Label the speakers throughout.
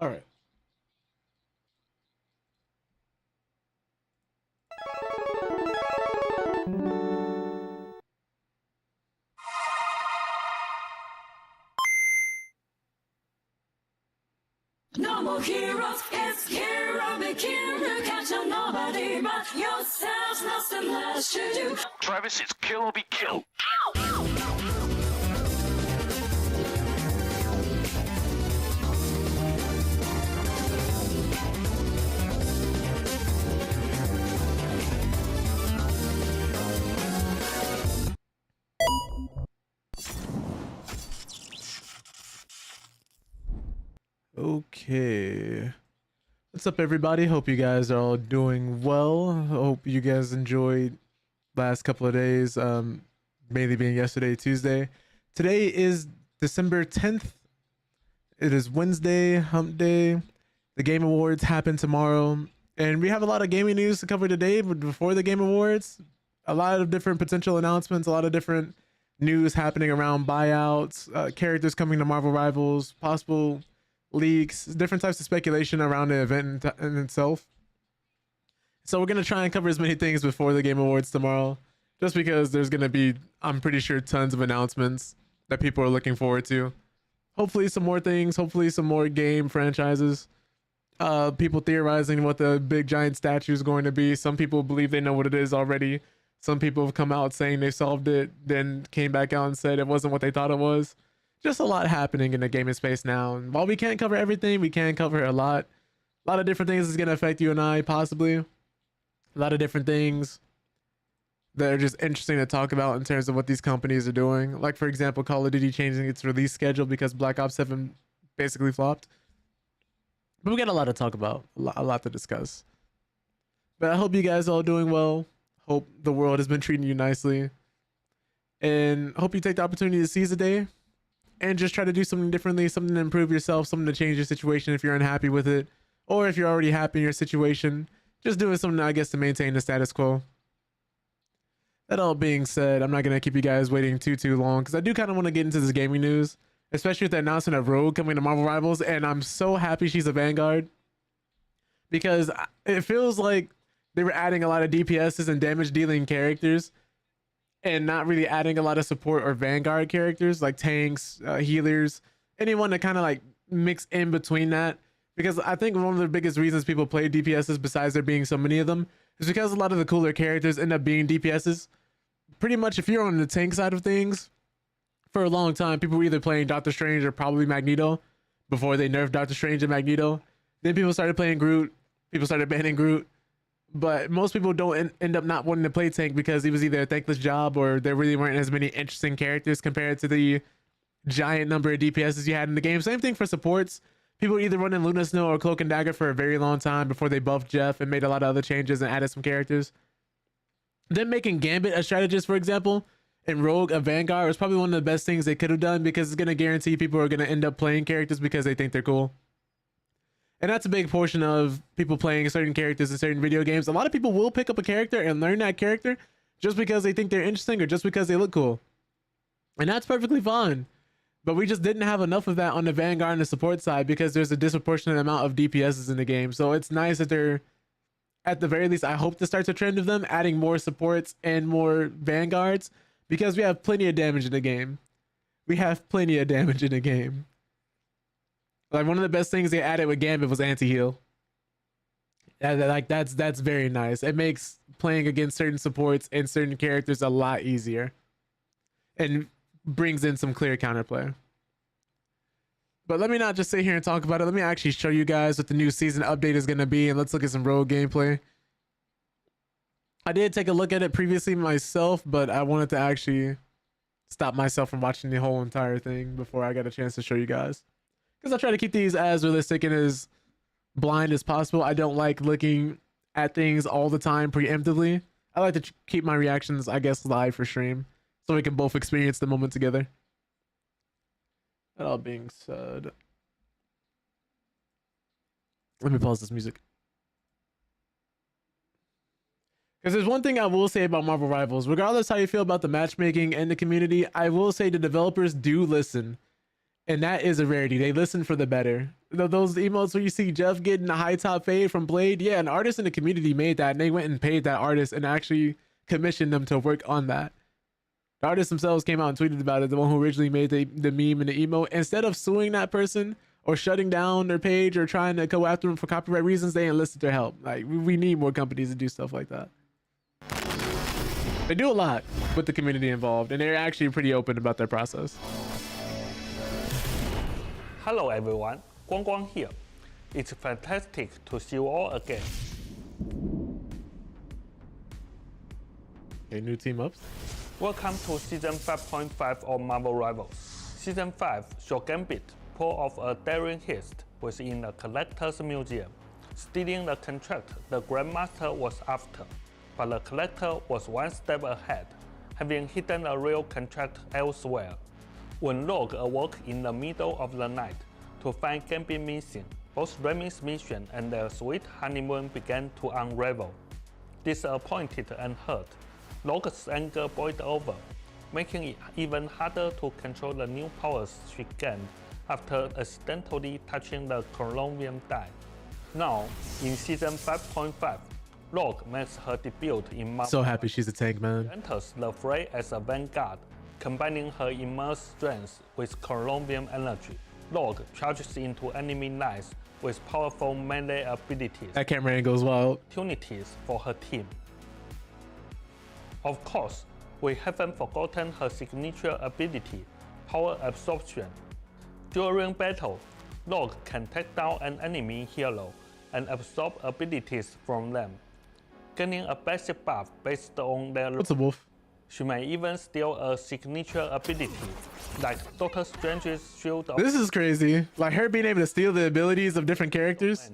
Speaker 1: All right.
Speaker 2: No more heroes, it's hero begin. You can't tell nobody but yourself. Nothing less to do.
Speaker 3: Travis, it's kill or be killed.
Speaker 1: Okay. What's up, everybody? Hope you guys are all doing well. Hope you guys enjoyed last couple of days, mainly being yesterday, Tuesday. Today is December 10th. It is Wednesday, hump day. The Game Awards happen tomorrow. And we have a lot of gaming news to cover today, but before the Game Awards, a lot of different potential announcements, a lot of different news happening around buyouts, characters coming to Marvel Rivals, possible leaks, different types of speculation around the event in itself. So we're going to try and cover as many things before the Game Awards tomorrow, just because there's going to be, I'm pretty sure, tons of announcements that people are looking forward to. Hopefully some more things, hopefully some more game franchises. People theorizing what the big giant statue is going to be. Some people believe they know what it is already. Some people have come out saying they solved it, then came back out and said it wasn't what they thought it was. Just a lot happening in the gaming space now. And while we can't cover everything, we can cover a lot. A lot of different things is going to affect you and I, possibly. A lot of different things that are just interesting to talk about in terms of what these companies are doing. Like, for example, Call of Duty changing its release schedule because Black Ops 7 basically flopped. But we got a lot to talk about, a lot to discuss. But I hope you guys are all doing well. Hope the world has been treating you nicely. And hope you take the opportunity to seize the day and just try to do something differently, something to improve yourself, something to change your situation if you're unhappy with it. Or if you're already happy in your situation, just doing something, I guess, to maintain the status quo. That all being said, I'm not going to keep you guys waiting too long, because I do kind of want to get into this gaming news, especially with the announcement of Rogue coming to Marvel Rivals, and I'm so happy she's a Vanguard, because it feels like they were adding a lot of DPSs and damage dealing characters and not really adding a lot of support or Vanguard characters like tanks, healers, anyone to kind of like mix in between that. Because I think one of the biggest reasons people play DPSs, besides there being so many of them, is because a lot of the cooler characters end up being DPSs. Pretty much if you're on the tank side of things, for a long time, people were either playing Doctor Strange or probably Magneto before they nerfed Doctor Strange and Magneto. Then people started playing Groot. People started banning Groot. But most people don't end up not wanting to play tank because he was either a thankless job or there really weren't as many interesting characters compared to the giant number of DPSs you had in the game. Same thing for supports. People were either running Luna Snow or Cloak and Dagger for a very long time before they buffed Jeff and made a lot of other changes and added some characters. Then making Gambit a strategist, for example, and Rogue a Vanguard was probably one of the best things they could have done, because it's going to guarantee people are going to end up playing characters because they think they're cool. And that's a big portion of people playing certain characters in certain video games. A lot of people will pick up a character and learn that character just because they think they're interesting or just because they look cool. And that's perfectly fine. But we just didn't have enough of that on the Vanguard and the support side because there's a disproportionate amount of DPSs in the game. So it's nice that they're, at the very least, I hope to start a trend of them adding more supports and more Vanguards, because we have plenty of damage in the game. We have plenty of damage in the game. Like, one of the best things they added with Gambit was anti-heal. Like, that's very nice. It makes playing against certain supports and certain characters a lot easier, and brings in some clear counterplay. But let me not just sit here and talk about it. Let me actually show you guys what the new season update is going to be, and let's look at some Rogue gameplay. I did take a look at it previously myself, but I wanted to actually stop myself from watching the whole entire thing before I got a chance to show you guys, because I try to keep these as realistic and as blind as possible. I don't like looking at things all the time preemptively. I like to keep my reactions, I guess, live for stream, so we can both experience the moment together. That all being said, let me pause this music. Because there's one thing I will say about Marvel Rivals, regardless how you feel about the matchmaking and the community, I will say the developers do listen. And that is a rarity. They listen for the better. Those emotes where you see Jeff getting a high top fade from Blade. Yeah, an artist in the community made that, and they went and paid that artist and actually commissioned them to work on that. The artists themselves came out and tweeted about it. The one who originally made the meme and the emote. Instead of suing that person or shutting down their page or trying to go after them for copyright reasons, they enlisted their help. Like, we need more companies to do stuff like that. They do a lot with the community involved, and they're actually pretty open about their process.
Speaker 4: Hello everyone, Guang Guang here. It's fantastic to see you all again.
Speaker 1: Okay, new team ups.
Speaker 4: Welcome to Season 5.5 of Marvel Rivals. Season 5 saw Gambit pull off a daring heist within the collector's museum, stealing the contract the Grandmaster was after. But the collector was one step ahead, having hidden a real contract elsewhere. When Rogue awoke in the middle of the night to find Gambit missing, both Remy's mission and their sweet honeymoon began to unravel. Disappointed and hurt, Rogue's anger boiled over, making it even harder to control the new powers she gained after accidentally touching the Colombian die. Now, in Season 5.5, Rogue makes her debut in Marvel.
Speaker 1: So happy she's a tank, man.
Speaker 4: Enters the fray as a vanguard, combining her immense strength with Colombian energy. Rogue charges into enemy lines with powerful melee abilities.
Speaker 1: That camera angle is wild.
Speaker 4: Opportunities for her team. Of course, we haven't forgotten her signature ability, Power Absorption. During battle, Rogue can take down an enemy hero and absorb abilities from them, gaining a basic buff based on their.
Speaker 1: What's a wolf?
Speaker 4: She may even steal a signature ability, like Doctor Strange's Shield of.
Speaker 1: This is crazy. Like her being able to steal the abilities of different characters.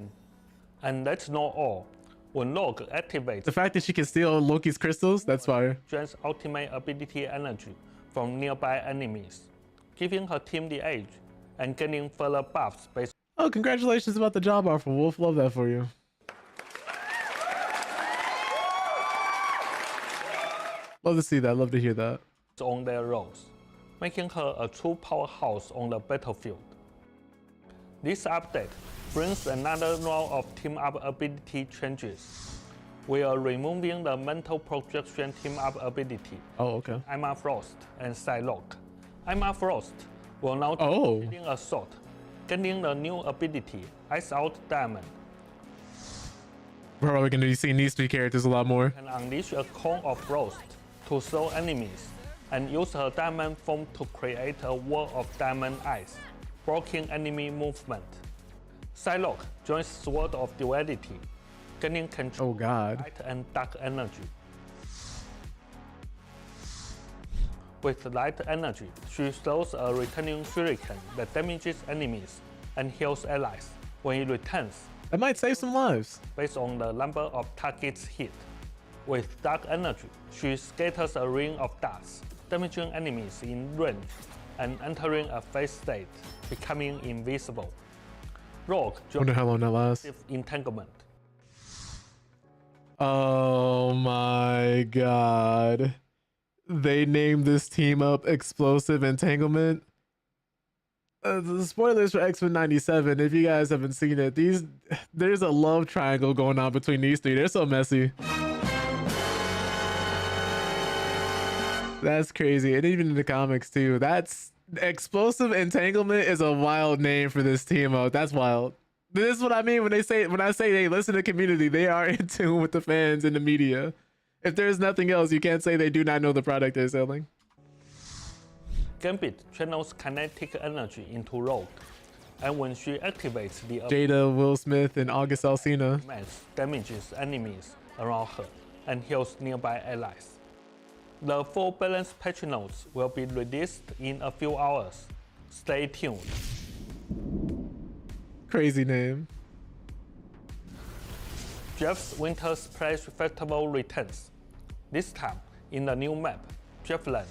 Speaker 4: And that's not all. When Rogue activates
Speaker 1: The fact that she can steal Loki's crystals, that's fire.
Speaker 4: Strange's ultimate ability energy from nearby enemies, giving her team the edge and gaining further buffs based
Speaker 1: Oh, congratulations about the job offer, Wolf. Love that for you. Love to see that. Love to hear that.
Speaker 4: on their roles, making her a true powerhouse on the battlefield. This update brings another round of team-up ability changes. We are removing the mental projection team-up ability.
Speaker 1: Oh, okay.
Speaker 4: Emma Frost and Psylocke. Emma Frost will now
Speaker 1: Oh.
Speaker 4: leading assault, gaining the new ability Ice Out Diamond.
Speaker 1: We're probably going to be seeing these three characters a lot more.
Speaker 4: Can unleash a cone of frost to slow enemies and use her diamond form to create a wall of diamond ice, blocking enemy movement. Psylocke joins Sword of Duality, gaining control
Speaker 1: Oh, God.
Speaker 4: of light and dark energy. With light energy, she throws a returning shuriken that damages enemies and heals allies. When it returns,
Speaker 1: That might save some lives.
Speaker 4: based on the number of targets hit. With dark energy, she scatters a ring of dust, damaging enemies in range and entering a phase state, becoming invisible. Rogue
Speaker 1: Wonder
Speaker 4: joins
Speaker 1: how long that lasts.
Speaker 4: entanglement.
Speaker 1: Oh my God. They named this team up Explosive Entanglement. The spoilers for X-Men 97, if you guys haven't seen it, there's a love triangle going on between these three. They're so messy. That's crazy. And even in the comics too. That's Explosive Entanglement is a wild name for this team up. That's wild. This is what I mean when I say they listen to the community. They are in tune with the fans and the media. If there's nothing else, you can't say they do not know the product they're selling.
Speaker 4: Gambit channels kinetic energy into Rogue, and when she activates the
Speaker 1: Jada, Will Smith, and August Alsina.
Speaker 4: mass damages enemies around her and heals nearby allies. The full balance patch notes will be released in a few hours. Stay tuned.
Speaker 1: Crazy name.
Speaker 4: Jeff's Winter Splash Festival returns. This time in the new map, Jeffland.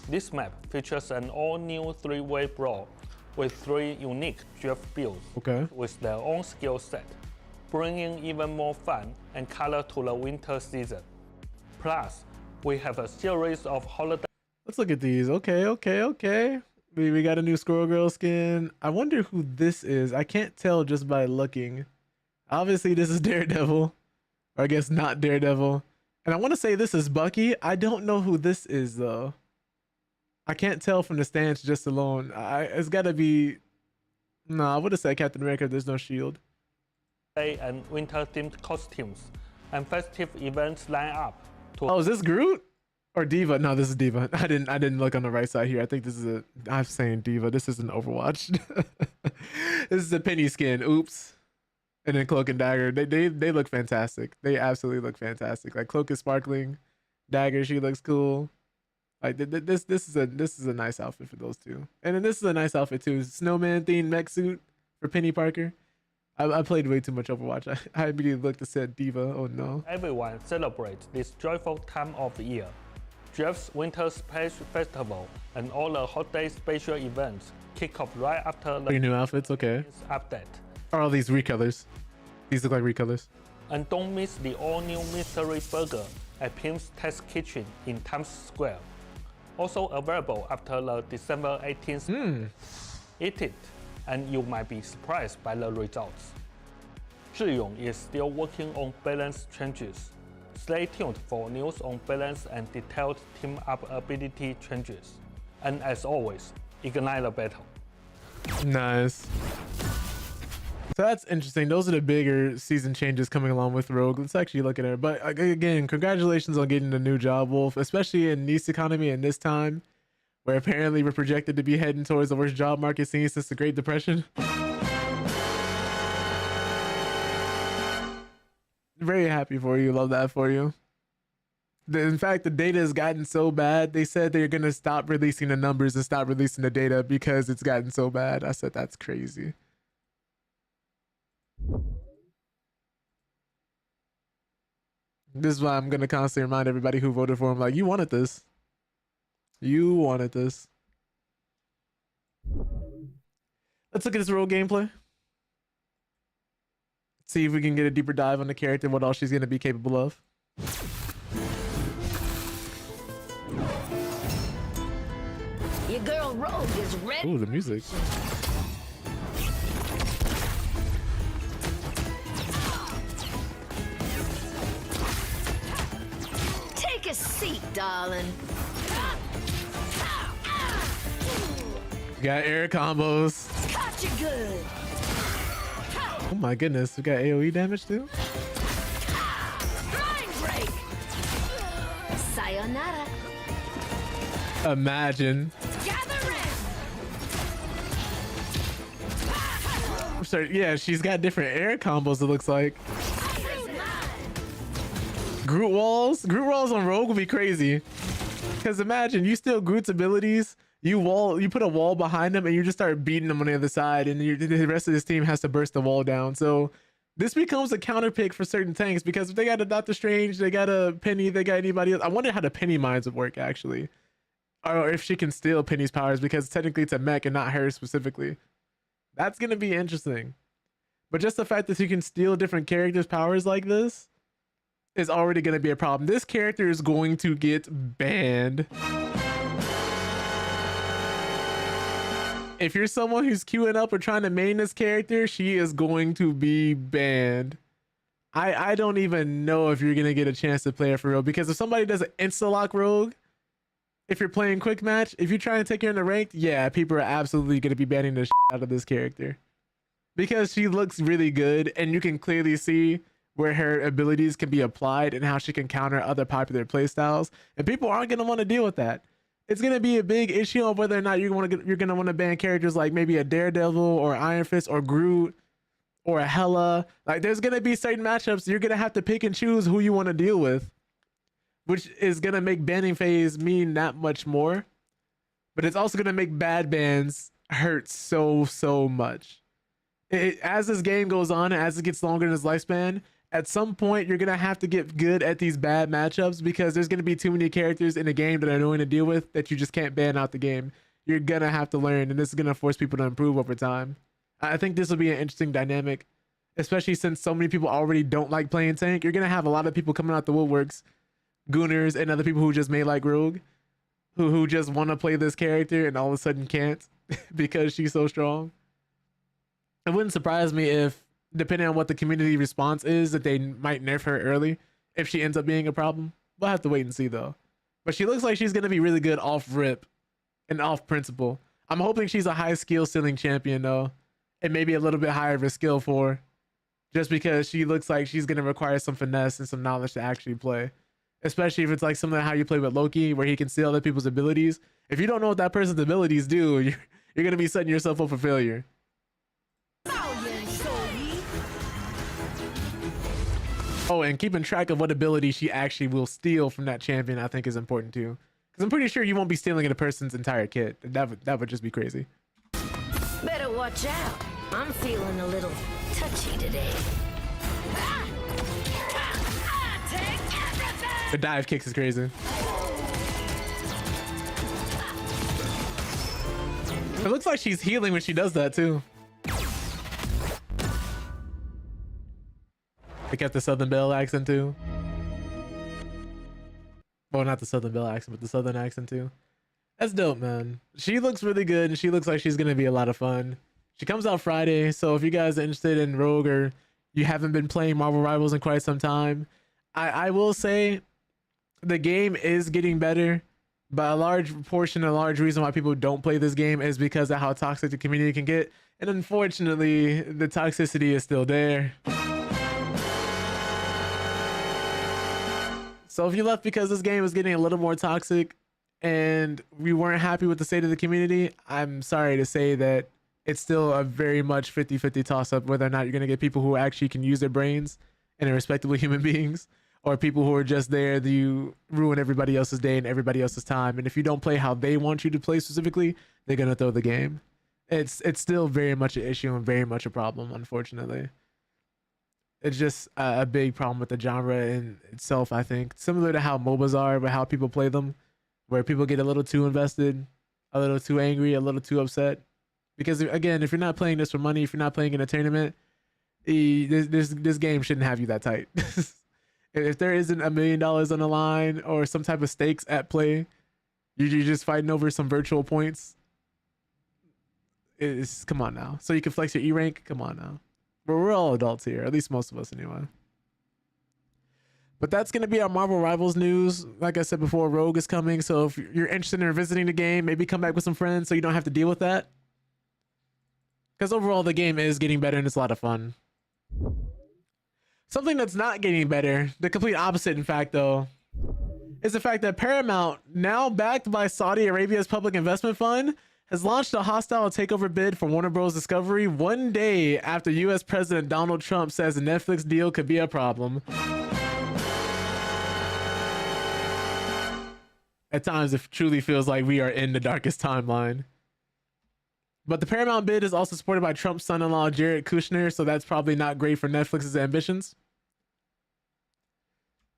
Speaker 4: This map features an all-new three-way brawl with 3 unique Jeff builds
Speaker 1: Okay.
Speaker 4: with their own skill set, bringing even more fun and color to the winter season. Plus, we have a series of holiday
Speaker 1: Let's look at these. Okay. We got a new Squirrel Girl skin. I wonder who this is. I can't tell just by looking. Obviously, this is Daredevil. Or I guess not Daredevil. And I want to say this is Bucky. I don't know who this is, though. I can't tell from the stance just alone. It's got to be... No, I would have said Captain America. There's no shield.
Speaker 4: And winter-themed costumes and festive events line up.
Speaker 1: Oh, is this Groot? Or Diva? No, this is Diva. I didn't look on the right side here. I think this is a... I'm saying Diva. This is an Overwatch. This is a Penny skin. Oops. And then Cloak and Dagger. They look fantastic. They absolutely look fantastic. Like Cloak is sparkling. Dagger, she looks cool. Like this is a nice outfit for those two. And then this is a nice outfit too. Snowman themed mech suit for Penny Parker. I played way too much Overwatch. I immediately looked and said Diva. Oh no.
Speaker 4: Everyone celebrates this joyful time of the year. Jeff's Winter Space Festival and all the holiday special events kick off right after the
Speaker 1: new outfits, okay.
Speaker 4: update.
Speaker 1: Are all these recolors? These look like recolors.
Speaker 4: And don't miss the all-new mystery burger at Pim's Test Kitchen in Times Square. Also available after the December 18th. Eat it, and you might be surprised by the results. Zhiyong is still working on balance changes. Stay tuned for news on balance and detailed team-up ability changes. And as always, ignite the battle.
Speaker 1: Nice. So that's interesting. Those are the bigger season changes coming along with Rogue. Let's actually look at it. But again, congratulations on getting a new job, Wolf, especially in this economy and this time where apparently we're projected to be heading towards the worst job market seen since the Great Depression. Very happy for you. Love that for you. In fact, the data has gotten so bad, they said they're going to stop releasing the numbers and stop releasing the data because it's gotten so bad. I said, that's crazy. This is why I'm going to constantly remind everybody who voted for him, like, you wanted this. You wanted this. Let's look at this Rogue gameplay. See if we can get a deeper dive on the character, what all she's going to be capable of.
Speaker 2: Your girl Rogue is ready.
Speaker 1: Ooh, the music.
Speaker 2: Take a seat, darling.
Speaker 1: We got air combos.
Speaker 2: Caught you good.
Speaker 1: Oh my goodness, we got AoE damage too?
Speaker 2: Blind break. Sayonara.
Speaker 1: Imagine.
Speaker 2: Gather in.
Speaker 1: I'm sorry, yeah, she's got different air combos, it looks like. Groot walls on Rogue would be crazy. Because imagine, you steal Groot's abilities, you put a wall behind him and you just start beating him on the other side, and the rest of this team has to burst the wall down. So this becomes a counter pick for certain tanks, because if they got a Doctor Strange, they got a Penny, they got anybody else. I wonder how the Penny mines would work actually. Or if she can steal Penny's powers, because technically it's a mech and not her specifically. That's going to be interesting. But just the fact that you can steal different characters' powers like this is already going to be a problem. This character is going to get banned. If you're someone who's queuing up or trying to main this character, she is going to be banned. I don't even know if you're going to get a chance to play her for real, because if somebody does an insta-lock Rogue, if you're playing quick match, if you try and take her in the ranked, yeah, people are absolutely going to be banning the shit out of this character. Because she looks really good, and you can clearly see where her abilities can be applied and how she can counter other popular playstyles. And people aren't going to want to deal with that. It's going to be a big issue of whether or not you're going to want to ban characters like maybe a Daredevil or Iron Fist or Groot or a Hela. Like, there's going to be certain matchups you're going to have to pick and choose who you want to deal with, which is going to make banning phase mean that much more. But it's also going to make bad bans hurt so much. As this game goes on, as it gets longer in its lifespan, at some point you're going to have to get good at these bad matchups, because there's going to be too many characters in the game that are annoying to deal with that you just can't ban out the game. You're going to have to learn, and this is going to force people to improve over time. I think this will be an interesting dynamic, especially since so many people already don't like playing tank. You're going to have a lot of people coming out the woodworks, Gooners, and other people who just may like Rogue, who just want to play this character and all of a sudden can't because she's so strong. It wouldn't surprise me if, depending on what the community response is, that they might nerf her early if she ends up being a problem. We'll have to wait and see though. But she looks like she's going to be really good off rip and off principle. I'm hoping she's a high skill ceiling champion though, and maybe a little bit higher of a skill for, just because she looks like she's going to require some finesse and some knowledge to actually play. Especially if it's like something how you play with Loki, where he can see other people's abilities. If you don't know what that person's abilities do, you're going to be setting yourself up for failure. Oh, and keeping track of what ability she actually will steal from that champion, I think, is important too. Because I'm pretty sure you won't be stealing a person's entire kit. That would just be crazy.
Speaker 5: Better watch out. I'm feeling a little touchy today.
Speaker 1: The dive kicks is crazy. It looks like she's healing when she does that too. They kept the Southern Belle accent too. Well, not the Southern Belle accent, but the Southern accent too. That's dope, man. She looks really good, and she looks like she's gonna be a lot of fun. She comes out Friday, so if you guys are interested in Rogue or you haven't been playing Marvel Rivals in quite some time, I will say the game is getting better, but a large reason why people don't play this game is because of how toxic the community can get, and unfortunately, the toxicity is still there. So if you left because this game was getting a little more toxic and we weren't happy with the state of the community, I'm sorry to say that it's still a very much 50-50 toss-up whether or not you're going to get people who actually can use their brains and are respectable human beings, or people who are just there to ruin everybody else's day and everybody else's time. And if you don't play how they want you to play specifically, they're going to throw the game. It's still very much an issue and very much a problem, unfortunately. It's just a big problem with the genre in itself, I think. Similar to how MOBAs are, but how people play them, where people get a little too invested, a little too angry, a little too upset. Because again, if you're not playing this for money, if you're not playing in a tournament, this game shouldn't have you that tight. If there isn't $1 million on the line or some type of stakes at play, you're just fighting over some virtual points. Come on now. So you can flex your E rank. Come on now. But we're all adults here, at least most of us anyway. But that's going to be our Marvel Rivals news. Like I said before, Rogue is coming. So if you're interested in visiting the game, maybe come back with some friends so you don't have to deal with that. Because overall, the game is getting better and it's a lot of fun. Something that's not getting better, the complete opposite, in fact, though, is the fact that Paramount, now backed by Saudi Arabia's Public Investment Fund, has launched a hostile takeover bid for Warner Bros. Discovery one day after U.S. President Donald Trump says the Netflix deal could be a problem. At times, it truly feels like we are in the darkest timeline. But the Paramount bid is also supported by Trump's son-in-law, Jared Kushner, so that's probably not great for Netflix's ambitions.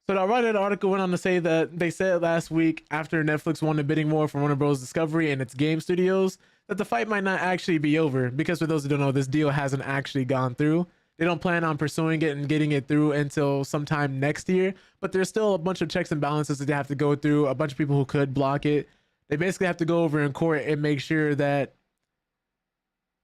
Speaker 1: So the Reddit article went on to say that they said last week, after Netflix won the bidding war for Warner Bros. Discovery and its game studios, that the fight might not actually be over, because for those who don't know, this deal hasn't actually gone through. They don't plan on pursuing it and getting it through until sometime next year, but there's still a bunch of checks and balances that they have to go through, a bunch of people who could block it. They basically have to go over in court and make sure that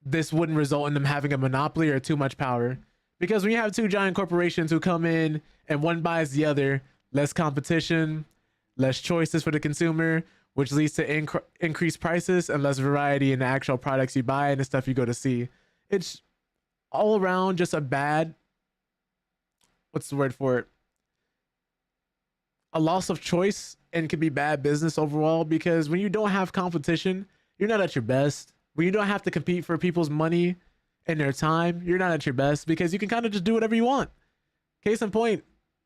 Speaker 1: this wouldn't result in them having a monopoly or too much power. Because when you have two giant corporations who come in and one buys the other, less competition, less choices for the consumer, which leads to increased prices and less variety in the actual products you buy and the stuff you go to see. It's all around just a bad, what's the word for it? A loss of choice, and can be bad business overall, because when you don't have competition, you're not at your best. When you don't have to compete for people's money and their time, you're not at your best, because you can kind of just do whatever you want. Case in point,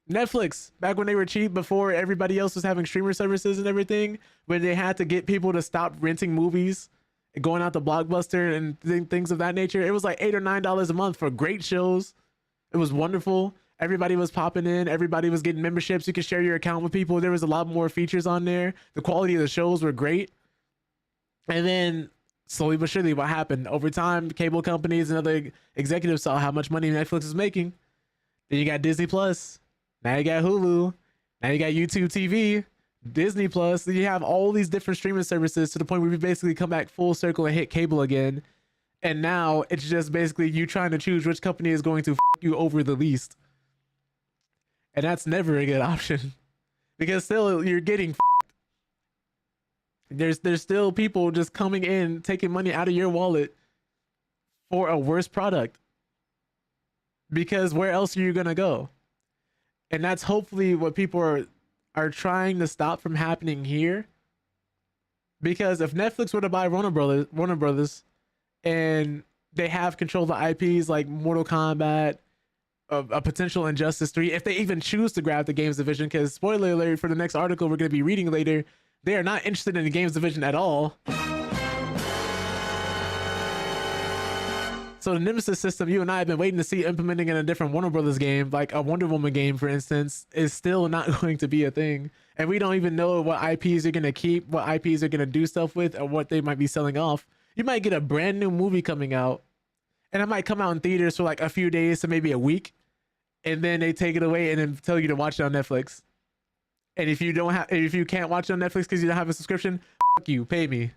Speaker 1: Netflix, back when they were cheap, before everybody else was having streamer services and everything, when they had to get people to stop renting movies and going out to Blockbuster and things of that nature, it was like $8 or $9 a month for great shows. It was wonderful. Everybody was popping in. Everybody was getting memberships. You could share your account with people. There was a lot more features on there. The quality of the shows were great. And then slowly but surely, what happened? Over time, cable companies and other executives saw how much money Netflix was making. Then you got Disney Plus. Now you got Hulu. Now you got YouTube TV. Disney Plus. You have all these different streaming services to the point where we basically come back full circle and hit cable again. And now it's just basically you trying to choose which company is going to you over the least. And that's never a good option because still you're getting there's still people just coming in, taking money out of your wallet for a worse product. Because where else are you going to go? And that's hopefully what people are trying to stop from happening here. Because if Netflix were to buy Warner Brothers and they have control of the IPs like Mortal Kombat, a potential Injustice 3, if they even choose to grab the games division, because spoiler alert for the next article we're going to be reading later, they are not interested in the games division at all. So the Nemesis system you and I have been waiting to see implementing in a different Warner Brothers game, like a Wonder Woman game, for instance, is still not going to be a thing. And we don't even know what IPs are going to keep, what IPs are going to do stuff with, or what they might be selling off. You might get a brand new movie coming out, and it might come out in theaters for like a few days to maybe a week, and then they take it away and then tell you to watch it on Netflix. And if you can't watch it on Netflix because you don't have a subscription, fuck you, pay me.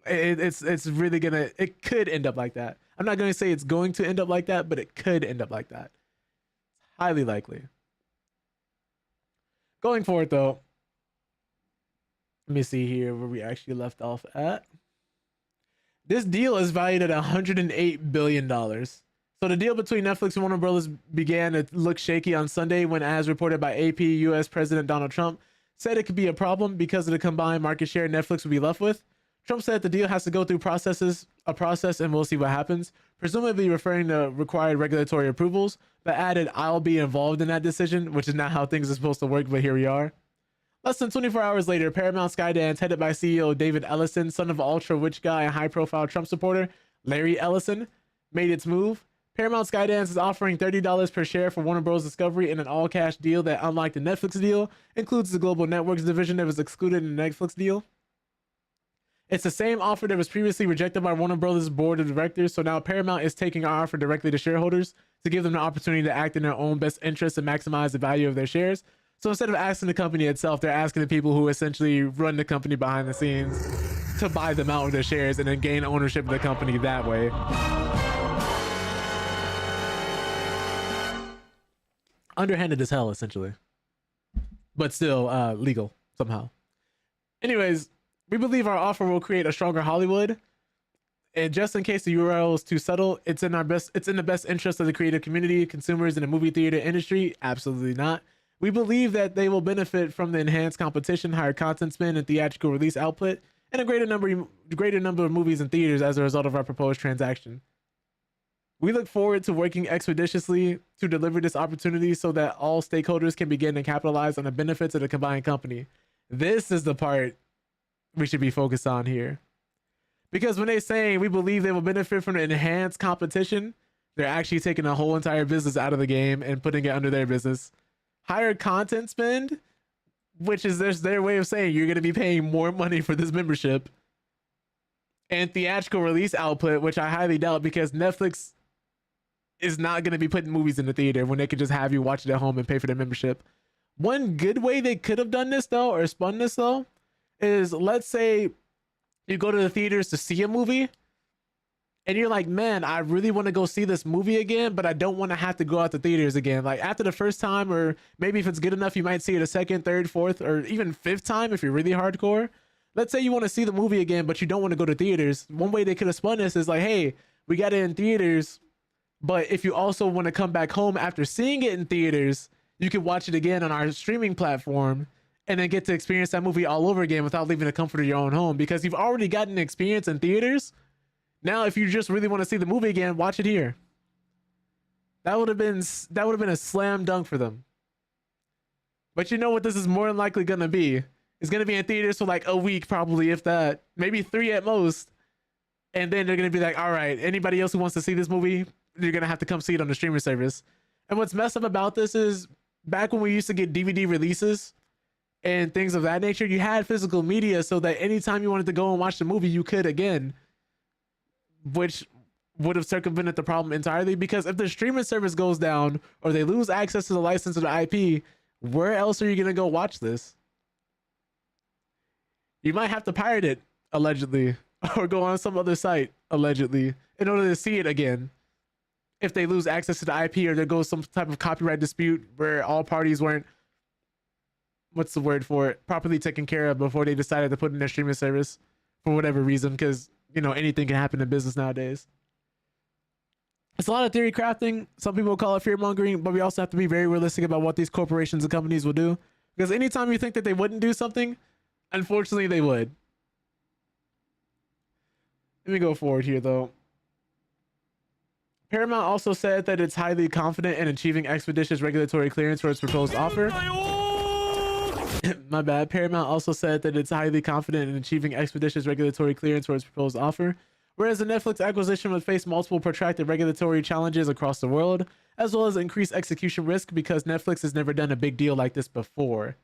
Speaker 1: It's really it could end up like that. I'm not going to say it's going to end up like that, but it could end up like that. It's highly likely. Going forward though, let me see here where we actually left off at. This deal is valued at $108 billion. So the deal between Netflix and Warner Brothers began to look shaky on Sunday when, as reported by AP, US President Donald Trump said it could be a problem because of the combined market share Netflix would be left with. Trump said the deal has to go through a process and we'll see what happens, presumably referring to required regulatory approvals, but added, I'll be involved in that decision, which is not how things are supposed to work, but here we are. Less than 24 hours later, Paramount Skydance, headed by CEO David Ellison, son of ultra rich guy and high-profile Trump supporter Larry Ellison, made its move. Paramount Skydance is offering $30 per share for Warner Bros. Discovery in an all-cash deal that, unlike the Netflix deal, includes the global networks division that was excluded in the Netflix deal. It's the same offer that was previously rejected by Warner Bros. Board of Directors, so now Paramount is taking our offer directly to shareholders to give them the opportunity to act in their own best interest and maximize the value of their shares. So instead of asking the company itself, they're asking the people who essentially run the company behind the scenes to buy them out of their shares and then gain ownership of the company that way. Underhanded as hell, essentially. But still legal somehow. Anyways, we believe our offer will create a stronger Hollywood. And just in case the URL is too subtle, it's in the best interest of the creative community, consumers, and the movie theater industry. Absolutely not. We believe that they will benefit from the enhanced competition, higher content spend, and theatrical release output, and a greater number of movies in theaters as a result of our proposed transaction. We look forward to working expeditiously to deliver this opportunity so that all stakeholders can begin to capitalize on the benefits of the combined company. This is the part we should be focused on here. Because when they're saying we believe they will benefit from the enhanced competition, they're actually taking a whole entire business out of the game and putting it under their business. Higher content spend, which is their way of saying you're going to be paying more money for this membership. And theatrical release output, which I highly doubt because Netflix is not going to be putting movies in the theater when they could just have you watch it at home and pay for their membership. One good way they could have done this though, or spun this though, is let's say you go to the theaters to see a movie and you're like, man, I really want to go see this movie again, but I don't want to have to go out to theaters again. Like after the first time, or maybe if it's good enough, you might see it a second, third, fourth, or even fifth time if you're really hardcore. Let's say you want to see the movie again, but you don't want to go to theaters. One way they could have spun this is like, hey, we got it in theaters, but if you also want to come back home after seeing it in theaters, you can watch it again on our streaming platform and then get to experience that movie all over again without leaving the comfort of your own home, because you've already gotten an experience in theaters. Now, if you just really want to see the movie again, watch it here. That would have been a slam dunk for them. But you know what this is more than likely going to be? It's going to be in theaters for like a week, probably, if that. Maybe 3 at most. And then they're going to be like, all right, anybody else who wants to see this movie, you're going to have to come see it on the streaming service. And what's messed up about this is back when we used to get DVD releases and things of that nature, you had physical media so that anytime you wanted to go and watch the movie, you could again, which would have circumvented the problem entirely, because if the streaming service goes down or they lose access to the license of the IP, where else are you going to go watch this? You might have to pirate it, allegedly, or go on some other site, allegedly, in order to see it again. If they lose access to the IP or there goes some type of copyright dispute where all parties weren't, what's the word for it, properly taken care of before they decided to put in their streaming service for whatever reason, because, you know, anything can happen in business nowadays. It's a lot of theory crafting. Some people call it fear mongering, but we also have to be very realistic about what these corporations and companies will do. Because anytime you think that they wouldn't do something, unfortunately they would. Let me go forward here though. Paramount also said that it's highly confident in achieving expeditious regulatory clearance for its proposed offer. My bad. Paramount also said that it's highly confident in achieving expeditious regulatory clearance for its proposed offer, whereas the Netflix acquisition would face multiple protracted regulatory challenges across the world, as well as increased execution risk because Netflix has never done a big deal like this before.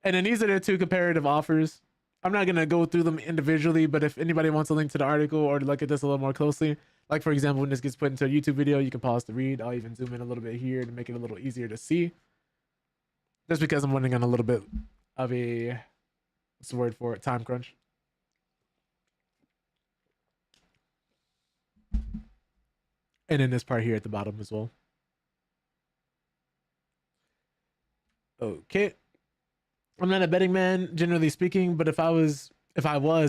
Speaker 1: And then these are their two comparative offers. I'm not going to go through them individually, but if anybody wants a link to the article or to look at this a little more closely, like for example, when this gets put into a YouTube video, you can pause to read. I'll even zoom in a little bit here to make it a little easier to see. Just because I'm running on a little bit of a, what's the word for it, time crunch. And then this part here at the bottom as well. Okay. I'm not a betting man, generally speaking, but if I was,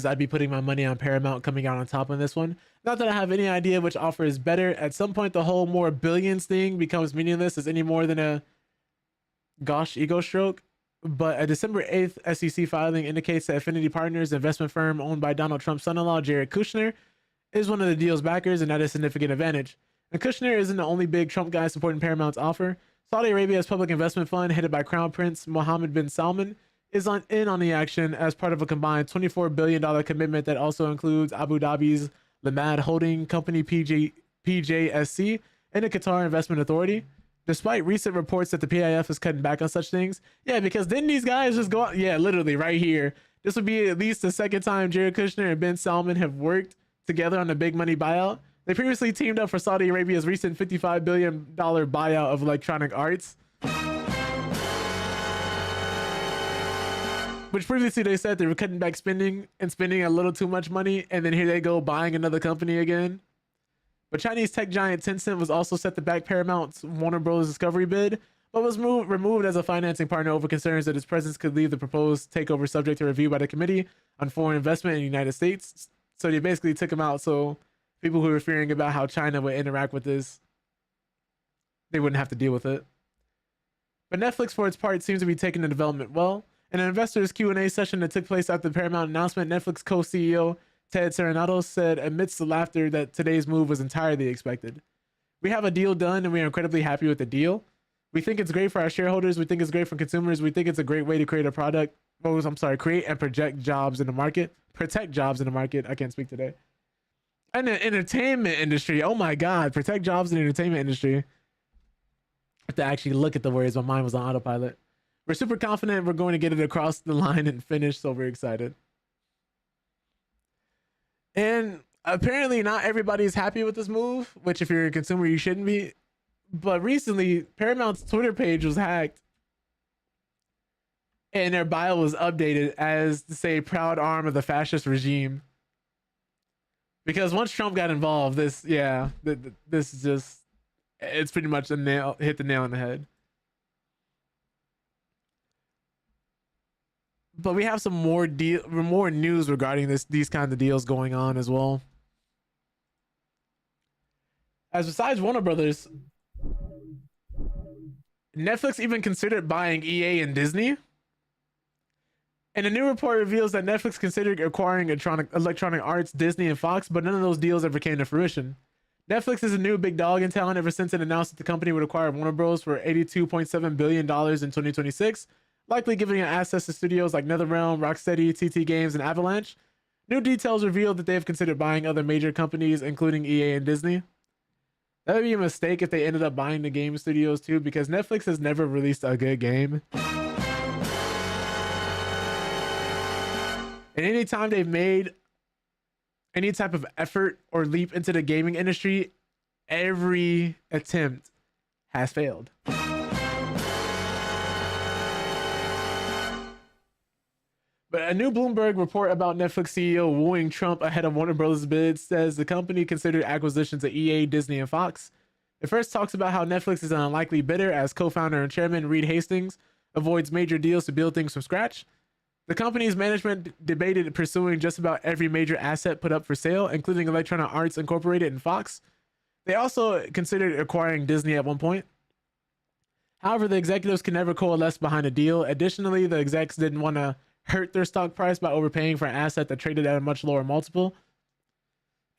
Speaker 1: I'd be putting my money on Paramount coming out on top on this one. Not that I have any idea which offer is better. At some point, the whole more billions thing becomes meaningless as any more than a gosh ego stroke. But a December 8th SEC filing indicates that Affinity Partners, investment firm owned by Donald Trump's son-in-law, Jared Kushner, is one of the deal's backers, and that is a significant advantage. And Kushner isn't the only big Trump guy supporting Paramount's offer. Saudi Arabia's public investment fund, headed by Crown Prince Mohammed bin Salman, is in on the action as part of a combined $24 billion commitment that also includes Abu Dhabi's Lamad Holding Company PJSC and the Qatar Investment Authority. Despite recent reports that the PIF is cutting back on such things. Yeah, because then these guys just go out. Yeah, literally right here. This would be at least the second time Jared Kushner and bin Salman have worked together on a big money buyout. They previously teamed up for Saudi Arabia's recent $55 billion buyout of Electronic Arts, which previously they said they were cutting back spending and spending a little too much money, and then here they go buying another company again. But Chinese tech giant Tencent was also set to back Paramount's Warner Bros. Discovery bid, but was removed as a financing partner over concerns that its presence could leave the proposed takeover subject to review by the Committee on Foreign Investment in the United States. So they basically took him out so people who were fearing about how China would interact with this, they wouldn't have to deal with it. But Netflix, for its part, seems to be taking the development well. In an investors Q&A session that took place after the Paramount announcement, Netflix co-CEO Ted Sarandos said amidst the laughter that today's move was entirely expected. We have a deal done and we are incredibly happy with the deal. We think it's great for our shareholders. We think it's great for consumers. We think it's a great way to create a product. Create and project jobs in the market. Protect jobs in the market. I can't speak today. And the entertainment industry. Oh my God. Protect jobs in the entertainment industry. I have to actually look at the words. My mind was on autopilot. We're super confident we're going to get it across the line and finish. So we're excited. And apparently not everybody's happy with this move, which if you're a consumer, you shouldn't be. But recently, Paramount's Twitter page was hacked. And their bio was updated as to say proud arm of the fascist regime. Because once Trump got involved, this is just, it's pretty much hit the nail on the head. But we have some more news regarding these kinds of deals going on as well. As besides Warner Brothers, Netflix even considered buying EA and Disney. And a new report reveals that Netflix considered acquiring Electronic Arts, Disney, and Fox, but none of those deals ever came to fruition. Netflix is a new big dog in town ever since it announced that the company would acquire Warner Bros. For $82.7 billion in 2026, likely giving it access to studios like NetherRealm, Rocksteady, TT Games, and Avalanche. New details revealed that they have considered buying other major companies, including EA and Disney. That would be a mistake if they ended up buying the game studios too, because Netflix has never released a good game. And anytime they've made any type of effort or leap into the gaming industry, every attempt has failed. But a new Bloomberg report about Netflix CEO wooing Trump ahead of Warner Bros. Bid says the company considered acquisitions of EA, Disney, and Fox. It first talks about how Netflix is an unlikely bidder as co-founder and chairman Reed Hastings avoids major deals to build things from scratch. The company's management debated pursuing just about every major asset put up for sale, including Electronic Arts Incorporated and Fox. They also considered acquiring Disney at one point. However, the executives could never coalesce behind a deal. Additionally, the execs didn't want to hurt their stock price by overpaying for an asset that traded at a much lower multiple.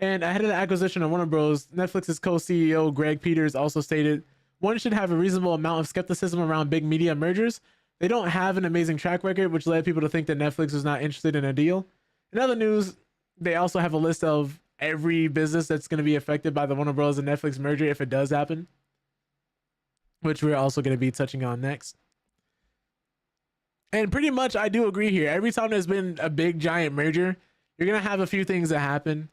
Speaker 1: And ahead of the acquisition of Warner Bros., Netflix's co-CEO Greg Peters also stated, one should have a reasonable amount of skepticism around big media mergers. They don't have an amazing track record, which led people to think that Netflix was not interested in a deal. In other news, they also have a list of every business that's going to be affected by the Warner Bros. And Netflix merger if it does happen, which we're also going to be touching on next. And pretty much, I do agree here. Every time there's been a big giant merger, you're going to have a few things that happen.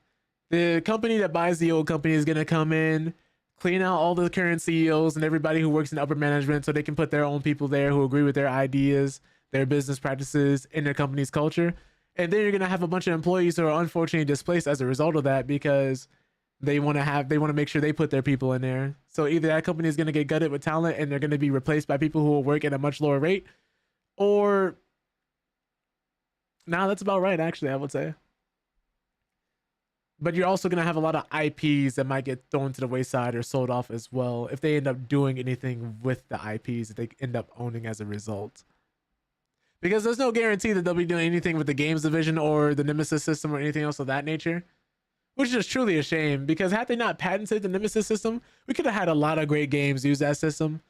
Speaker 1: The company that buys the old company is going to come in, clean out all the current CEOs and everybody who works in upper management so they can put their own people there who agree with their ideas, their business practices, and their company's culture. And then you're going to have a bunch of employees who are unfortunately displaced as a result of that because they want to make sure they put their people in there. So either that company is going to get gutted with talent and they're going to be replaced by people who will work at a much lower rate, or that's about right, actually, I would say. But you're also going to have a lot of IPs that might get thrown to the wayside or sold off as well if they end up doing anything with the IPs that they end up owning as a result. Because there's no guarantee that they'll be doing anything with the games division or the Nemesis system or anything else of that nature, which is just truly a shame, because had they not patented the Nemesis system, we could have had a lot of great games use that system.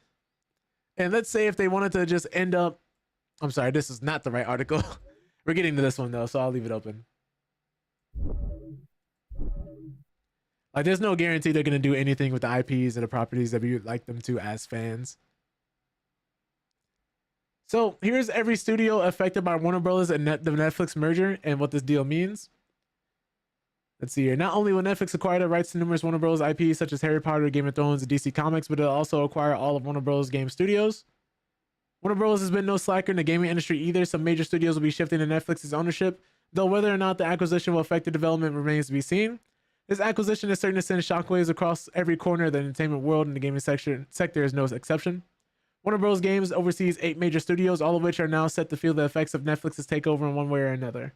Speaker 1: And let's say if they wanted to just end up, I'm sorry, this is not the right article. We're getting to this one though, so I'll leave it open. Like, there's no guarantee they're going to do anything with the IPs and the properties that we would like them to as fans. So here's every studio affected by Warner Bros. And the Netflix merger and what this deal means. Let's see here. Not only will Netflix acquire the rights to numerous Warner Bros. IPs such as Harry Potter, Game of Thrones, and DC Comics, but it'll also acquire all of Warner Bros. Game studios. Warner Bros. Has been no slacker in the gaming industry either. Some major studios will be shifting to Netflix's ownership, though whether or not the acquisition will affect the development remains to be seen. This acquisition is certain to send shockwaves across every corner of the entertainment world, and the gaming sector is no exception. Warner Bros. Games oversees 8 major studios, all of which are now set to feel the effects of Netflix's takeover in one way or another.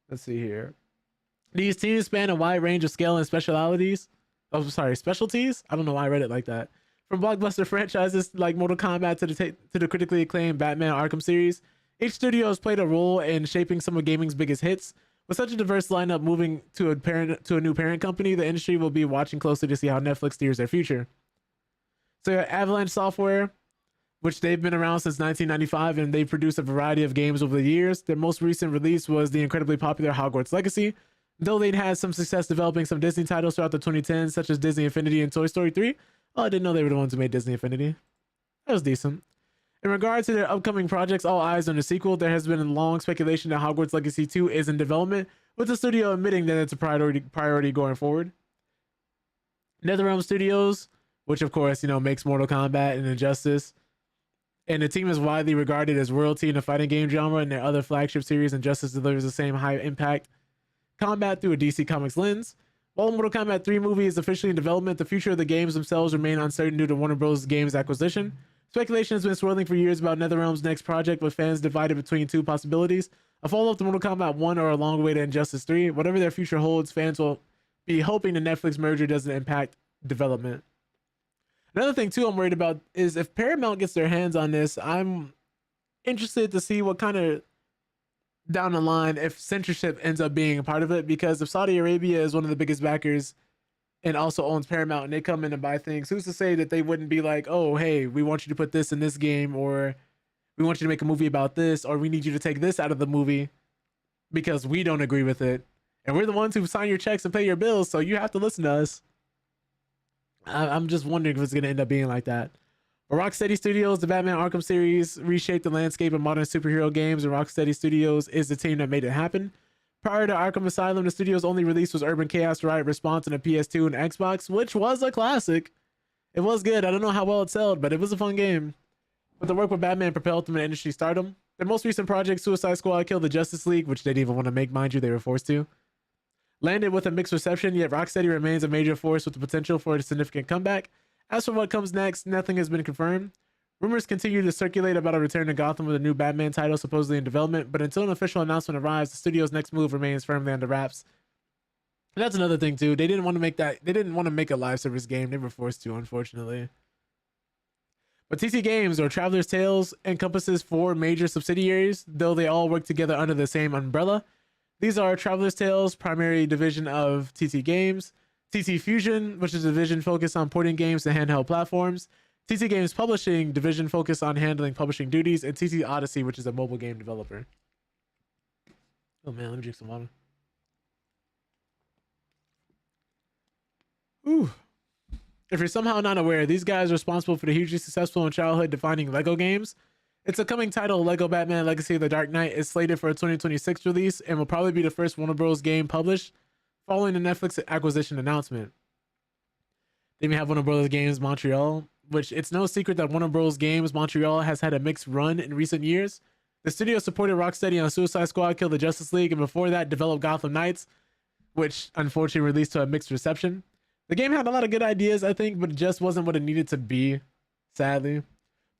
Speaker 1: Let's see here. These teams span a wide range of scale and specialties. Specialties? I don't know why I read it like that. From blockbuster franchises like Mortal Kombat to the critically acclaimed Batman Arkham series, each studio has played a role in shaping some of gaming's biggest hits. With such a diverse lineup moving to a new parent company, the industry will be watching closely to see how Netflix steers their future. So Avalanche Software, which they've been around since 1995, and they've produced a variety of games over the years. Their most recent release was the incredibly popular Hogwarts Legacy. Though they'd had some success developing some Disney titles throughout the 2010s, such as Disney Infinity and Toy Story 3. Oh, I didn't know they were the ones who made Disney Infinity. That was decent. In regard to their upcoming projects, all eyes on the sequel. There has been long speculation that Hogwarts Legacy 2 is in development, with the studio admitting that it's a priority going forward. NetherRealm Studios, which of course, makes Mortal Kombat and Injustice, and the team is widely regarded as royalty in the fighting game genre, and their other flagship series, Injustice, delivers the same high impact combat through a DC Comics lens. While Mortal Kombat 3 movie is officially in development, the future of the games themselves remain uncertain due to Warner Bros. Games acquisition. Speculation has been swirling for years about NetherRealm's next project, with fans divided between 2 possibilities: a follow-up to Mortal Kombat 1 or a long way to Injustice 3. Whatever their future holds, fans will be hoping the Netflix merger doesn't impact development. Another thing too I'm worried about is if Paramount gets their hands on this, I'm interested to see what kind of down the line if censorship ends up being a part of it, because if Saudi Arabia is one of the biggest backers and also owns Paramount and they come in and buy things, who's to say that they wouldn't be like, oh, hey, we want you to put this in this game, or we want you to make a movie about this, or we need you to take this out of the movie because we don't agree with it. And we're the ones who sign your checks and pay your bills, so you have to listen to us. I'm just wondering if it's going to end up being like that. For Rocksteady Studios, the Batman Arkham series reshaped the landscape of modern superhero games, and Rocksteady Studios is the team that made it happen. Prior to Arkham Asylum, the studio's only release was Urban Chaos Riot Response on the PS2 and Xbox, which was a classic. It was good. I don't know how well it sold, but it was a fun game. But the work with Batman propelled them in industry stardom. Their most recent project, Suicide Squad Kill the Justice League, which they didn't even want to make, mind you, they were forced to, landed with a mixed reception, yet Rocksteady remains a major force with the potential for a significant comeback. As for what comes next, nothing has been confirmed. Rumors continue to circulate about a return to Gotham with a new Batman title supposedly in development, but until an official announcement arrives, the studio's next move remains firmly under wraps. And that's another thing too. They didn't want to make a live service game. They were forced to, unfortunately. But TT Games, or Traveler's Tales, encompasses 4 major subsidiaries, though they all work together under the same umbrella. These are Traveler's Tales, primary division of TT Games, TT Fusion, which is a division focused on porting games to handheld platforms, TT Games Publishing, division focused on handling publishing duties, and TT Odyssey, which is a mobile game developer. Oh man, let me drink some water. Ooh. If you're somehow not aware, these guys are responsible for the hugely successful and childhood-defining LEGO games. Its upcoming title, LEGO Batman Legacy of the Dark Knight, is slated for a 2026 release and will probably be the first Warner Bros. Game published following the Netflix acquisition announcement. Then we have Warner Bros. Games Montreal, which it's no secret that Warner Bros. Games Montreal has had a mixed run in recent years. The studio supported Rocksteady on Suicide Squad Kill the Justice League, and before that developed Gotham Knights, which unfortunately released to a mixed reception. The game had a lot of good ideas, I think, but it just wasn't what it needed to be, sadly.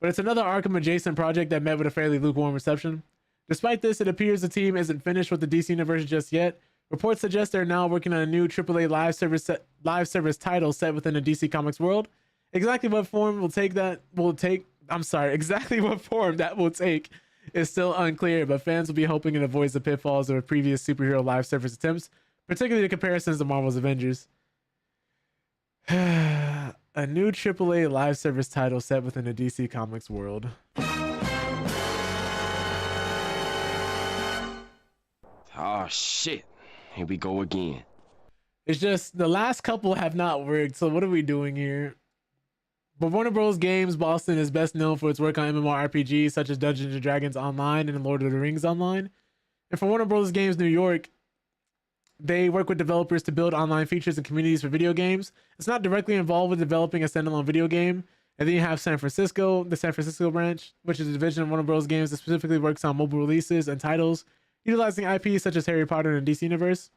Speaker 1: But it's another Arkham adjacent project that met with a fairly lukewarm reception. Despite this, it appears the team isn't finished with the DC universe just yet. Reports suggest they're now working on a new AAA live service title set within the DC Comics world. Exactly what form exactly what form that will take is still unclear, but fans will be hoping it avoids the pitfalls of previous superhero live service attempts, particularly the comparisons to Marvel's Avengers. A new AAA live service title set within the DC Comics world.
Speaker 6: Oh shit. Here we go again.
Speaker 1: It's just the last couple have not worked, so what are we doing here? But Warner Bros. Games Boston is best known for its work on MMORPGs such as Dungeons and Dragons Online and Lord of the Rings Online. And for Warner Bros. Games New York, they work with developers to build online features and communities for video games. It's not directly involved with developing a standalone video game. And then you have San Francisco, the San Francisco branch, which is a division of Warner Bros. Games that specifically works on mobile releases and titles, utilizing IPs such as Harry Potter and DC Universe.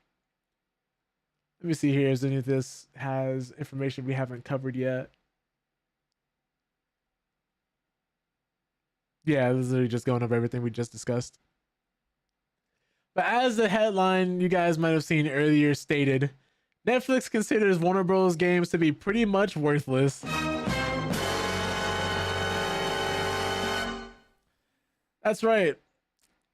Speaker 1: Let me see here if any of this has information we haven't covered yet. Yeah, this is literally just going over everything we just discussed. But as the headline you guys might have seen earlier stated, Netflix considers Warner Bros. Games to be pretty much worthless. That's right.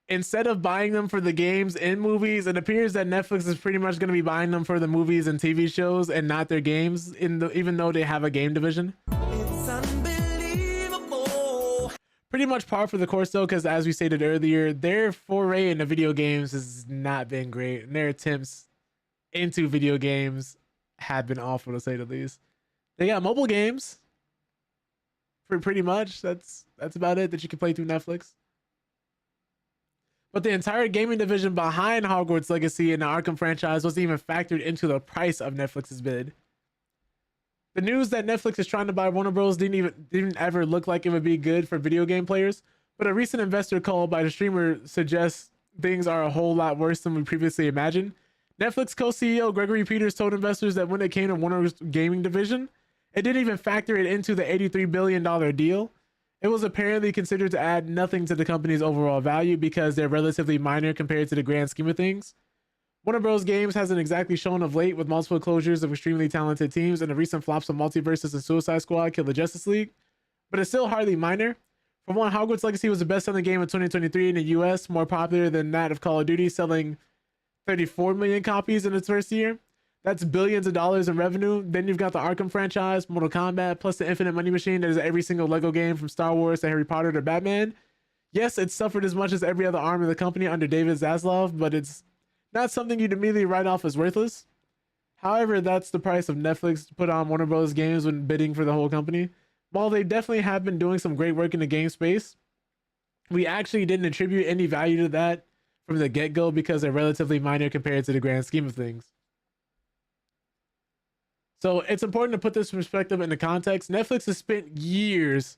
Speaker 1: Instead of buying them for the games and movies, it appears that Netflix is pretty much going to be buying them for the movies and TV shows and not their games, even though they have a game division. It's unbelievable. Pretty much par for the course though, because as we stated earlier, their foray into video games has not been great, and their attempts into video games have been awful, to say the least. They got mobile games, pretty much. That's about it that you can play through Netflix. But the entire gaming division behind Hogwarts Legacy and the Arkham franchise wasn't even factored into the price of Netflix's bid. The news that Netflix is trying to buy Warner Bros. didn't ever look like it would be good for video game players, but a recent investor call by the streamer suggests things are a whole lot worse than we previously imagined. Netflix co-CEO Gregory Peters told investors that when it came to Warner's gaming division, it didn't even factor it into the $83 billion deal. It was apparently considered to add nothing to the company's overall value because they're relatively minor compared to the grand scheme of things. Warner Bros. Games hasn't exactly shown of late, with multiple closures of extremely talented teams and the recent flops of Multiverses and Suicide Squad Kill the Justice League, but it's still hardly minor. For one, Hogwarts Legacy was the best-selling game of 2023 in the US, more popular than that of Call of Duty, selling 34 million copies in its first year. That's billions of dollars in revenue. Then you've got the Arkham franchise, Mortal Kombat, plus the infinite money machine that is every single Lego game from Star Wars to Harry Potter to Batman. Yes, it's suffered as much as every other arm of the company under David Zaslav, but it's not something you'd immediately write off as worthless. However, that's the price of Netflix to put on Warner Bros. Games when bidding for the whole company. While they definitely have been doing some great work in the game space, we actually didn't attribute any value to that from the get-go because they're relatively minor compared to the grand scheme of things. So it's important to put this perspective into context. Netflix has spent years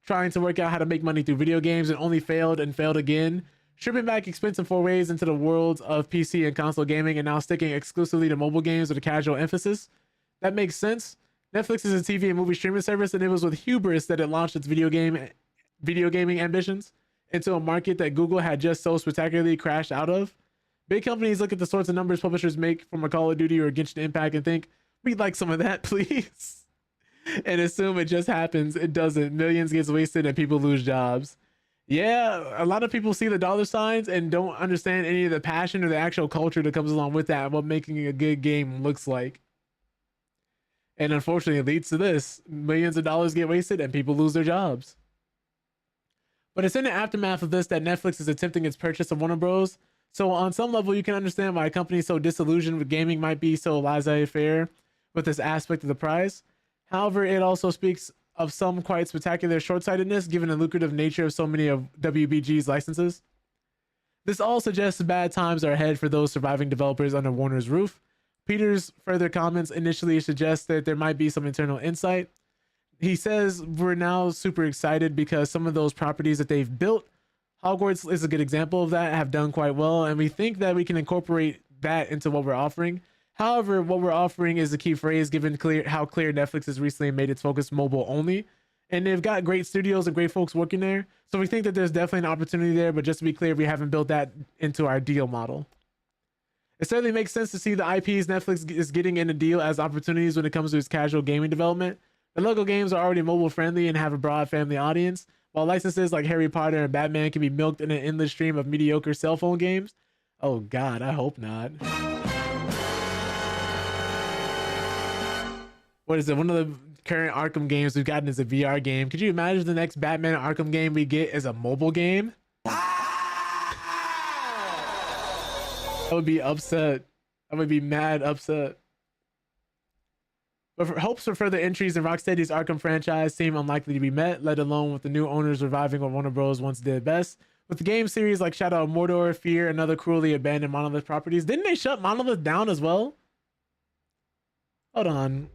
Speaker 1: trying to work out how to make money through video games and only failed and failed again, stripping back expensive forays into the worlds of PC and console gaming, and now sticking exclusively to mobile games with a casual emphasis. That makes sense. Netflix is a TV and movie streaming service, and it was with hubris that it launched its video gaming ambitions into a market that Google had just so spectacularly crashed out of. Big companies look at the sorts of numbers publishers make from a Call of Duty or a Genshin Impact and think, we'd like some of that, please. And assume it just happens. It doesn't. Millions gets wasted and people lose jobs. Yeah, a lot of people see the dollar signs and don't understand any of the passion or the actual culture that comes along with that and what making a good game looks like. And unfortunately, it leads to this. Millions of dollars get wasted and people lose their jobs. But it's in the aftermath of this that Netflix is attempting its purchase of Warner Bros. So on some level, you can understand why a company so disillusioned with gaming might be so laissez-faire with this aspect of the prize. However, it also speaks of some quite spectacular short-sightedness given the lucrative nature of so many of WBG's licenses. This all suggests bad times are ahead for those surviving developers under Warner's roof. Peter's further comments initially suggest that there might be some internal insight. He says, we're now super excited because some of those properties that they've built, Hogwarts is a good example of that, have done quite well, and we think that we can incorporate that into what we're offering. However, what we're offering is the key phrase given how clear Netflix has recently made its focus mobile only. And they've got great studios and great folks working there. So we think that there's definitely an opportunity there, but just to be clear, we haven't built that into our deal model. It certainly makes sense to see the IPs Netflix is getting in a deal as opportunities when it comes to its casual gaming development. The local games are already mobile friendly and have a broad family audience, while licenses like Harry Potter and Batman can be milked in an endless stream of mediocre cell phone games. Oh God, I hope not. What is it? One of the current Arkham games we've gotten is a VR game. Could you imagine the next Batman Arkham game we get as a mobile game? I would be upset. I would be mad upset. But hopes for further entries in Rocksteady's Arkham franchise seem unlikely to be met, let alone with the new owners reviving what Warner Bros. Once did best. With the game series like Shadow of Mordor, Fear, and other cruelly abandoned Monolith properties. Didn't they shut Monolith down as well? Hold on.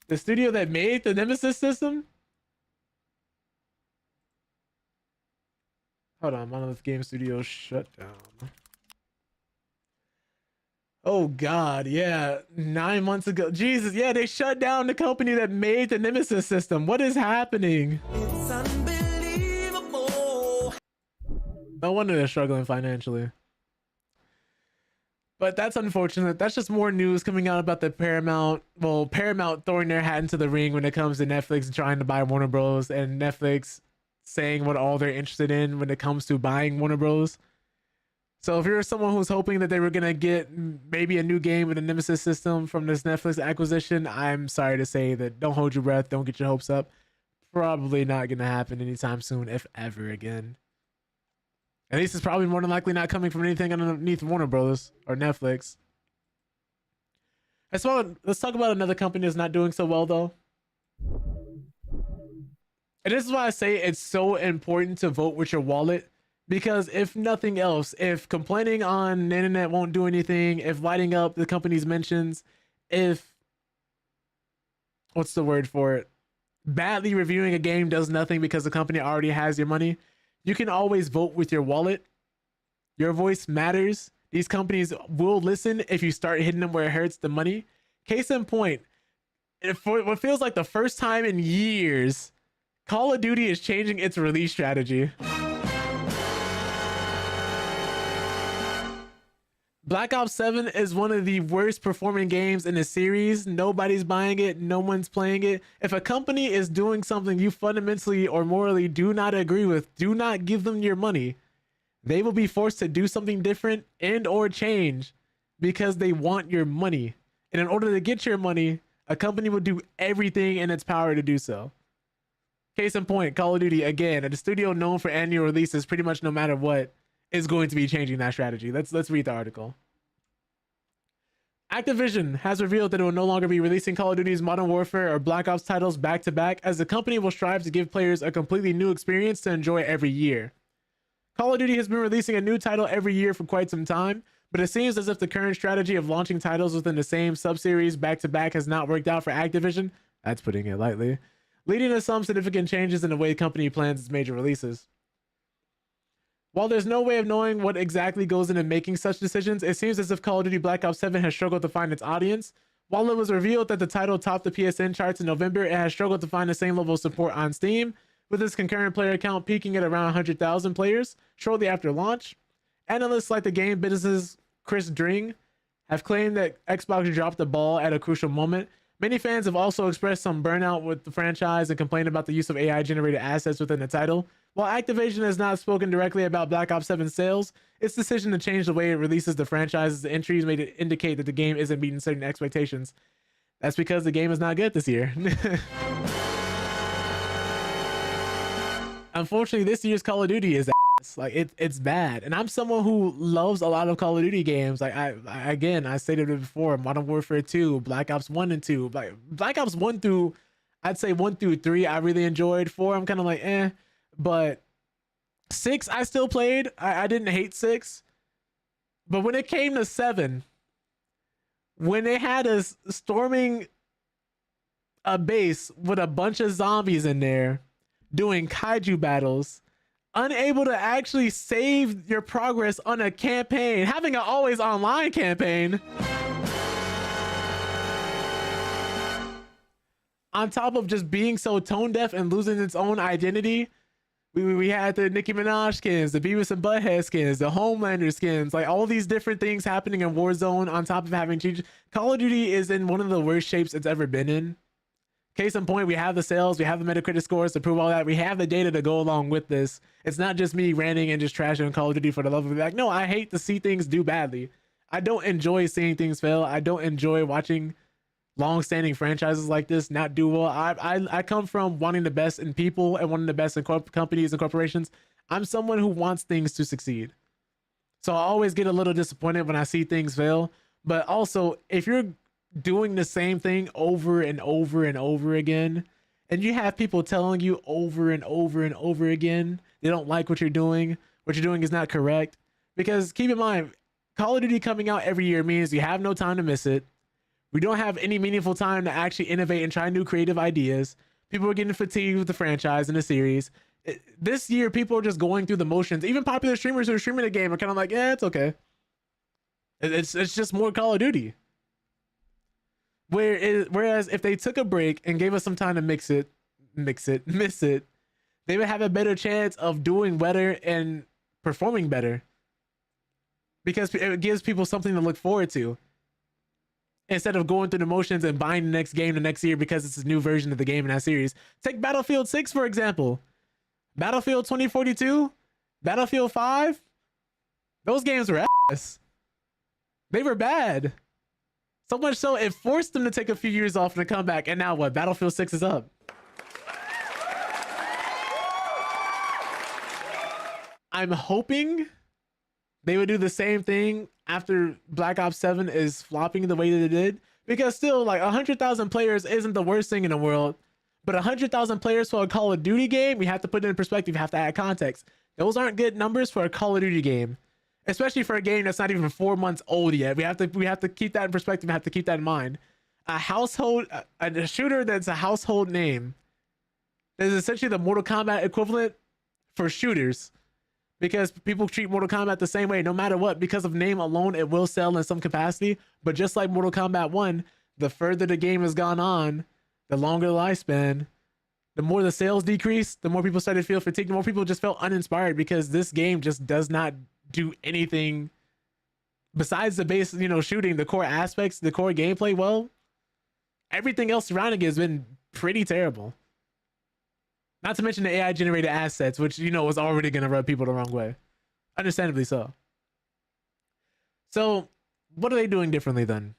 Speaker 1: The studio that made the Nemesis system? Hold on, Monolith Game Studio shut down. Oh God, yeah, 9 months ago. Jesus, yeah, they shut down the company that made the Nemesis system. What is happening?
Speaker 7: It's unbelievable.
Speaker 1: No wonder they're struggling financially. But that's unfortunate. That's just more news coming out about the Paramount throwing their hat into the ring when it comes to Netflix trying to buy Warner Bros. And Netflix saying what all they're interested in when it comes to buying Warner Bros. So if you're someone who's hoping that they were going to get maybe a new game with a Nemesis system from this Netflix acquisition, I'm sorry to say that don't hold your breath. Don't get your hopes up. Probably not going to happen anytime soon, if ever again. At least it's probably more than likely not coming from anything underneath Warner Bros. Or Netflix. Let's talk about another company that's not doing so well, though. And this is why I say it's so important to vote with your wallet. Because if nothing else, if complaining on the internet won't do anything, if lighting up the company's mentions, if... what's the word for it? Badly reviewing a game does nothing because the company already has your money. You can always vote with your wallet. Your voice matters. These companies will listen if you start hitting them where it hurts the money. Case in point, for what feels like the first time in years, Call of Duty is changing its release strategy. Black Ops 7 is one of the worst performing games in the series. Nobody's buying it. No one's playing it. If a company is doing something you fundamentally or morally do not agree with, do not give them your money. They will be forced to do something different and or change because they want your money. And in order to get your money, a company will do everything in its power to do so. Case in point, Call of Duty, again, at a studio known for annual releases, pretty much no matter what, is going to be changing that strategy. Let's read the article. Activision has revealed that it will no longer be releasing Call of Duty's Modern Warfare or Black Ops titles back to back, as the company will strive to give players a completely new experience to enjoy every year. Call of Duty has been releasing a new title every year for quite some time, but it seems as if the current strategy of launching titles within the same subseries back to back has not worked out for Activision. That's putting it lightly. leading to some significant changes in the way the company plans its major releases. While there's no way of knowing what exactly goes into making such decisions, it seems as if Call of Duty Black Ops 7 has struggled to find its audience. While it was revealed that the title topped the PSN charts in November, it has struggled to find the same level of support on Steam, with its concurrent player count peaking at around 100,000 players shortly after launch. Analysts like the game business's Chris Dring have claimed that Xbox dropped the ball at a crucial moment. Many fans have also expressed some burnout with the franchise and complained about the use of AI-generated assets within the title. While Activision has not spoken directly about Black Ops 7 sales, its decision to change the way it releases the franchise's entries made it indicate that the game isn't meeting certain expectations. That's because the game is not good this year. Unfortunately, this year's Call of Duty is ass. Like it's bad, and I'm someone who loves a lot of Call of Duty games. Like I stated it before: Modern Warfare 2, Black Ops 1 and 2. Like Black Ops 1 through, I'd say 1 through 3, I really enjoyed. 4, I'm kind of like but 6, I still played. I didn't hate 6, but when it came to 7, when they had us storming a base with a bunch of zombies in there, doing kaiju battles, unable to actually save your progress on a campaign, having an always online campaign, on top of just being so tone deaf and losing its own identity. We had the Nicki Minaj skins, the Beavis and Butthead skins, the Homelander skins, like all these different things happening in Warzone on top of having changes. Call of Duty is in one of the worst shapes it's ever been in. Case in point, we have the sales, we have the Metacritic scores to prove all that. We have the data to go along with this. It's not just me ranting and just trashing Call of Duty for the love of it. Like, no, I hate to see things do badly. I don't enjoy seeing things fail. I don't enjoy watching long-standing franchises like this not do well. I come from wanting the best in people and wanting the best in companies and corporations. I'm someone who wants things to succeed. So I always get a little disappointed when I see things fail. But also, if you're doing the same thing over and over and over again, and you have people telling you over and over and over again they don't like what you're doing is not correct. Because keep in mind, Call of Duty coming out every year means you have no time to miss it. We don't have any meaningful time to actually innovate and try new creative ideas. People are getting fatigued with the franchise and the series. This year, people are just going through the motions. Even popular streamers who are streaming the game are kind of like, yeah, it's okay. It's just more Call of Duty. Whereas if they took a break and gave us some time to miss it, they would have a better chance of doing better and performing better. Because it gives people something to look forward to, instead of going through the motions and buying the next game the next year because it's a new version of the game in that series. Take Battlefield 6, for example. Battlefield 2042, Battlefield 5. Those games were ass. They were bad. So much so, it forced them to take a few years off and to come back. And now what? Battlefield 6 is up. I'm hoping they would do the same thing after Black Ops 7 is flopping the way that it did, because still, like, 100,000 players isn't the worst thing in the world, but 100,000 players for a Call of Duty game, we have to put it in perspective, you have to add context. Those aren't good numbers for a Call of Duty game, especially for a game that's not even 4 months old yet. We have to keep that in perspective, we have to keep that in mind. A shooter that's a household name, that is essentially the Mortal Kombat equivalent for shooters. Because people treat Mortal Kombat the same way, no matter what. Because of name alone, it will sell in some capacity. But just like Mortal Kombat 1, the further the game has gone on, the longer the lifespan, the more the sales decrease, the more people started to feel fatigued, the more people just felt uninspired, because this game just does not do anything besides the base, shooting, the core aspects, the core gameplay. Well, everything else surrounding it has been pretty terrible. Not to mention the AI generated assets, which, was already going to rub people the wrong way. Understandably so. So what are they doing differently then?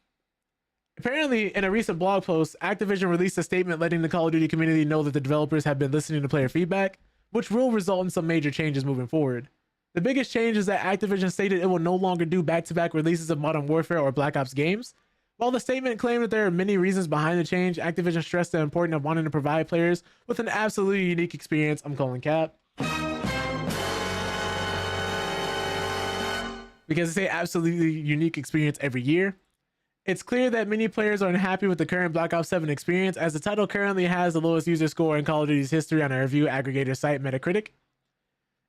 Speaker 1: Apparently, in a recent blog post, Activision released a statement letting the Call of Duty community know that the developers have been listening to player feedback, which will result in some major changes moving forward. The biggest change is that Activision stated it will no longer do back-to-back releases of Modern Warfare or Black Ops games. While the statement claimed that there are many reasons behind the change, Activision stressed the importance of wanting to provide players with an absolutely unique experience. I'm calling cap. Because they say absolutely unique experience every year. It's clear that many players are unhappy with the current Black Ops 7 experience, as the title currently has the lowest user score in Call of Duty's history on a review aggregator site Metacritic.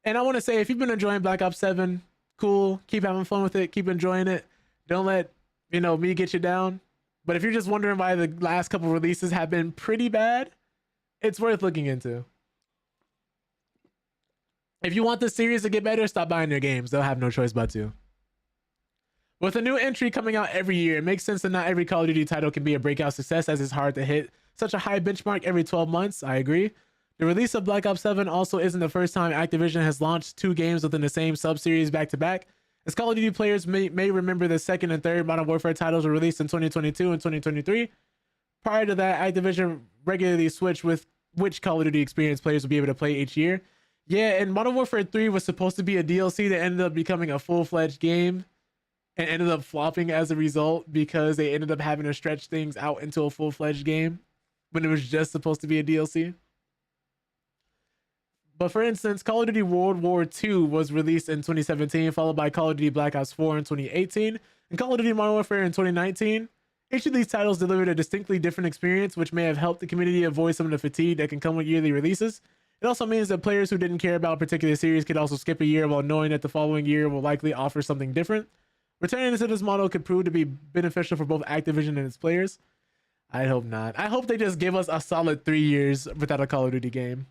Speaker 1: And I want to say, if you've been enjoying Black Ops 7, cool, keep having fun with it, keep enjoying it. Don't let, me get you down. But if you're just wondering why the last couple releases have been pretty bad, it's worth looking into. If you want this series to get better, stop buying their games. They'll have no choice but to. With a new entry coming out every year, it makes sense that not every Call of Duty title can be a breakout success, as it's hard to hit such a high benchmark every 12 months. I agree. The release of Black Ops 7 also isn't the first time Activision has launched 2 games within the same sub-series back-to-back. As Call of Duty players may remember, the second and third Modern Warfare titles were released in 2022 and 2023. Prior to that, Activision regularly switched with which Call of Duty experience players will be able to play each year. Yeah, and Modern Warfare 3 was supposed to be a DLC that ended up becoming a full-fledged game and ended up flopping as a result, because they ended up having to stretch things out into a full-fledged game when it was just supposed to be a DLC. But for instance, Call of Duty World War II was released in 2017, followed by Call of Duty Black Ops 4 in 2018, and Call of Duty Modern Warfare in 2019. Each of these titles delivered a distinctly different experience, which may have helped the community avoid some of the fatigue that can come with yearly releases. It also means that players who didn't care about a particular series could also skip a year while knowing that the following year will likely offer something different. Returning to this model could prove to be beneficial for both Activision and its players. I hope not. I hope they just give us a solid 3 years without a Call of Duty game.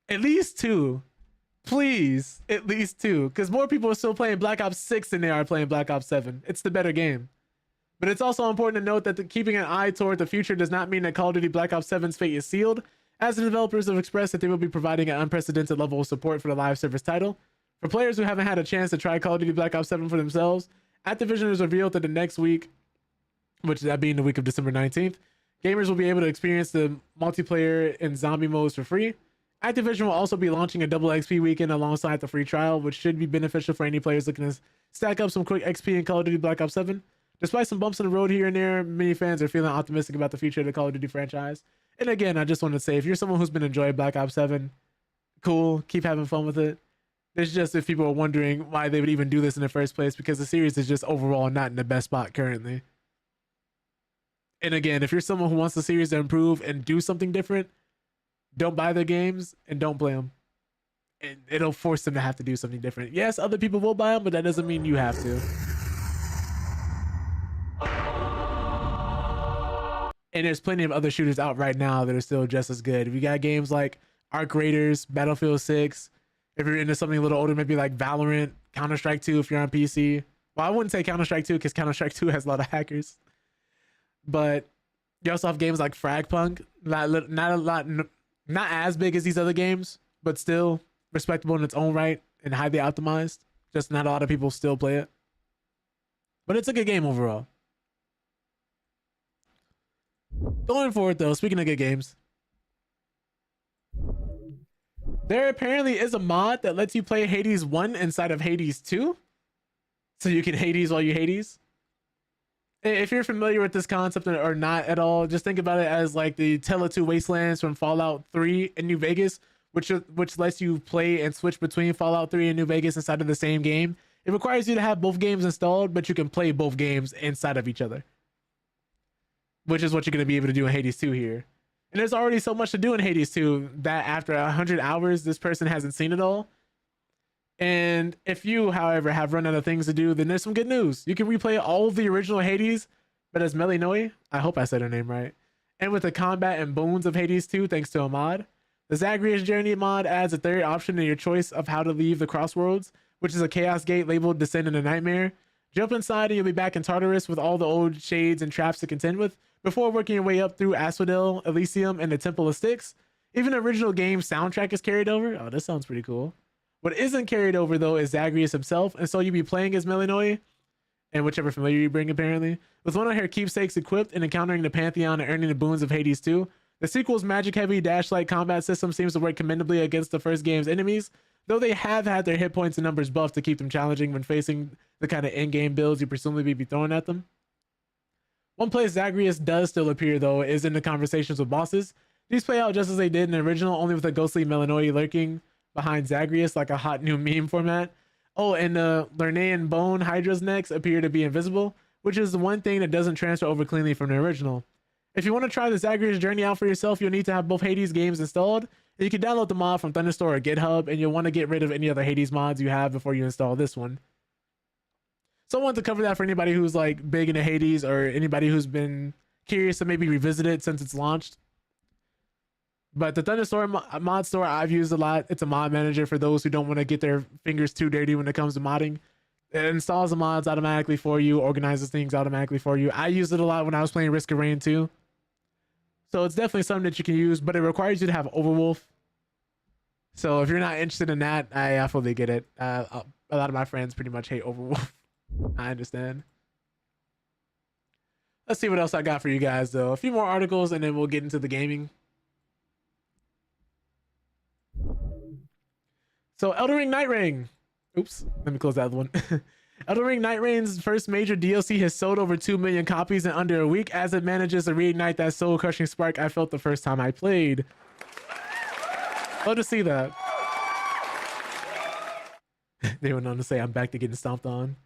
Speaker 1: At least 2. Please, at least 2. Because more people are still playing Black Ops 6 than they are playing Black Ops 7. It's the better game. But it's also important to note that keeping an eye toward the future does not mean that Call of Duty Black Ops 7's fate is sealed, as the developers have expressed that they will be providing an unprecedented level of support for the live service title. For players who haven't had a chance to try Call of Duty Black Ops 7 for themselves, Activision has revealed that the next week, which that being the week of December 19th, gamers will be able to experience the multiplayer and zombie modes for free. Activision will also be launching a double XP weekend alongside the free trial, which should be beneficial for any players looking to stack up some quick XP in Call of Duty Black Ops 7. Despite some bumps in the road here and there, many fans are feeling optimistic about the future of the Call of Duty franchise. And again, I just want to say, if you're someone who's been enjoying Black Ops 7, cool, keep having fun with it. It's just, if people are wondering why they would even do this in the first place, because the series is just overall not in the best spot currently. And again, if you're someone who wants the series to improve and do something different, don't buy their games and don't play them. And it'll force them to have to do something different. Yes, other people will buy them, but that doesn't mean you have to. And there's plenty of other shooters out right now that are still just as good. We got games like Arc Raiders, Battlefield 6. If you're into something a little older, maybe like Valorant, Counter-Strike 2 if you're on PC. Well, I wouldn't say Counter-Strike 2 because Counter-Strike 2 has a lot of hackers. But you also have games like Fragpunk. Not as big as these other games, but still respectable in its own right and highly optimized. Just not a lot of people still play it. But it's a good game overall. Going forward though, speaking of good games, there apparently is a mod that lets you play Hades 1 inside of Hades 2. So you can Hades while you Hades. If you're familiar with this concept or not at all, just think about it as like the Tele2 Wastelands from Fallout 3 in New Vegas, which lets you play and switch between Fallout 3 and New Vegas inside of the same game. It requires you to have both games installed, but you can play both games inside of each other, which is what you're going to be able to do in Hades 2 here. And there's already so much to do in Hades 2 that after 100 hours, this person hasn't seen it all. And if you, however, have run out of things to do, then there's some good news. You can replay all of the original Hades, but as Melinoi, I hope I said her name right, and with the combat and boons of Hades 2 thanks to a mod. The Zagreus Journey mod adds a third option in your choice of how to leave the Crossroads, which is a chaos gate labeled Descend into Nightmare. Jump inside and you'll be back in Tartarus with all the old shades and traps to contend with, before working your way up through Asphodel, Elysium, and the Temple of Styx. Even the original game soundtrack is carried over. Oh, this sounds pretty cool. What isn't carried over though is Zagreus himself, and so you'll be playing as Melinoi, and whichever familiar you bring apparently, with one of her keepsakes equipped and encountering the Pantheon and earning the boons of Hades 2. The sequel's magic-heavy dash-like combat system seems to work commendably against the first game's enemies, though they have had their hit points and numbers buffed to keep them challenging when facing the kind of in-game builds you presumably be throwing at them. One place Zagreus does still appear though is in the conversations with bosses. These play out just as they did in the original, only with a ghostly Melinoi lurking behind Zagreus like a hot new meme format. Oh, and the Lernaean bone Hydra's necks appear to be invisible, which is the one thing that doesn't transfer over cleanly from the original. If you want to try the Zagreus journey out for yourself, you'll need to have both Hades games installed. You can download the mod from Thunderstore or GitHub, and you'll want to get rid of any other Hades mods you have before you install this one. So I want to cover that for anybody who's like big into Hades or anybody who's been curious to maybe revisit it since it's launched. But the Thunderstore mod store I've used a lot. It's a mod manager for those who don't want to get their fingers too dirty when it comes to modding. It installs the mods automatically for you, organizes things automatically for you. I used it a lot when I was playing Risk of Rain 2. So it's definitely something that you can use, but it requires you to have Overwolf. So if you're not interested in that, I fully get it. A lot of my friends pretty much hate Overwolf. I understand. Let's see what else I got for you guys, though. A few more articles, and then we'll get into the gaming. So Elden Ring Night Ring. Oops, let me close that other one. Elden Ring Night Reign's first major DLC has sold over 2 million copies in under a week as it manages to reignite that soul-crushing spark I felt the first time I played. Love to see that. They went on to say, I'm back to getting stomped on.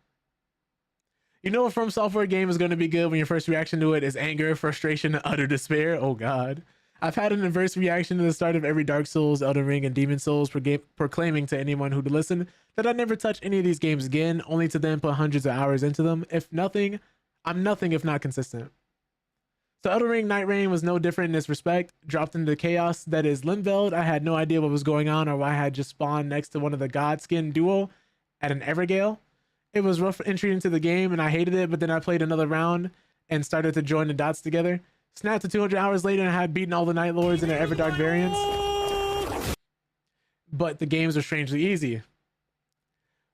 Speaker 1: You know, a From Software game is going to be good when your first reaction to it is anger, frustration, and utter despair. Oh, God. I've had an inverse reaction to the start of every Dark Souls, Elden Ring, and Demon Souls proclaiming to anyone who'd listen that I'd never touch any of these games again, only to then put hundreds of hours into them. If nothing, I'm nothing if not consistent. So Elden Ring Night Reign was no different in this respect. Dropped into the chaos that is Limveld, I had no idea what was going on or why I had just spawned next to one of the Godskin duo at an Evergale. It was rough entry into the game and I hated it, but then I played another round and started to join the dots together. Snapped to 200 hours later and I had beaten all the Night Lords in their Everdark variants. But the games are strangely easy.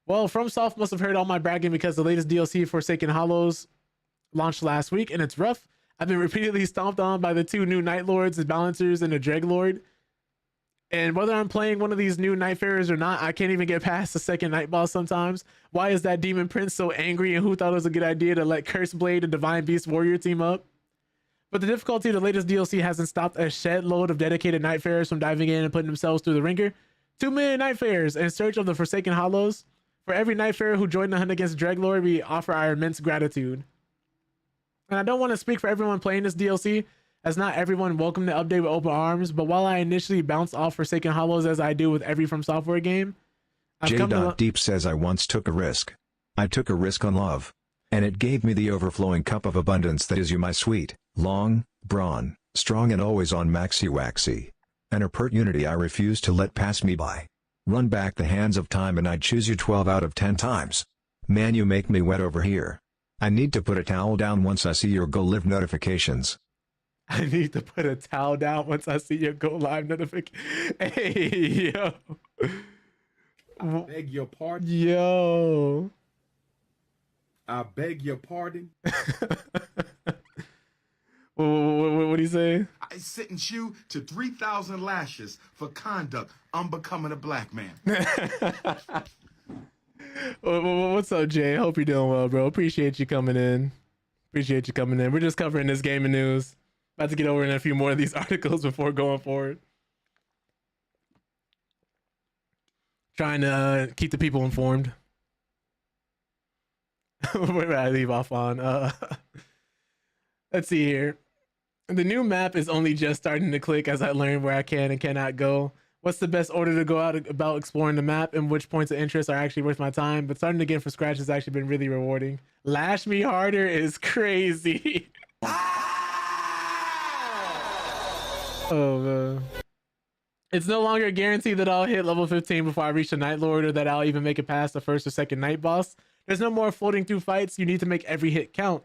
Speaker 1: Well, FromSoft must have heard all my bragging because the latest DLC, Forsaken Hollows, launched last week and it's rough. I've been repeatedly stomped on by the 2 new Night Lords, the Balancers, and the Dreglord. And whether I'm playing one of these new Nightfarers or not, I can't even get past the second Night Boss sometimes. Why is that Demon Prince so angry and who thought it was a good idea to let Curse Blade and Divine Beast Warrior team up? But the difficulty of the latest DLC hasn't stopped a shed load of dedicated Nightfarers from diving in and putting themselves through the ringer. 2 million Nightfarers in search of the Forsaken Hollows. For every Nightfarer who joined the hunt against Dreglord, we offer our immense gratitude. And I don't want to speak for everyone playing this DLC, as not everyone welcomed the update with open arms, but while I initially bounced off Forsaken Hollows as I do with every From Software game,
Speaker 7: J.Deep says I once took a risk. I took a risk on love. And it gave me the overflowing cup of abundance that is you, my sweet, long, brawn, strong and always on maxi waxy. And a pert unity I refuse to let pass me by. Run back the hands of time and I'd choose you 12 out of 10 times. Man, you make me wet over here. I need to put a towel down once I see your go live notifications.
Speaker 1: I need to put a towel down once I see your go live notification. Hey, yo.
Speaker 8: I beg your pardon.
Speaker 1: Yo.
Speaker 8: I beg your pardon.
Speaker 1: What do you say?
Speaker 8: I sentence you to 3,000 lashes for conduct unbecoming a black man.
Speaker 1: What's up, Jay? Hope you're doing well, bro. Appreciate you coming in. We're just covering this gaming news. About to get over in a few more of these articles before going forward. Trying to keep the people informed. Where did I leave off on? Let's see here. The new map is only just starting to click as I learn where I can and cannot go. What's the best order to go out about exploring the map and which points of interest are actually worth my time? But starting again from scratch has actually been really rewarding. Lash Me Harder is crazy. Oh, man. It's no longer a guarantee that I'll hit level 15 before I reach the Night Lord or that I'll even make it past the first or second Night Boss. There's no more floating through fights. You need to make every hit count.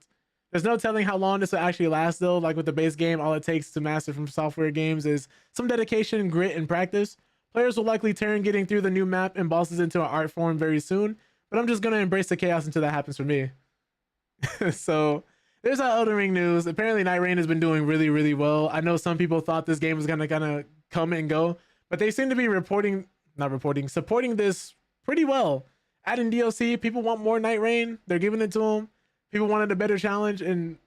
Speaker 1: There's no telling how long this will actually last though. Like with the base game, all it takes to master From Software games is some dedication, grit, and practice. Players will likely turn getting through the new map and bosses into an art form very soon, but I'm just going to embrace the chaos until that happens for me. So there's our Elden Ring news. Apparently Night Reign has been doing really, really well. I know some people thought this game was going to kind of come and go, but they seem to be supporting this pretty well. Adding DLC, people want more Night Reign. They're giving it to them. People wanted a better challenge and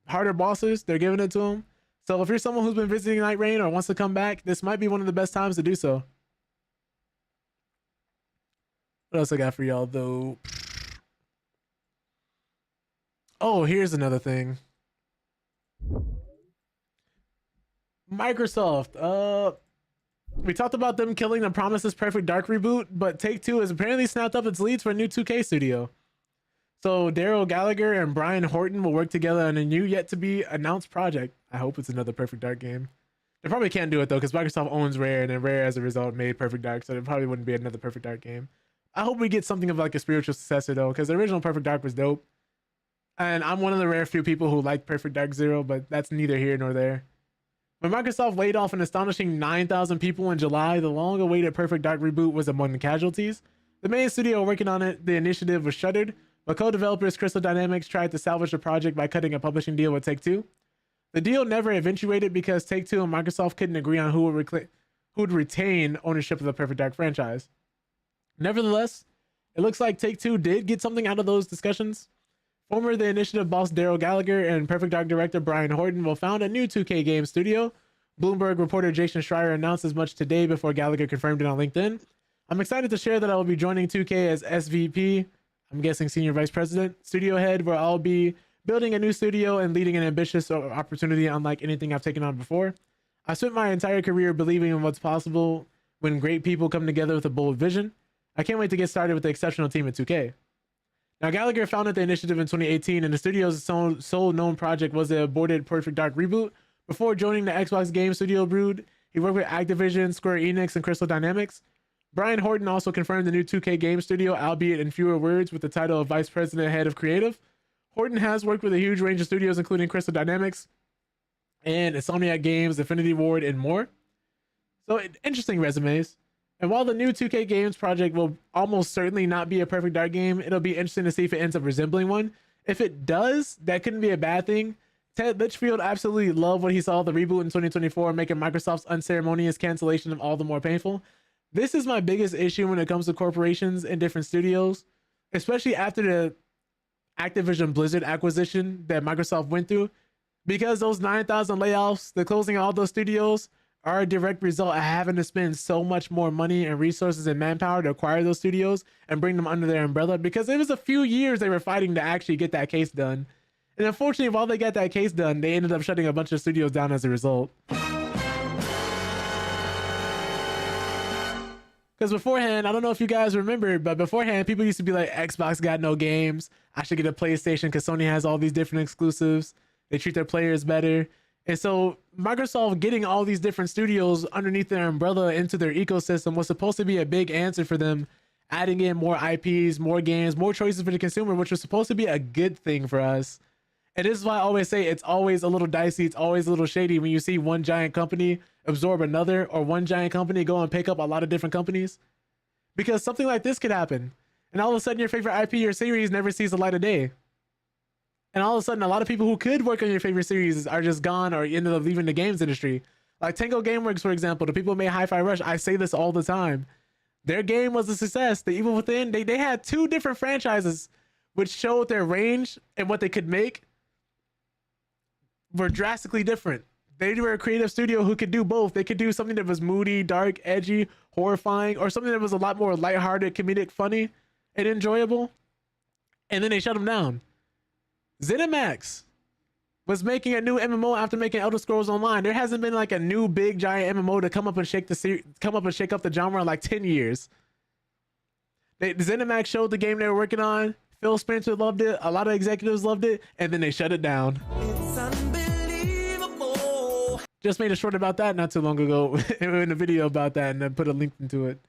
Speaker 1: harder bosses. They're giving it to them. So if you're someone who's been visiting Night Reign or wants to come back, this might be one of the best times to do so. What else I got for y'all though? Oh, here's another thing. Microsoft. We talked about them killing the Promises Perfect Dark reboot, but Take-Two has apparently snapped up its leads for a new 2K studio. So Daryl Gallagher and Brian Horton will work together on a new, yet to be announced project. I hope it's another Perfect Dark game. They probably can't do it though, because Microsoft owns Rare, and then Rare, as a result, made Perfect Dark, so it probably wouldn't be another Perfect Dark game. I hope we get something of like a spiritual successor though, because the original Perfect Dark was dope. And I'm one of the rare few people who like Perfect Dark Zero, but that's neither here nor there. When Microsoft laid off an astonishing 9,000 people in July, the long-awaited Perfect Dark reboot was among the casualties. The main studio working on it, the initiative, was shuttered, but co-developers Crystal Dynamics tried to salvage the project by cutting a publishing deal with Take-Two. The deal never eventuated because Take-Two and Microsoft couldn't agree on who would retain ownership of the Perfect Dark franchise. Nevertheless, it looks like Take-Two did get something out of those discussions. Former The Initiative boss Daryl Gallagher and Perfect Dark director Brian Horton will found a new 2K game studio. Bloomberg reporter Jason Schreier announced as much today before Gallagher confirmed it on LinkedIn. I'm excited to share that I will be joining 2K as SVP, I'm guessing Senior Vice President, studio head, where I'll be building a new studio and leading an ambitious opportunity unlike anything I've taken on before. I spent my entire career believing in what's possible when great people come together with a bold vision. I can't wait to get started with the exceptional team at 2K. Now, Gallagher founded the initiative in 2018, and the studio's sole known project was the aborted Perfect Dark reboot. Before joining the Xbox Game Studio brood, he worked with Activision, Square Enix, and Crystal Dynamics. Brian Horton also confirmed the new 2K Game Studio, albeit in fewer words, with the title of Vice President Head of Creative. Horton has worked with a huge range of studios, including Crystal Dynamics and Insomniac Games, Infinity Ward, and more. So, interesting resumes. And while the new 2K Games project will almost certainly not be a Perfect Dark game, it'll be interesting to see if it ends up resembling one. If it does, that couldn't be a bad thing. Ted Litchfield absolutely loved what he saw the reboot in 2024, making Microsoft's unceremonious cancellation of all the more painful. This is my biggest issue when it comes to corporations and different studios, especially after the Activision Blizzard acquisition that Microsoft went through, because those 9,000 layoffs, the closing of all those studios, are a direct result of having to spend so much more money and resources and manpower to acquire those studios and bring them under their umbrella, because it was a few years they were fighting to actually get that case done. And unfortunately, while they got that case done, they ended up shutting a bunch of studios down as a result. Because beforehand, I don't know if you guys remember, but beforehand, people used to be like, Xbox got no games. I should get a PlayStation because Sony has all these different exclusives. They treat their players better. And so Microsoft getting all these different studios underneath their umbrella into their ecosystem was supposed to be a big answer for them, adding in more IPs, more games, more choices for the consumer, which was supposed to be a good thing for us. And this is why I always say it's always a little dicey. It's always a little shady when you see one giant company absorb another, or one giant company go and pick up a lot of different companies, because something like this could happen. And all of a sudden your favorite IP or series never sees the light of day. And all of a sudden, a lot of people who could work on your favorite series are just gone or ended up leaving the games industry. Like Tango Gameworks, for example, the people who made Hi-Fi Rush, I say this all the time. Their game was a success. The Evil Within, they had two different franchises which showed their range and what they could make were drastically different. They were a creative studio who could do both. They could do something that was moody, dark, edgy, horrifying, or something that was a lot more lighthearted, comedic, funny, and enjoyable. And then they shut them down. ZeniMax was making a new MMO after making Elder Scrolls Online. There hasn't been like a new big giant MMO to come up and shake up the genre in like 10 years. ZeniMax showed the game they were working on. Phil Spencer loved it. A lot of executives loved it, and then they shut it down. It's unbelievable. Just made a short about that not too long ago in a video about that, and then put a link into it.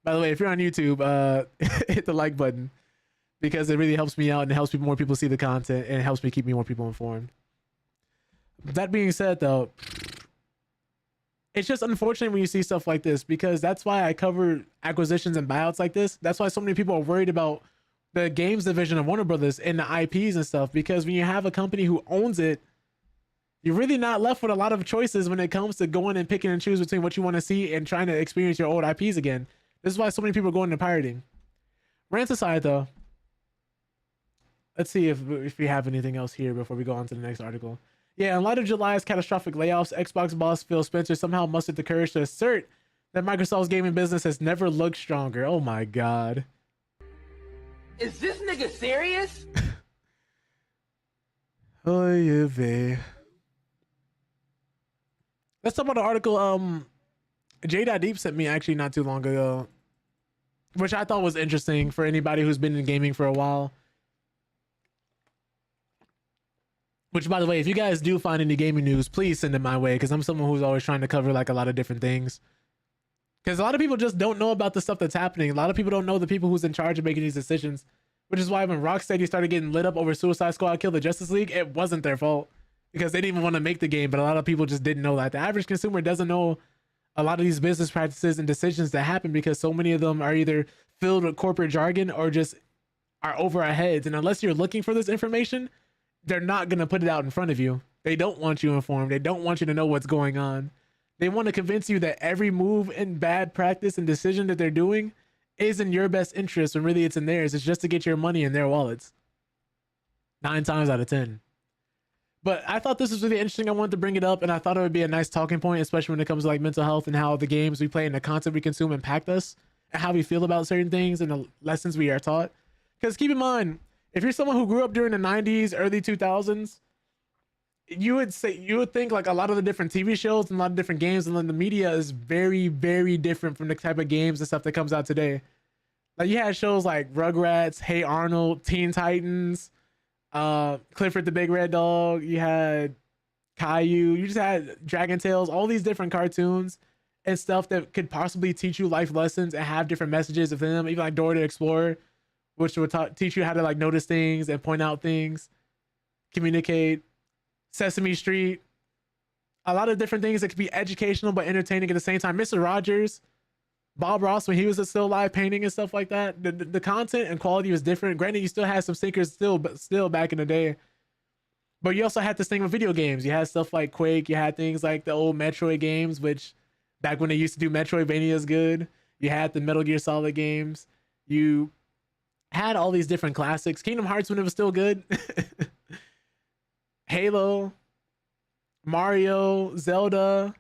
Speaker 1: By the way, if you're on YouTube, hit the like button, because it really helps me out and it helps more people see the content, and it helps me keep more people informed. That being said, though, it's just unfortunate when you see stuff like this, because that's why I cover acquisitions and buyouts like this. That's why so many people are worried about the games division of Warner Brothers and the IPs and stuff, because when you have a company who owns it, you're really not left with a lot of choices when it comes to going and picking and choose between what you want to see and trying to experience your old IPs again. This is why so many people are going into pirating. Rant aside, though, let's see if we have anything else here before we go on to the next article. Yeah, in light of July's catastrophic layoffs, Xbox boss Phil Spencer somehow mustered the courage to assert that Microsoft's gaming business has never looked stronger. Oh my God.
Speaker 9: Is this nigga serious?
Speaker 1: Oy vey. Let's talk about the article J.Deep sent me actually not too long ago, which I thought was interesting for anybody who's been in gaming for a while. Which, by the way, if you guys do find any gaming news, please send it my way, because I'm someone who's always trying to cover like a lot of different things. Because a lot of people just don't know about the stuff that's happening. A lot of people don't know the people who's in charge of making these decisions, which is why when Rocksteady started getting lit up over Suicide Squad Kill the Justice League, it wasn't their fault, because they didn't even want to make the game, but a lot of people just didn't know that. The average consumer doesn't know a lot of these business practices and decisions that happen, because so many of them are either filled with corporate jargon or just are over our heads. And unless you're looking for this information, they're not going to put it out in front of you. They don't want you informed. They don't want you to know what's going on. They want to convince you that every move and bad practice and decision that they're doing is in your best interest, when really it's in theirs. It's just to get your money in their wallets. 9 times out of 10. But I thought this was really interesting. I wanted to bring it up, and I thought it would be a nice talking point, especially when it comes to like mental health and how the games we play and the content we consume impact us, and how we feel about certain things and the lessons we are taught. Because keep in mind, if you're someone who grew up during the 90s, early 2000s, you would think like a lot of the different TV shows and a lot of different games and then the media is very, very different from the type of games and stuff that comes out today. Like you had shows like Rugrats, Hey Arnold, Teen Titans, Clifford the Big Red Dog. You had Caillou. You just had Dragon Tales. All these different cartoons and stuff that could possibly teach you life lessons and have different messages within them. Even like Dora the Explorer, which would teach you how to like notice things and point out things, communicate. Sesame Street, a lot of different things that could be educational but entertaining at the same time. Mr. Rogers, Bob Ross when he was still live painting and stuff like that. The content and quality was different. Granted, you still had some stinkers still back in the day, but you also had this thing with video games. You had stuff like Quake. You had things like the old Metroid games, which back when they used to do Metroidvania's good. You had the Metal Gear Solid games. You had all these different classics. Kingdom Hearts when it was still good. Halo, Mario, Zelda.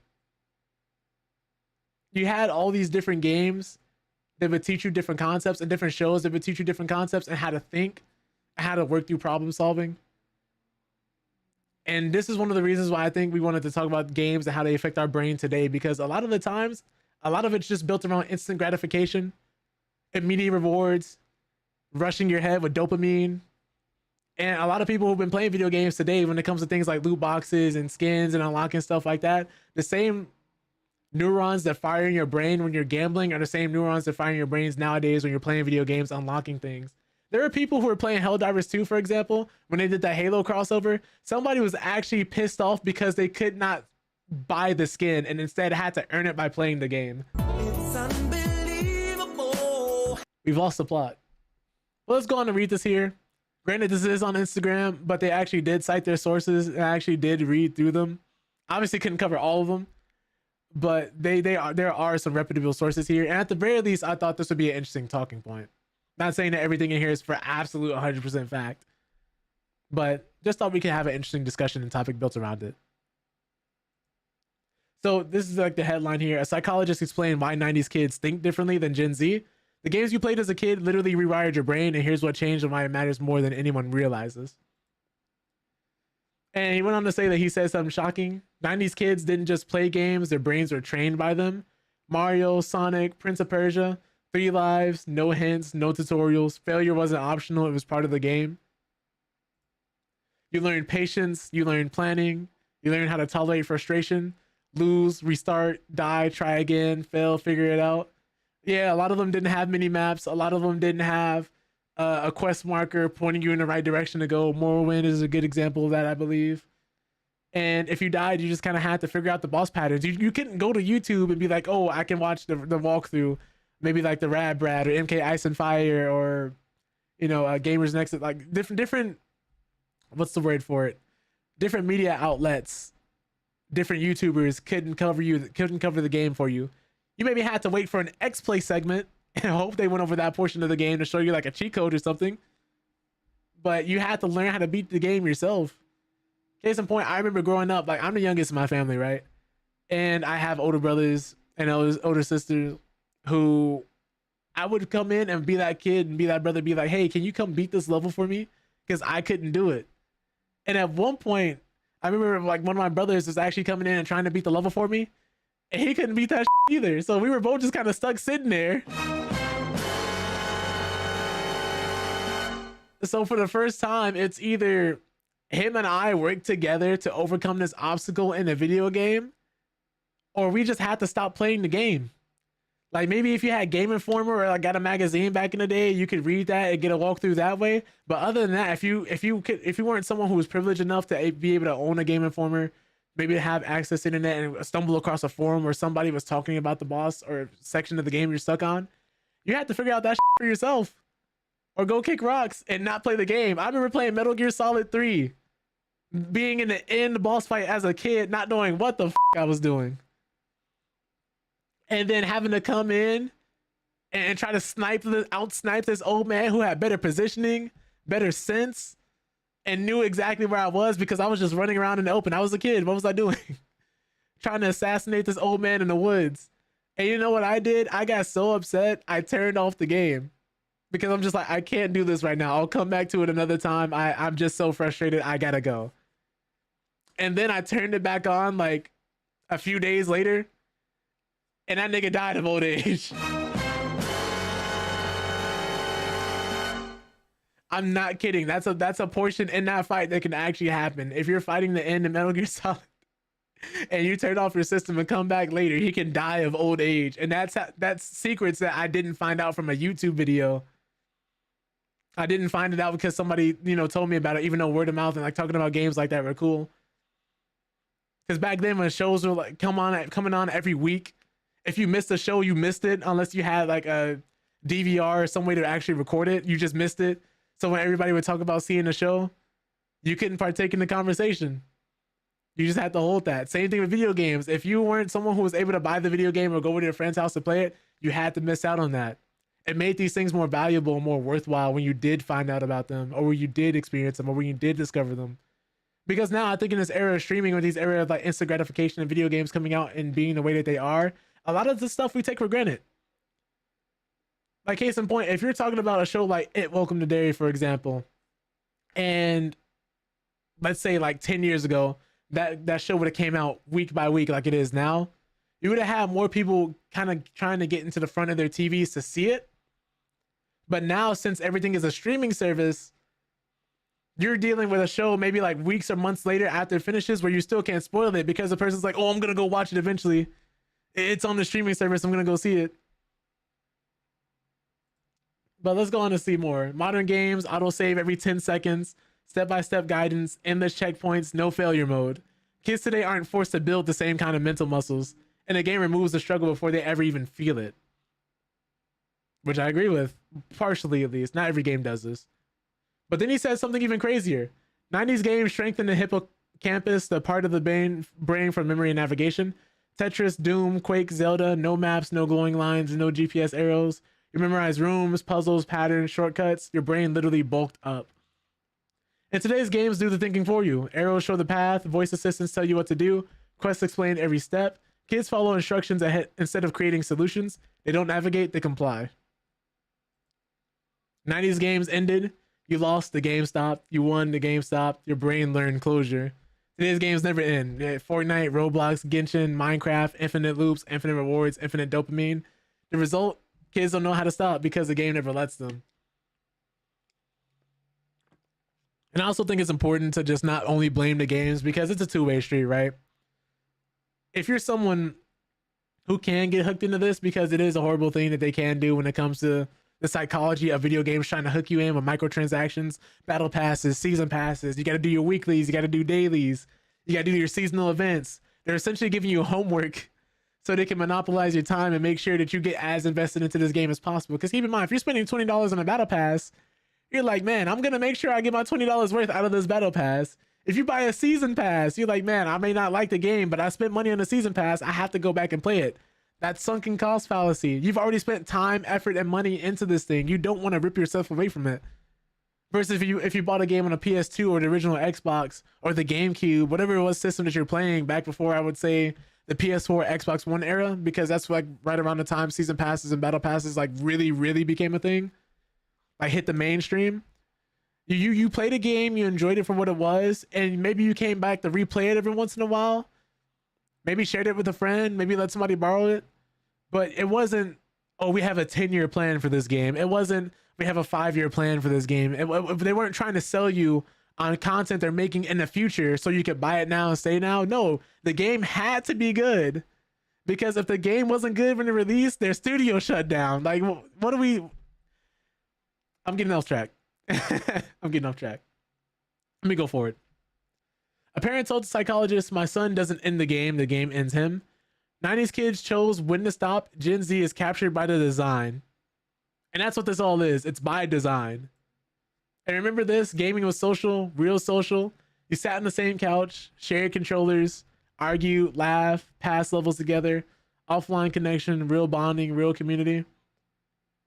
Speaker 1: You had all these different games that would teach you different concepts, and different shows that would teach you different concepts and how to think, and how to work through problem solving. And this is one of the reasons why I think we wanted to talk about games and how they affect our brain today, because a lot of the times, a lot of it's just built around instant gratification, immediate rewards, rushing your head with dopamine. And a lot of people who've been playing video games today, when it comes to things like loot boxes and skins and unlocking stuff like that, the same neurons that fire in your brain when you're gambling are the same neurons that fire in your brains nowadays when you're playing video games, unlocking things. There are people who are playing Helldivers 2, for example, when they did that Halo crossover. Somebody was actually pissed off because they could not buy the skin and instead had to earn it by playing the game. It's unbelievable. We've lost the plot. Well, let's go on and read this here. Granted, this is on Instagram, but they actually did cite their sources and I actually did read through them. Obviously couldn't cover all of them, but there are some reputable sources here. And at the very least, I thought this would be an interesting talking point. Not saying that everything in here is for absolute 100% fact, but just thought we could have an interesting discussion and topic built around it. So this is like the headline here. A psychologist explained why 90s kids think differently than Gen Z. The games you played as a kid literally rewired your brain, and here's what changed and why it matters more than anyone realizes. And he went on to say that he said something shocking. 90s kids didn't just play games, their brains were trained by them. Mario, Sonic, Prince of Persia, 3 lives, no hints, no tutorials. Failure wasn't optional, it was part of the game. You learned patience, you learned planning, you learned how to tolerate frustration, lose, restart, die, try again, fail, figure it out. Yeah, a lot of them didn't have mini maps. A lot of them didn't have a quest marker pointing you in the right direction to go. Morrowind is a good example of that, I believe. And if you died, you just kind of had to figure out the boss patterns. You couldn't go to YouTube and be like, oh, I can watch the walkthrough. Maybe like the Rad Brad or MK Ice and Fire or, you know, Gamers Next. Like different, what's the word for it? Different media outlets, different YouTubers couldn't cover the game for you. You maybe had to wait for an X-Play segment and hope they went over that portion of the game to show you like a cheat code or something. But you had to learn how to beat the game yourself. Case in point, I remember growing up, like I'm the youngest in my family, right? And I have older brothers and older sisters who I would come in and be that kid and be that brother, be like, hey, can you come beat this level for me? Because I couldn't do it. And at one point, I remember like one of my brothers was actually coming in and trying to beat the level for me, and he couldn't beat that either. So we were both just kind of stuck sitting there. So for the first time, it's either him and I work together to overcome this obstacle in a video game, or we just had to stop playing the game. Like maybe if you had Game Informer or like got a magazine back in the day, you could read that and get a walkthrough that way. But other than that, if you weren't someone who was privileged enough to be able to own a Game Informer, maybe to have access to the internet and stumble across a forum where somebody was talking about the boss or section of the game you're stuck on, you had to figure out that for yourself, or go kick rocks and not play the game. I remember playing Metal Gear Solid 3, being in the end boss fight as a kid, not knowing what the I was doing. And then having to come in and try to out-snipe this old man who had better positioning, better sense, and knew exactly where I was because I was just running around in the open. I was a kid. What was I doing? Trying to assassinate this old man in the woods. And you know what I did? I got so upset, I turned off the game. Because I'm just like, I can't do this right now. I'll come back to it another time. I'm just so frustrated. I gotta go. And then I turned it back on like a few days later, and that nigga died of old age. I'm not kidding. That's a portion in that fight that can actually happen. If you're fighting the end of Metal Gear Solid and you turn off your system and come back later, he can die of old age. And that's secrets that I didn't find out from a YouTube video. I didn't find it out because somebody, told me about it, even though word of mouth and like talking about games like that were cool. Because back then when shows were like coming on every week, if you missed a show, you missed it unless you had like a DVR or some way to actually record it. You just missed it. So when everybody would talk about seeing the show, you couldn't partake in the conversation. You just had to hold that. Same thing with video games. If you weren't someone who was able to buy the video game or go over to your friend's house to play it, you had to miss out on that. It made these things more valuable and more worthwhile when you did find out about them, or when you did experience them, or when you did discover them. Because now I think in this era of streaming, or these era of like instant gratification and video games coming out and being the way that they are, a lot of the stuff we take for granted. Like case in point, if you're talking about a show like It Welcome to Derry, for example, and let's say like 10 years ago, that show would have came out week by week like it is now, you would have had more people kind of trying to get into the front of their TVs to see it. But now, since everything is a streaming service, you're dealing with a show maybe like weeks or months later after it finishes where you still can't spoil it because the person's like, oh, I'm going to go watch it eventually. It's on the streaming service. I'm going to go see it. But let's go on to see more. Modern games, autosave every 10 seconds, step-by-step guidance, endless checkpoints, no failure mode. Kids today aren't forced to build the same kind of mental muscles, and the game removes the struggle before they ever even feel it. Which I agree with, partially at least. Not every game does this. But then he says something even crazier. 90s games strengthen the hippocampus, the part of the brain for memory and navigation. Tetris, Doom, Quake, Zelda, no maps, no glowing lines, no GPS arrows. You memorize rooms, puzzles, patterns, shortcuts. Your brain literally bulked up. And today's games do the thinking for you. Arrows show the path, voice assistants tell you what to do, quests explain every step. Kids follow instructions ahead instead of creating solutions. They don't navigate, they comply. 90s games ended. You lost, the game stopped. You won, the game stopped. Your brain learned closure. Today's games never end. Fortnite, Roblox, Genshin, Minecraft, infinite loops, infinite rewards, infinite dopamine. The result, kids don't know how to stop because the game never lets them. And I also think it's important to just not only blame the games because it's a two-way street, right? If you're someone who can get hooked into this because it is a horrible thing that they can do when it comes to the psychology of video games trying to hook you in with microtransactions, battle passes, season passes. You got to do your weeklies. You got to do dailies. You got to do your seasonal events. They're essentially giving you homework so they can monopolize your time and make sure that you get as invested into this game as possible. Because keep in mind, if you're spending $20 on a battle pass, you're like, man, I'm going to make sure I get my $20 worth out of this battle pass. If you buy a season pass, you're like, man, I may not like the game, but I spent money on the season pass. I have to go back and play it. That's sunken cost fallacy. You've already spent time, effort, and money into this thing. You don't want to rip yourself away from it. Versus if you bought a game on a PS2 or the original Xbox or the GameCube, whatever it was system that you're playing back before, I would say the PS4, Xbox One era, because that's like right around the time season passes and battle passes like really, really became a thing. Like hit the mainstream. You played a game, you enjoyed it for what it was, and maybe you came back to replay it every once in a while. Maybe shared it with a friend, maybe let somebody borrow it. But it wasn't, oh, we have a 10-year plan for this game. It wasn't, we have a 5-year plan for this game. They weren't trying to sell you on content they're making in the future so you could buy it now and stay now. No, the game had to be good, because if the game wasn't good when it released, their studio shut down. Like, what do we... I'm getting off track. I'm getting off track. Let me go forward. A parent told the psychologist, my son doesn't end the game ends him. 90s kids chose when to stop. Gen Z is captured by the design. And that's what this all is. It's by design. And remember this, gaming was social, real social. You sat on the same couch, shared controllers, argue, laugh, pass levels together, offline connection, real bonding, real community.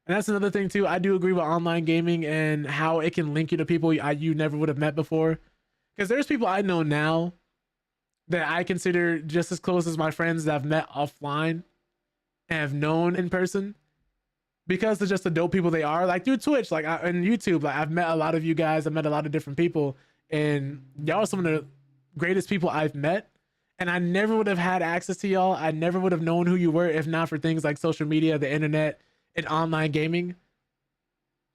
Speaker 1: And that's another thing too. I do agree with online gaming and how it can link you to people you never would have met before. Because there's people I know now that I consider just as close as my friends that I've met offline and have known in person, because they're just the dope people they are. Like through Twitch, like and YouTube, like I've met a lot of you guys. I've met a lot of different people, and y'all are some of the greatest people I've met. And I never would have had access to y'all. I never would have known who you were if not for things like social media, the internet, and online gaming.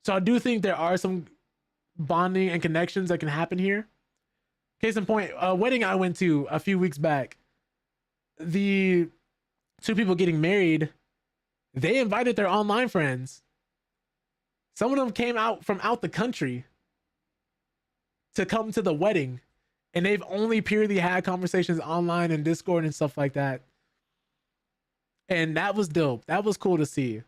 Speaker 1: So I do think there are some bonding and connections that can happen here. Case in point, a wedding I went to a few weeks back, the two people getting married, they invited their online friends. Some of them came out from out the country to come to the wedding, and they've only purely had conversations online and Discord and stuff like that. And that was dope. That was cool to see.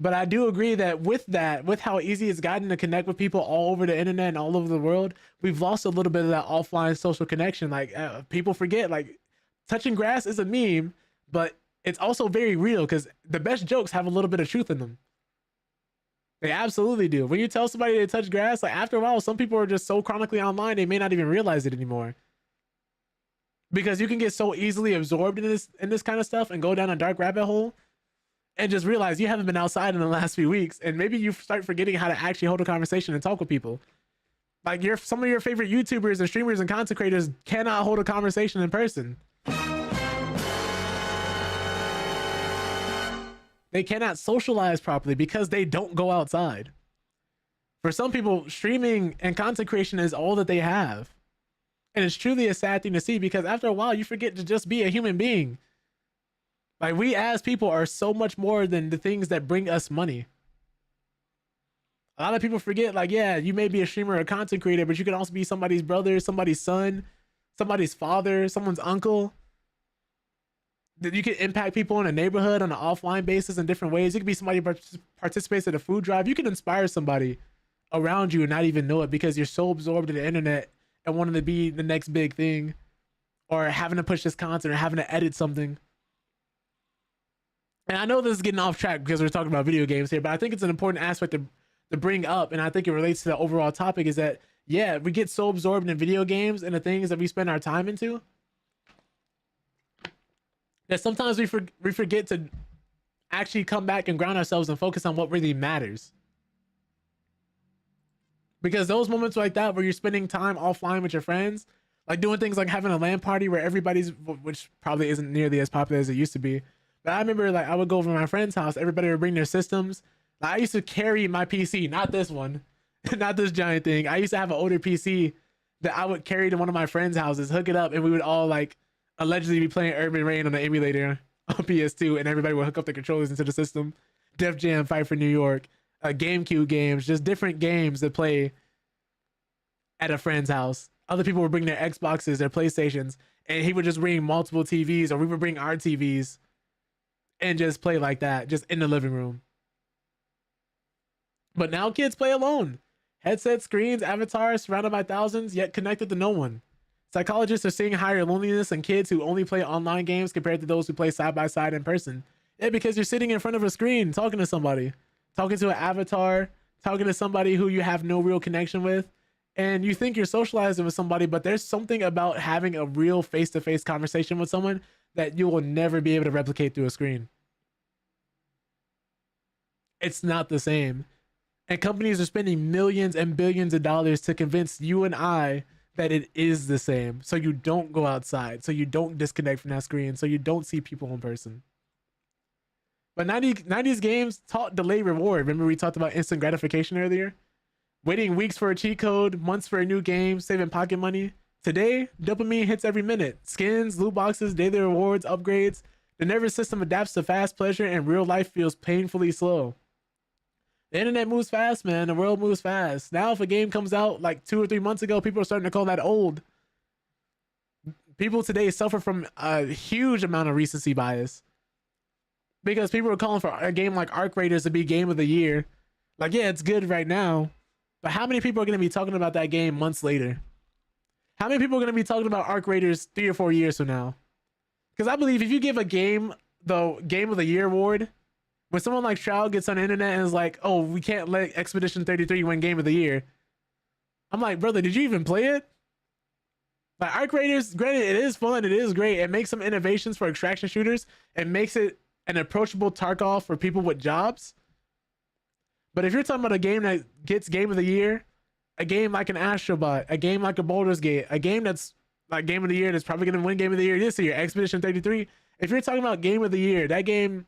Speaker 1: But I do agree that with how easy it's gotten to connect with people all over the internet and all over the world, we've lost a little bit of that offline social connection. Like people forget, like touching grass is a meme, but it's also very real because the best jokes have a little bit of truth in them. They absolutely do. When you tell somebody to touch grass, like after a while, some people are just so chronically online, they may not even realize it anymore. Because you can get so easily absorbed in this kind of stuff and go down a dark rabbit hole and just realize you haven't been outside in the last few weeks, and maybe you start forgetting how to actually hold a conversation and talk with people. Like some of your favorite YouTubers and streamers and content creators cannot hold a conversation in person. They cannot socialize properly because they don't go outside. For some people, streaming and content creation is all that they have. And it's truly a sad thing to see, because after a while you forget to just be a human being. Like, we as people are so much more than the things that bring us money. A lot of people forget, like, yeah, you may be a streamer or a content creator, but you can also be somebody's brother, somebody's son, somebody's father, someone's uncle. That you can impact people in a neighborhood on an offline basis in different ways. You can be somebody who participates in a food drive. You can inspire somebody around you and not even know it, because you're so absorbed in the internet and wanting to be the next big thing, or having to push this content, or having to edit something. And I know this is getting off track because we're talking about video games here, but I think it's an important aspect to bring up, and I think it relates to the overall topic, is that, yeah, we get so absorbed in video games and the things that we spend our time into that sometimes we forget to actually come back and ground ourselves and focus on what really matters. Because those moments like that, where you're spending time offline with your friends, like doing things like having a LAN party where everybody's, which probably isn't nearly as popular as it used to be. But I remember, like, I would go over to my friend's house, everybody would bring their systems. Like, I used to carry my PC, not this one, not this giant thing. I used to have an older PC that I would carry to one of my friends' houses, hook it up, and we would all, like, allegedly be playing Urban Reign on the emulator on PS2, and everybody would hook up the controllers into the system. Def Jam, Fight for New York, GameCube games, just different games that play at a friend's house. Other people would bring their Xboxes, their PlayStations, and he would just bring multiple TVs, or we would bring our TVs and just play like that, just in the living room. But now kids play alone. Headset, screens, avatars, surrounded by thousands, yet connected to no one. Psychologists are seeing higher loneliness in kids who only play online games compared to those who play side by side in person. Yeah, because you're sitting in front of a screen talking to somebody, talking to an avatar, talking to somebody who you have no real connection with, and you think you're socializing with somebody, but there's something about having a real face-to-face conversation with someone that you will never be able to replicate through a screen. It's not the same. And companies are spending millions and billions of dollars to convince you and I that it is the same. So you don't go outside. So you don't disconnect from that screen. So you don't see people in person. But 90s games taught delay reward. Remember we talked about instant gratification earlier? Waiting weeks for a cheat code, months for a new game, saving pocket money. Today, dopamine hits every minute. Skins, loot boxes, daily rewards, upgrades. The nervous system adapts to fast pleasure and real life feels painfully slow. The internet moves fast, man. The world moves fast. Now, if a game comes out like 2 or 3 months ago, people are starting to call that old. People today suffer from a huge amount of recency bias because people are calling for a game like Arc Raiders to be game of the year. Like, yeah, it's good right now, but how many people are going to be talking about that game months later? How many people are going to be talking about Arc Raiders 3 or 4 years from now? Because I believe if you give a game the Game of the Year award, when someone like Shroud gets on the internet and is like, oh, we can't let Expedition 33 win Game of the Year, I'm like, brother, did you even play it? Like, Arc Raiders, granted, it is fun, it is great. It makes some innovations for extraction shooters. It makes it an approachable Tarkov for people with jobs. But if you're talking about a game that gets Game of the Year, a game like an Astrobot, a game like a Baldur's Gate, a game that's like Game of the Year that's probably going to win Game of the Year this year, Expedition 33, if you're talking about Game of the Year, that game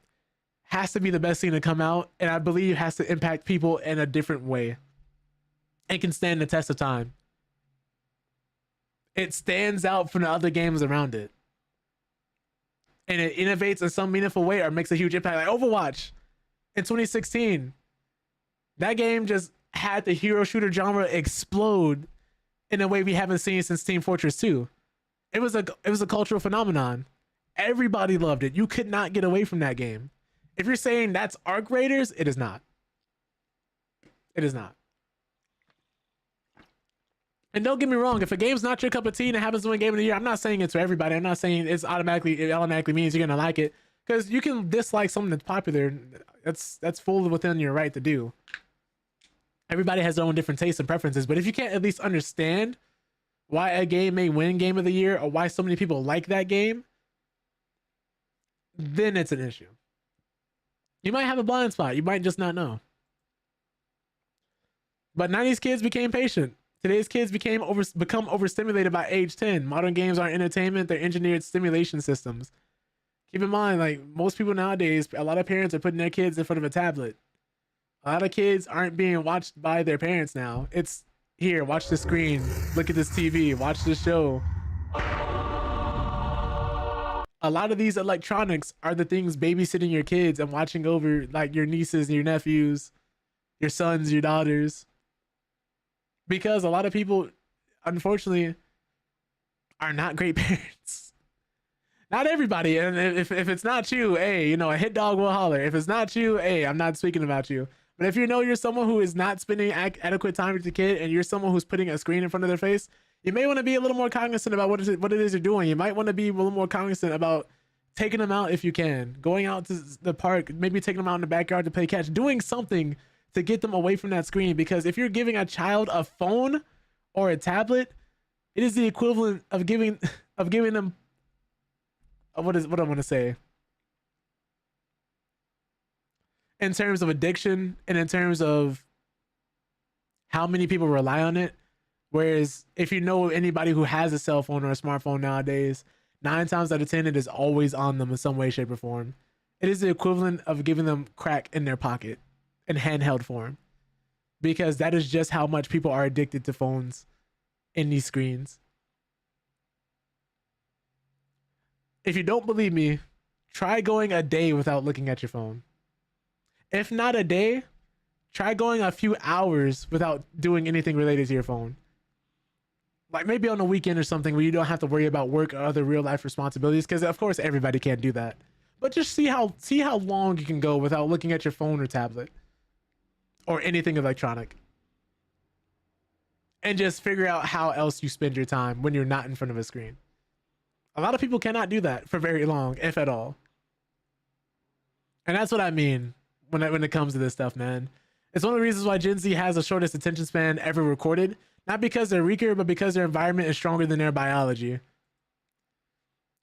Speaker 1: has to be the best thing to come out, and I believe has to impact people in a different way and can stand the test of time. It stands out from the other games around it, and it innovates in some meaningful way or makes a huge impact. Like Overwatch in 2016, that game just had the hero shooter genre explode in a way we haven't seen since Team Fortress 2. It was a cultural phenomenon. Everybody loved it. You could not get away from that game. If you're saying that's Arc Raiders, it is not. It is not. And don't get me wrong, if a game's not your cup of tea and it happens to win Game of the Year, I'm not saying it's for everybody. I'm not saying it automatically means you're gonna like it. Because you can dislike something that's popular. That's fully within your right to do. Everybody has their own different tastes and preferences, but if you can't at least understand why a game may win Game of the Year or why so many people like that game, then it's an issue. You might have a blind spot. You might just not know. But 90s kids became patient. Today's kids become overstimulated by age 10. Modern games aren't entertainment. They're engineered stimulation systems. Keep in mind, like most people nowadays, a lot of parents are putting their kids in front of a tablet. A lot of kids aren't being watched by their parents now. It's here, watch the screen, look at this TV, watch this show. A lot of these electronics are the things babysitting your kids and watching over like your nieces and your nephews, your sons, your daughters. Because a lot of people, unfortunately, are not great parents. Not everybody. And if it's not you, hey, you know, a hit dog will holler. If it's not you, hey, I'm not speaking about you. But if you know you're someone who is not spending adequate time with your kid and you're someone who's putting a screen in front of their face, you may want to be a little more cognizant about what it is you're doing. You might want to be a little more cognizant about taking them out if you can, going out to the park, maybe taking them out in the backyard to play catch, doing something to get them away from that screen. Because if you're giving a child a phone or a tablet, it is the equivalent of giving them what I want to say in terms of addiction and in terms of how many people rely on it. Whereas if you know anybody who has a cell phone or a smartphone nowadays, 9 times out of 10, it is always on them in some way, shape, or form. It is the equivalent of giving them crack in their pocket in handheld form, because that is just how much people are addicted to phones in these screens. If you don't believe me, try going a day without looking at your phone. If not a day, try going a few hours without doing anything related to your phone. Like maybe on a weekend or something where you don't have to worry about work or other real life responsibilities, because of course everybody can't do that. But just see how long you can go without looking at your phone or tablet or anything electronic. And just figure out how else you spend your time when you're not in front of a screen. A lot of people cannot do that for very long, if at all. And that's what I mean when it comes to this stuff, man. It's one of the reasons why Gen Z has the shortest attention span ever recorded. Not because they're weaker, but because their environment is stronger than their biology.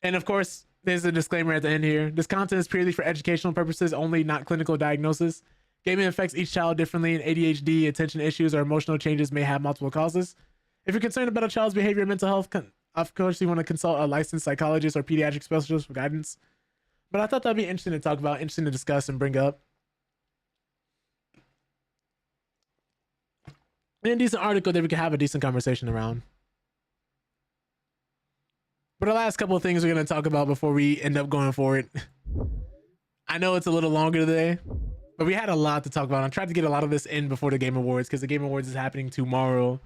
Speaker 1: And of course, there's a disclaimer at the end here. This content is purely for educational purposes only, not clinical diagnosis. Gaming affects each child differently, and ADHD, attention issues, or emotional changes may have multiple causes. If you're concerned about a child's behavior and mental health, of course, you want to consult a licensed psychologist or pediatric specialist for guidance. But I thought that'd be interesting to talk about, interesting to discuss and bring up. And a decent article that we could have a decent conversation around. But the last couple of things we're going to talk about before we end up going forward. I know it's a little longer today, but we had a lot to talk about. I tried to get a lot of this in before the Game Awards because the Game Awards is happening tomorrow.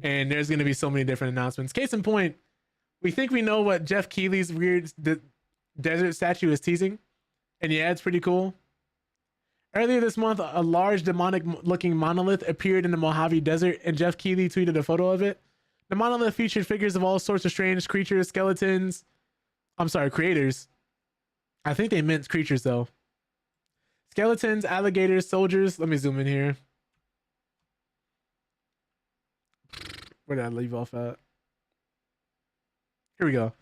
Speaker 1: And there's going to be so many different announcements. Case in point, we think we know what Jeff Keighley's weird desert statue is teasing. And yeah, it's pretty cool. Earlier this month, a large demonic-looking monolith appeared in the Mojave Desert, and Jeff Keighley tweeted a photo of it. The monolith featured figures of all sorts of strange creatures, skeletons. I'm sorry, creators. I think they meant creatures, though. Skeletons, alligators, soldiers. Let me zoom in here. Where did I leave off at? Here we go.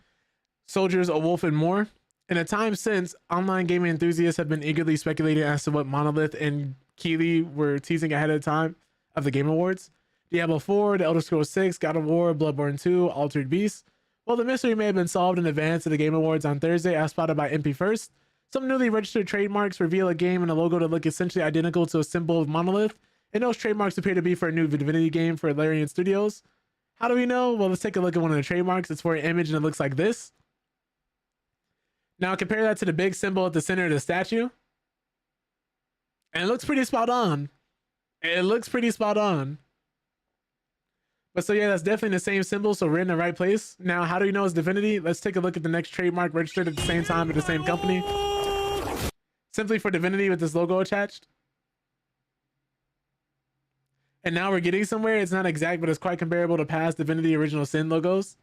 Speaker 1: Soldiers, a wolf, and more. In a time since, online gaming enthusiasts have been eagerly speculating as to what Monolith and Keighley were teasing ahead of time of the Game Awards. Diablo 4, The Elder Scrolls 6, God of War, Bloodborne 2, Altered Beast. Well, the mystery may have been solved in advance of the Game Awards on Thursday, as spotted by MP First. Some newly registered trademarks reveal a game and a logo that look essentially identical to a symbol of Monolith, and those trademarks appear to be for a new Divinity game for Larian Studios. How do we know? Well, let's take a look at one of the trademarks. It's for an image and it looks like this. Now compare that to the big symbol at the center of the statue. And it looks pretty spot on. It looks pretty spot on. But so yeah, that's definitely the same symbol, so we're in the right place. Now, how do we know it's Divinity? Let's take a look at the next trademark registered at the same time at the same company. Simply for Divinity with this logo attached. And now we're getting somewhere. It's not exact, but it's quite comparable to past Divinity Original Sin logos.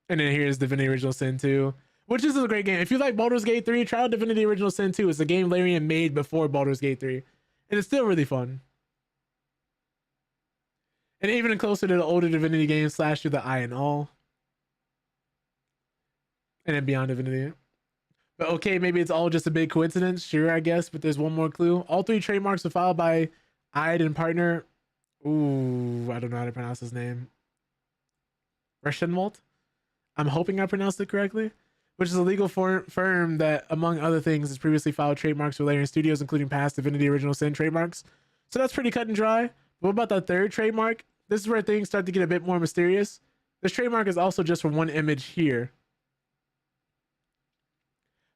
Speaker 1: And then here's Divinity Original Sin 2, which is a great game. If you like Baldur's Gate 3, try out Divinity Original Sin 2. It's a game Larian made before Baldur's Gate 3. And it's still really fun. And even closer to the older Divinity games, Slash Through the Eye and All. And then Beyond Divinity. But okay, maybe it's all just a big coincidence. Sure, I guess. But there's one more clue. All three trademarks are filed by Ide and partner. Ooh, I don't know how to pronounce his name. Reschenwald? I'm hoping I pronounced it correctly. Which is a legal firm that, among other things, has previously filed trademarks for Larian Studios, including past Divinity Original Sin trademarks. So that's pretty cut and dry. But what about the third trademark? This is where things start to get a bit more mysterious. This trademark is also just for one image here.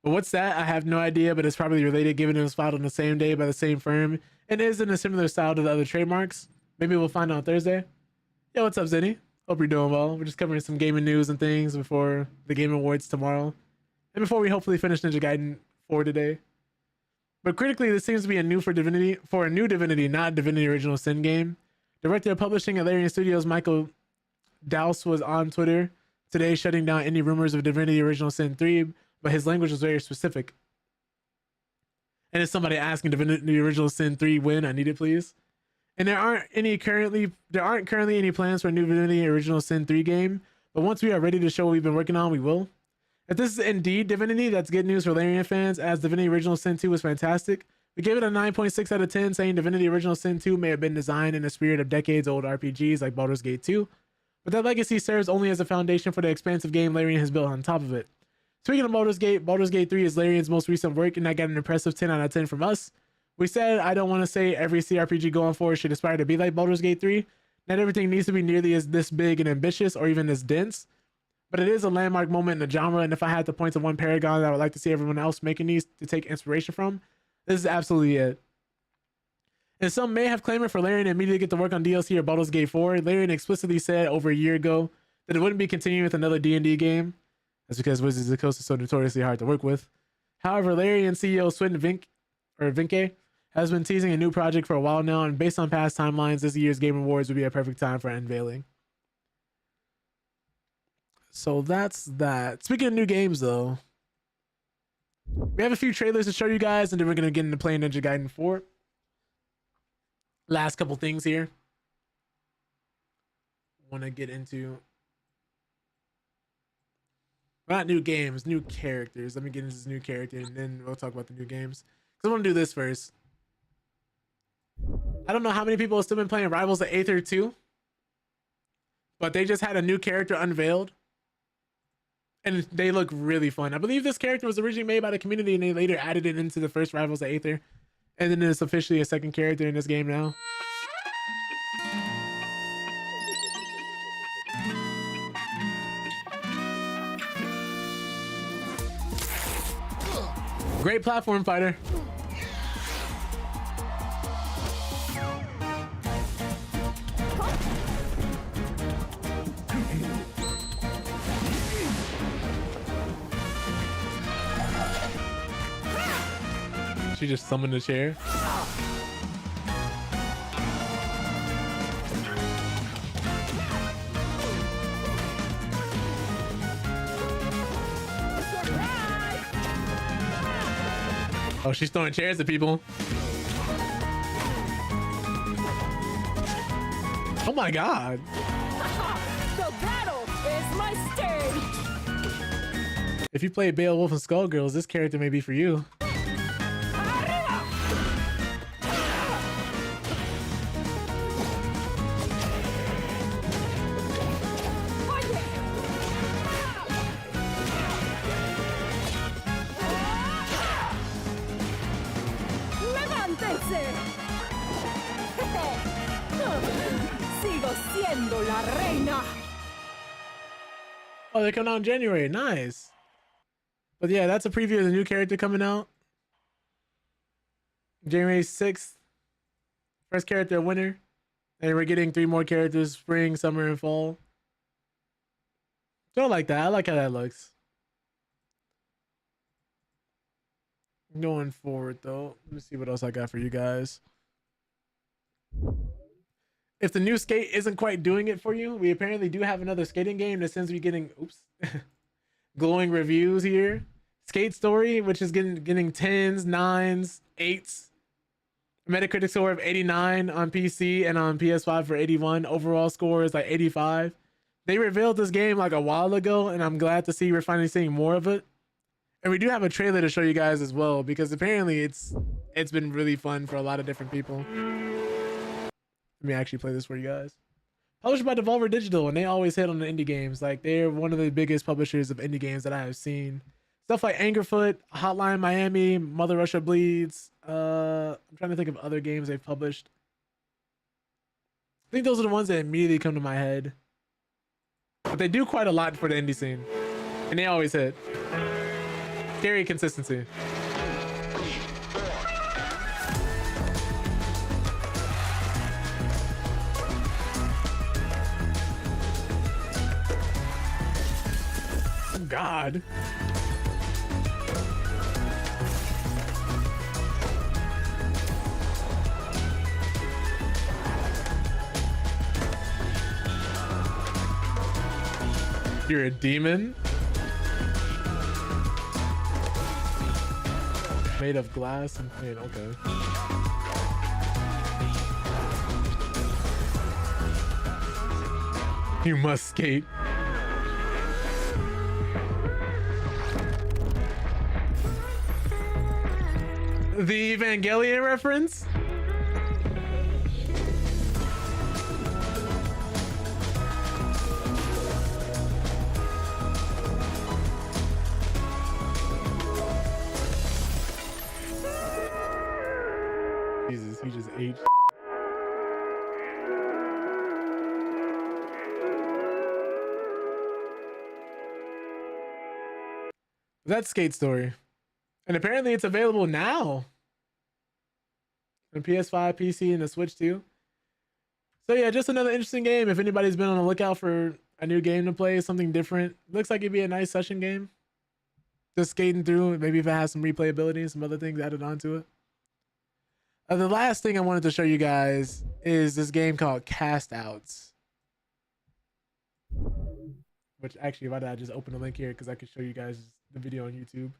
Speaker 1: But what's that? I have no idea, but it's probably related given it was filed on the same day by the same firm and is in a similar style to the other trademarks. Maybe we'll find out on Thursday. Yo, what's up, Zenny? Hope you're doing well. We're just covering some gaming news and things before the Game Awards tomorrow. And before we hopefully finish Ninja Gaiden 4 today. But critically, this seems to be a new for a new Divinity, not Divinity Original Sin game. Director of Publishing at Larian Studios, Michael Dowse, was on Twitter today shutting down any rumors of Divinity Original Sin 3, but his language was very specific. And it's somebody asking Divinity Original Sin 3 when? I need it, please. And there aren't currently any plans for a new Divinity Original Sin 3 game, but once we are ready to show what we've been working on, we will. If this is indeed Divinity, that's good news for Larian fans, as Divinity Original Sin 2 was fantastic. We gave it a 9.6 out of 10, saying Divinity Original Sin 2 may have been designed in the spirit of decades-old RPGs like Baldur's Gate 2, but that legacy serves only as a foundation for the expansive game Larian has built on top of it. Speaking of Baldur's Gate 3 is Larian's most recent work, and that got an impressive 10 out of 10 from us. We said, I don't want to say every CRPG going forward should aspire to be like Baldur's Gate 3. Not everything needs to be nearly as this big and ambitious or even this dense, but it is a landmark moment in the genre, and if I had to point to one paragon that I would like to see everyone else making these to take inspiration from, this is absolutely it. And some may have claimed for Larian to immediately get to work on DLC or Baldur's Gate 4. Larian explicitly said over a year ago that it wouldn't be continuing with another D&D game. That's because Wizards of the Coast is so notoriously hard to work with. However, Larian CEO Swin Vinke has been teasing a new project for a while now, and based on past timelines, this year's Game Awards would be a perfect time for unveiling. So that's that. Speaking of new games, though, we have a few trailers to show you guys, and then we're going to get into playing Ninja Gaiden 4. Last couple things here. Want to get into... Not new games, new characters. Let me get into this new character, and then we'll talk about the new games. I want to do this first. I don't know how many people have still been playing Rivals of Aether 2, but they just had a new character unveiled, and they look really fun. I believe this character was originally made by the community, and they later added it into the first Rivals of Aether, and then it's officially a second character in this game now. Great platform fighter. She just summoned a chair. Oh, she's throwing chairs at people. Oh my god.
Speaker 2: The battle is my stage.
Speaker 1: If you play Beowulf and Skullgirls, this character may be for you.
Speaker 2: Sigo siendo la reina.
Speaker 1: Oh, they come out in January. Nice. But yeah, that's a preview of the new character coming out. January 6th. First character winner. And we're getting 3 more characters, spring, summer, and fall. Don't like that. I like how that looks. Going forward though, let me see what else I got for you guys. If the new skate isn't quite doing it for you, we apparently do have another skating game that seems to be getting glowing reviews here. Skate Story, which is getting 10s, 9s, 8s. Metacritic score of 89 on PC and on PS5 for 81. Overall score is like 85. They revealed this game like a while ago, and I'm glad to see we're finally seeing more of it. And we do have a trailer to show you guys as well, because apparently it's been really fun for a lot of different people. Let me actually play this for you guys. Published by Devolver Digital, and they always hit on the indie games. Like, they're one of the biggest publishers of indie games that I have seen. Stuff like Angerfoot, Hotline Miami, Mother Russia Bleeds. I'm trying to think of other games they've published. I think those are the ones that immediately come to my head. But they do quite a lot for the indie scene, and they always hit. Scary consistency. Oh God. You're a demon? Made of glass and paint, okay. You must skate. The Evangelion reference? Jesus, he just ate. That's Skate Story. And apparently it's available now on PS5, PC, and the Switch too. So yeah, just another interesting game. If anybody's been on the lookout for a new game to play, something different. Looks like it'd be a nice session game. Just skating through, maybe if it has some replayability and some other things added onto it. The last thing I wanted to show you guys is this game called Cast Outs. Which actually, why did I just open the link here? Because I could show you guys the video on YouTube.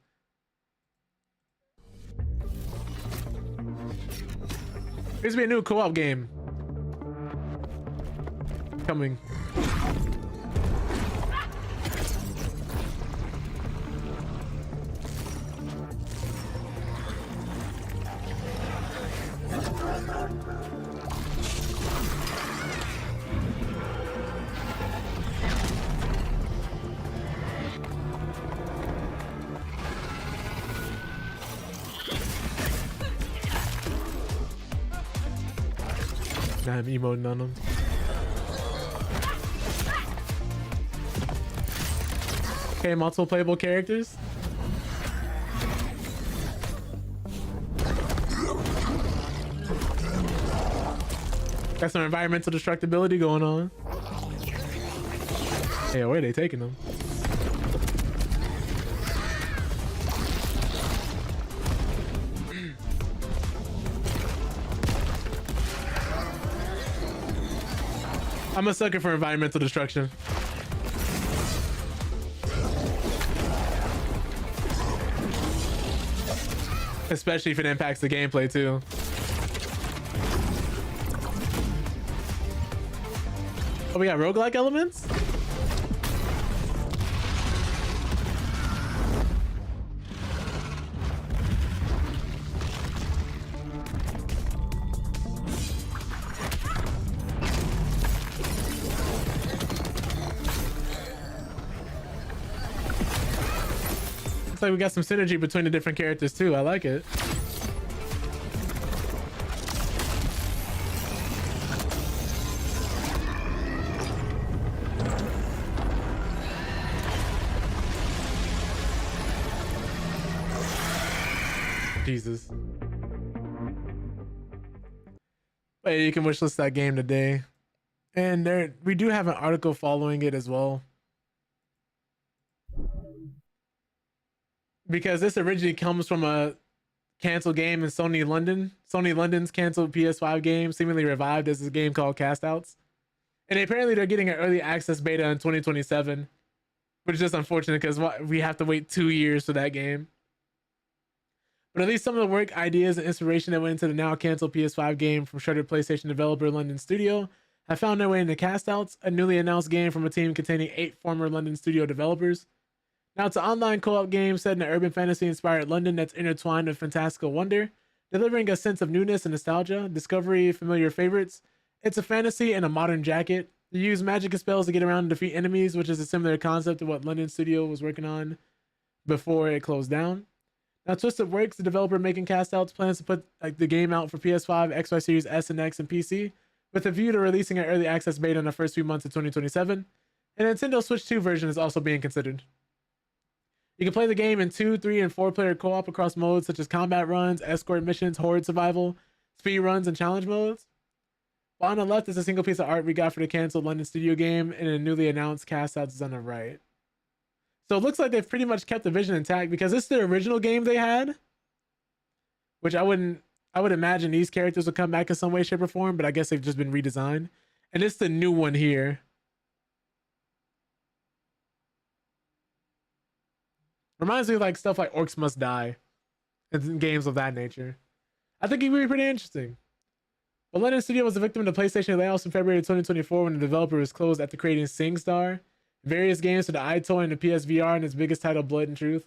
Speaker 1: Here's be a new co-op game coming. Now I'm emoting on them. Okay, multiple playable characters. Got some environmental destructibility going on. Hey, where are they taking them? I'm a sucker for environmental destruction. Especially if it impacts the gameplay too. Oh, we got roguelike elements? Looks like we got some synergy between the different characters too. I like it. Jesus. But you can wishlist that game today. And there we do have an article following it as well. Because this originally comes from a canceled game in Sony London. Sony London's canceled PS5 game, seemingly revived as a game called Castouts. And apparently they're getting an early access beta in 2027. Which is just unfortunate because we have to wait 2 years for that game. But at least some of the work, ideas, and inspiration that went into the now canceled PS5 game from shuttered PlayStation developer London Studio have found their way into Castouts, a newly announced game from a team containing 8 former London Studio developers. Now, it's an online co-op game set in an urban fantasy-inspired London that's intertwined with fantastical wonder, delivering a sense of newness and nostalgia, discovery, familiar favorites. It's a fantasy in a modern jacket. You use magic and spells to get around and defeat enemies, which is a similar concept to what London Studio was working on before it closed down. Now, Twisted Works, the developer making Castouts, plans to put the game out for PS5, Xbox Series S and X, and PC, with a view to releasing an early access beta in the first few months of 2027. And a Nintendo Switch 2 version is also being considered. You can play the game in 2, 3, and 4-player co-op across modes such as combat runs, escort missions, horde survival, speed runs, and challenge modes. While on the left is a single piece of art we got for the canceled London Studio game, and a newly announced Castouts is on the right. So it looks like they've pretty much kept the vision intact because it's the original game they had, which I would imagine these characters will come back in some way, shape, or form, but I guess they've just been redesigned. And it's the new one here. Reminds me of like stuff like Orcs Must Die and games of that nature. I think it'd be pretty interesting. But London Studio was a victim of the PlayStation layoffs in February 2024 when the developer was closed after creating SingStar, various games for the iToy and the PSVR, and its biggest title, Blood and Truth.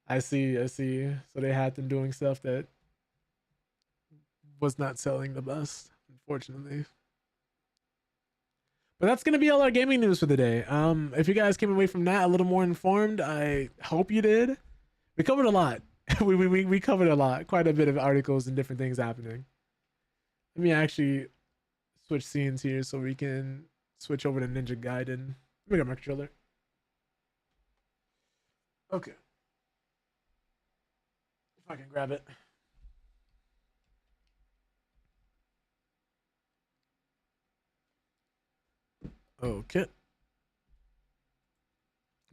Speaker 1: I see. So they had them doing stuff that was not selling the best, unfortunately. But that's going to be all our gaming news for the day. If you guys came away from that a little more informed, I hope you did. We covered a lot. we covered a lot. Quite a bit of articles and different things happening. Let me actually switch scenes here so we can switch over to Ninja Gaiden. Let me get my controller. Okay. If I can grab it. Okay.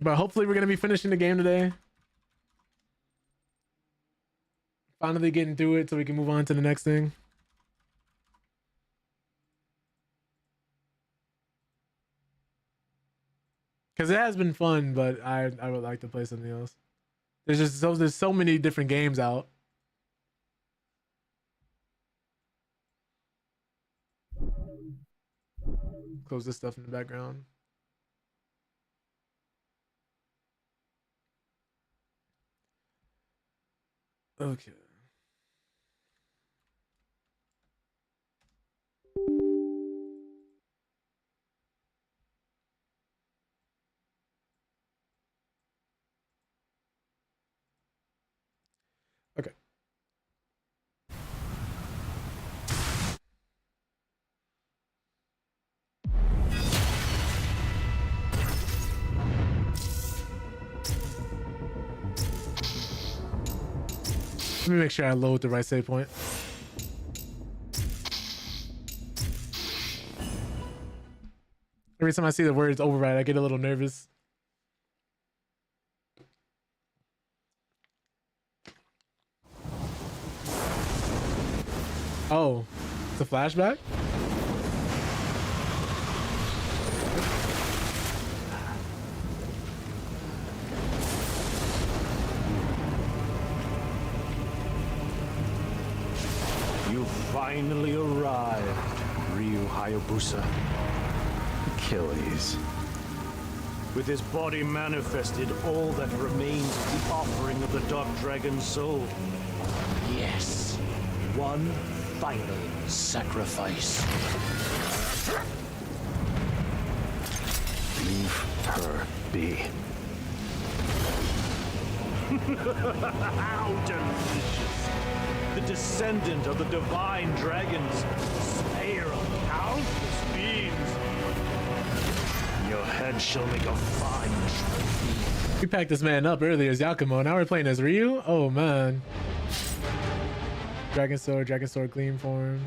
Speaker 1: But hopefully we're going to be finishing the game today. Finally getting through it so we can move on to the next thing. Because it has been fun, but I would like to play something else. There's so many different games out. Close this stuff in the background. Okay. Okay. Let me make sure I load the right save point. Every time I see the words override, I get a little nervous. Oh, it's a flashback?
Speaker 9: You finally arrived, Ryu Hayabusa.
Speaker 10: Achilles.
Speaker 9: With his body manifested, all that remains is the offering of the Dark Dragon's soul.
Speaker 10: Yes. One final sacrifice. Leave her be.
Speaker 9: How delicious! The descendant of the divine dragons, slayer of countless beings. Your head shall make a fine trophy.
Speaker 1: We packed this man up earlier as Yakumo. Now we're playing as Ryu? Oh, man. Dragon Sword Gleam form.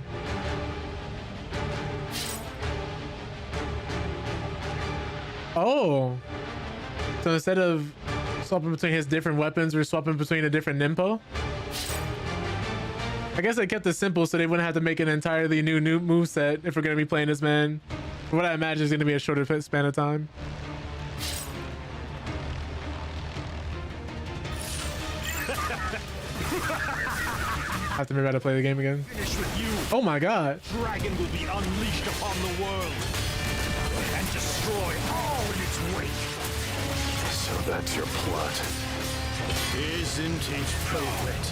Speaker 1: Oh. So instead of swapping between his different weapons, we're swapping between a different Nimpo? I guess they kept it simple so they wouldn't have to make an entirely new moveset if we're going to be playing this man. For what I imagine is going to be a shorter span of time. I have to remember how to play the game again.
Speaker 9: Finish with you.
Speaker 1: Oh my god.
Speaker 9: Dragon will be unleashed upon the world and destroy all in its wake.
Speaker 10: So that's your plot.
Speaker 9: Isn't it poetic?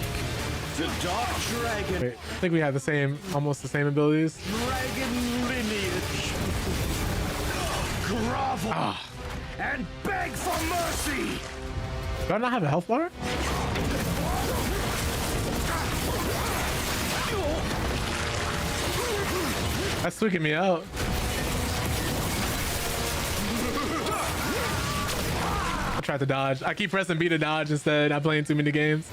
Speaker 9: The Dark Dragon.
Speaker 1: Wait, I think we have the same, almost the same abilities.
Speaker 9: Dragon lineage. Grovel and beg for mercy.
Speaker 1: Do I not have a health bar? That's tweaking me out. I tried to dodge. I keep pressing B to dodge instead. I'm playing too many games.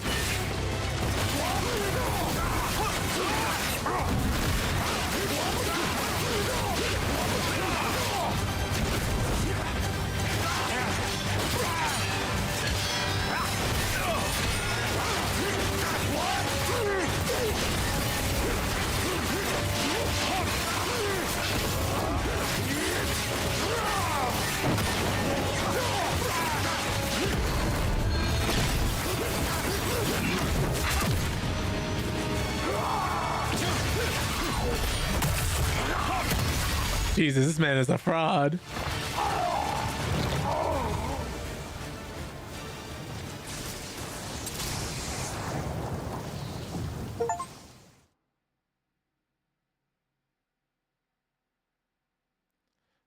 Speaker 1: Jesus, this man is a fraud.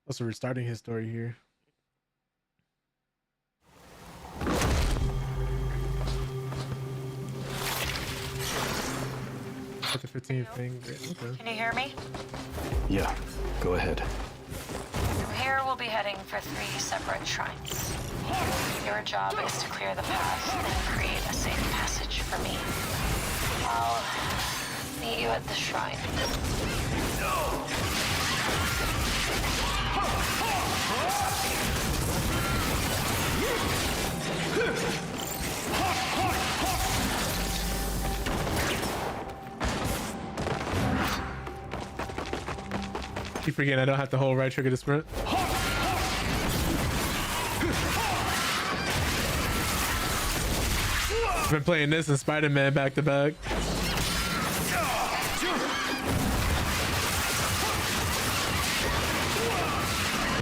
Speaker 1: Also, we're starting his story here. At the 15th thing. Great. Okay.
Speaker 11: Can you hear me?
Speaker 10: Yeah, go ahead.
Speaker 11: From here, we'll be heading for 3 separate shrines. Your job is to clear the path and create a safe passage for me. I'll meet you at the shrine.
Speaker 1: Keep forgetting I don't have to hold right trigger to sprint. I've been playing this and Spider-Man back to back.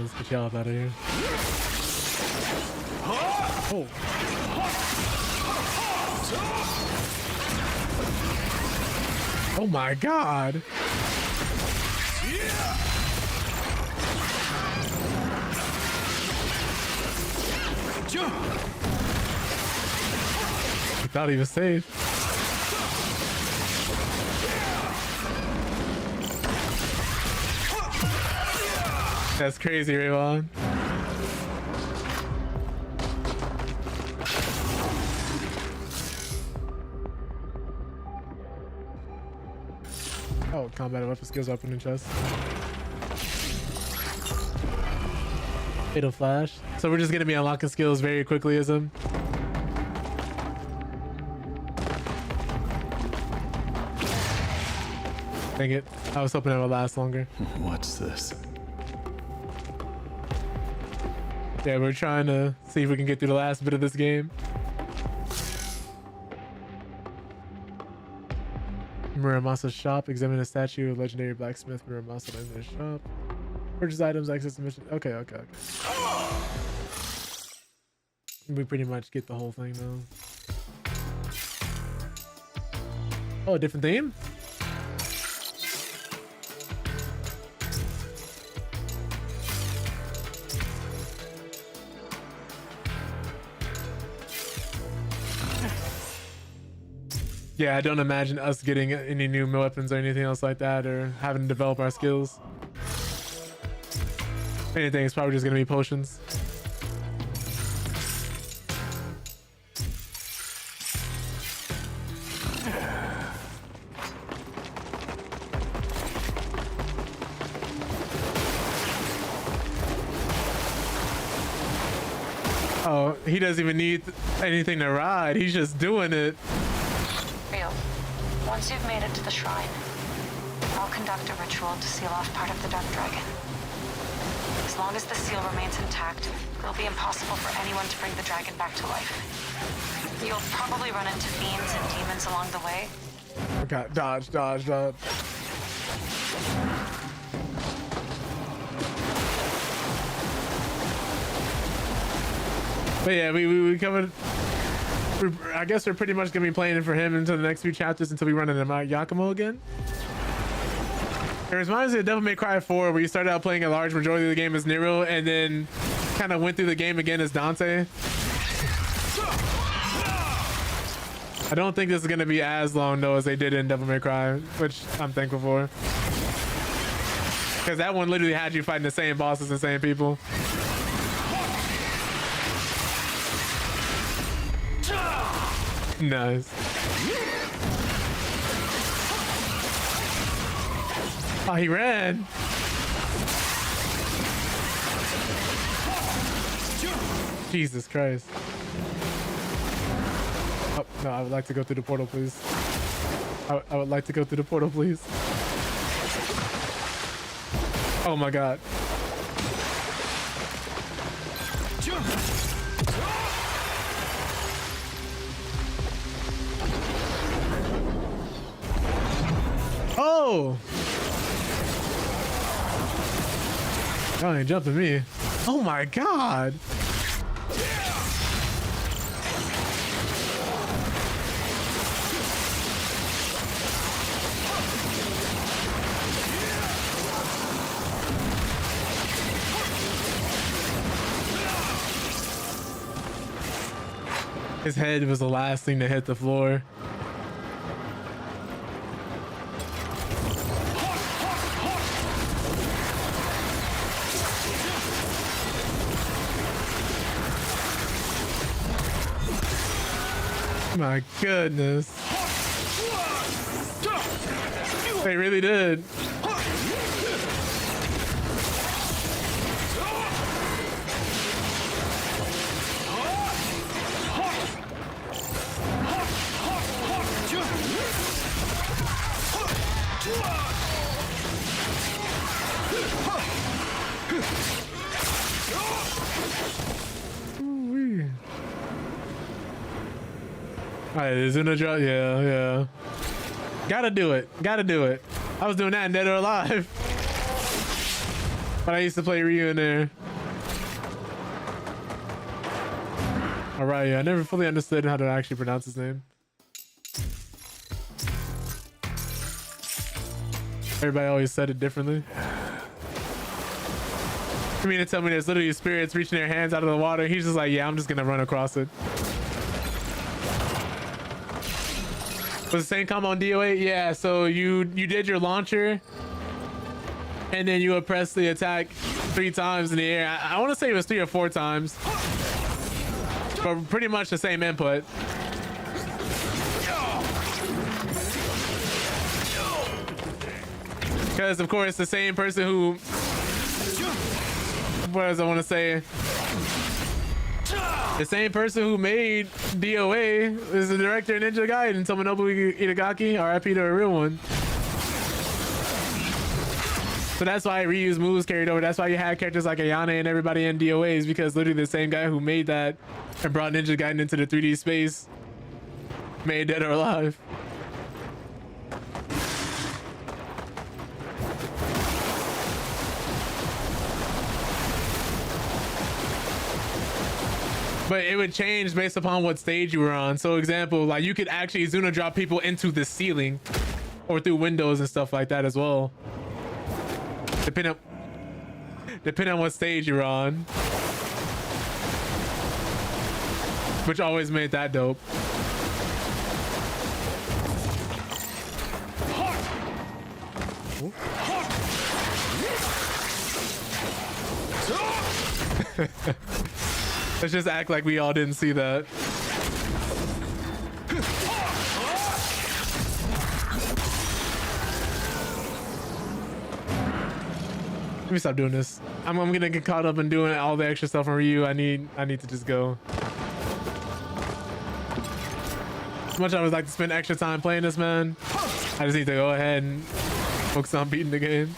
Speaker 1: Let's get y'all up out of here. Oh. Oh my god. He thought he was safe. That's crazy, Rayvon. combat weapon skills open in chest. Fatal flash. So we're just gonna be unlocking skills very quickly as him. Dang it. I was hoping it would last longer.
Speaker 10: What's this?
Speaker 1: Yeah, we're trying to see if we can get through the last bit of this game. Muramasa shop. Examine a statue of legendary blacksmith Muramasa in their shop. Purchase items, access the mission. Okay. We pretty much get the whole thing now. Oh, a different theme? Yeah, I don't imagine us getting any new weapons or anything else like that, or having to develop our skills. If anything, it's probably just gonna be potions. Oh, he doesn't even need anything to ride. He's just doing it.
Speaker 11: Real. Once you've made it to the shrine, I'll conduct a ritual to seal off part of the Dark Dragon. As long as the seal remains intact, it'll be impossible for anyone to bring the dragon back to life. You'll probably run into fiends and demons along the way.
Speaker 1: Okay, dodge. But yeah, we covered. I guess we're pretty much gonna be playing for him until the next few chapters until we run into Yakumo again. It reminds me of Devil May Cry 4, where you started out playing a large majority of the game as Nero and then kind of went through the game again as Dante. I don't think this is gonna be as long though as they did in Devil May Cry, which I'm thankful for. Because that one literally had you fighting the same bosses and same people. Nice. Oh, he ran. Jesus Christ. Oh, no, I would like to go through the portal, please. I would like to go through the portal, please. Oh my God. Oh! Y'all ain't jumping me. Oh my God! His head was the last thing to hit the floor. My goodness. They really did. Alright, is it a drop? Yeah. Gotta do it. I was doing that in Dead or Alive. But I used to play Ryu in there. Alright, yeah, I never fully understood how to actually pronounce his name. Everybody always said it differently. You mean to tell me there's literally spirits reaching their hands out of the water? He's just like, yeah, I'm just gonna run across it. Was the same combo on DO8? Yeah, so you did your launcher and then you would press the attack 3 times in the air. I want to say it was 3 or 4 times, but pretty much the same input. Because of course the same person who, what does I want to say? The same person who made DOA is the director of Ninja Gaiden, Tomonobu Itagaki, RIP to a real one. So that's why Ryu's moves carried over. That's why you had characters like Ayane and everybody in DOAs, because literally the same guy who made that and brought Ninja Gaiden into the 3D space made Dead or Alive. But it would change based upon what stage you were on. So example, like you could actually Zuna drop people into the ceiling or through windows and stuff like that as well. Depending on what stage you're on. Which always made that dope. Let's just act like we all didn't see that. Let me stop doing this. I'm gonna get caught up in doing all the extra stuff on Ryu. I need to just go. As much as I would like to spend extra time playing this, man, I just need to go ahead and focus on beating the game.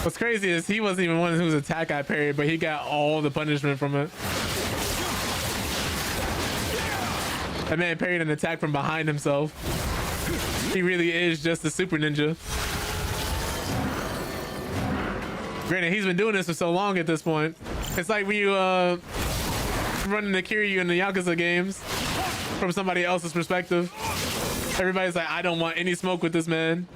Speaker 1: What's crazy is he wasn't even one whose attack I parried, but he got all the punishment from it. That man parried an attack from behind himself. He really is just a super ninja. Granted, he's been doing this for so long at this point. It's like when you running the Kiryu in the Yakuza games from somebody else's perspective. Everybody's like, I don't want any smoke with this man.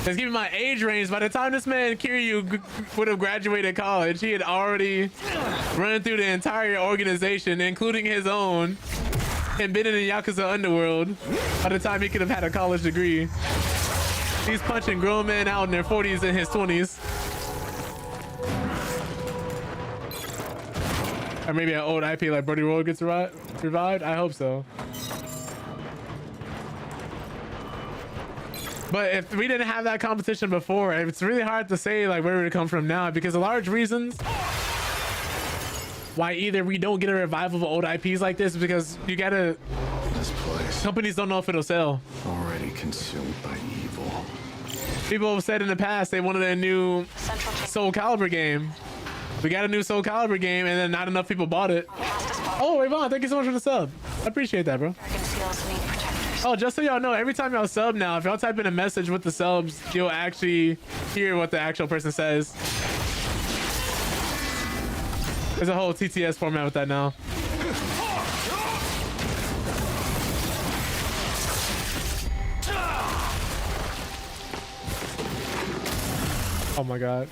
Speaker 1: Let's give me my age range. By the time this man Kiryu would have graduated college, he had already run through the entire organization, including his own, and been in the Yakuza underworld by the time he could have had a college degree. He's punching grown men out in their 40s and his 20s. Or maybe an old IP like Brody Road gets revived. I hope so. But if we didn't have that competition before, it's really hard to say like where it would come from now, because a large reasons why either we don't get a revival of old IPs like this, because you gotta,
Speaker 10: This place,
Speaker 1: companies don't know if it'll sell.
Speaker 10: already consumed by evil.
Speaker 1: People have said in the past they wanted a new Soul Calibur game. We got a new Soul Calibur game and then not enough people bought it. Oh, Yvonne, thank you so much for the sub. I appreciate that, bro. Oh, just so y'all know, every time y'all sub now, if y'all type in a message with the subs, you'll actually hear what the actual person says. There's a whole TTS format with that now. Oh my god.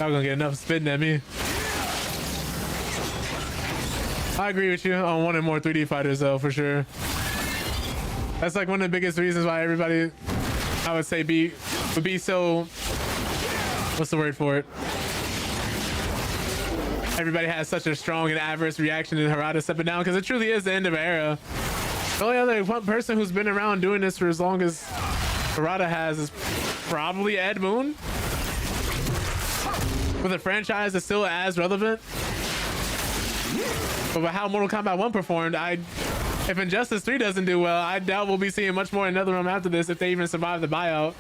Speaker 1: Y'all gonna get enough spitting at me. I agree with you on wanting more 3D fighters though, for sure. That's like one of the biggest reasons why everybody, I would say, would be so, what's the word for it? Everybody has such a strong and adverse reaction to Harada stepping down, because it truly is the end of an era. The only other one person who's been around doing this for as long as Harada has is probably Ed Boon. With a franchise that's still as relevant. But with how Mortal Kombat 1 performed, if Injustice 3 doesn't do well, I doubt we'll be seeing much more in NetherRealm after this if they even survive the buyout.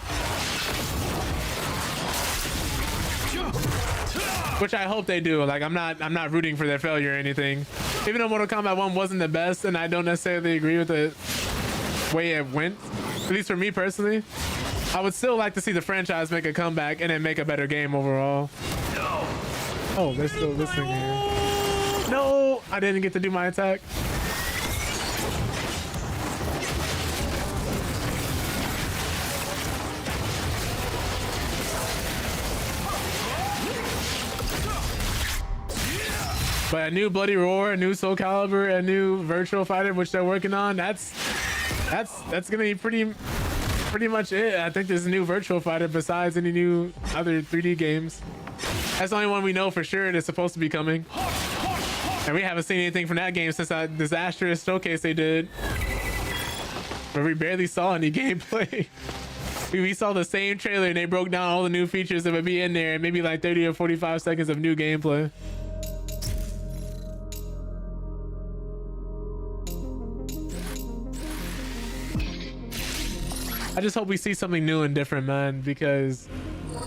Speaker 1: Which I hope they do. Like, I'm not rooting for their failure or anything. Even though Mortal Kombat 1 wasn't the best, and I don't necessarily agree with the way it went, at least for me personally, I would still like to see the franchise make a comeback and then make a better game overall. Oh, they're still listening here. No, I didn't get to do my attack. But a new Bloody Roar, a new Soul Calibur, a new Virtual Fighter, which they're working on, that's gonna be pretty much it. I think there's a new Virtual Fighter besides any new other 3D games. That's the only one we know for sure that's supposed to be coming. And we haven't seen anything from that game since that disastrous showcase they did, where we barely saw any gameplay. We saw the same trailer and they broke down all the new features that would be in there and maybe like 30 or 45 seconds of new gameplay. I just hope we see something new and different, man, because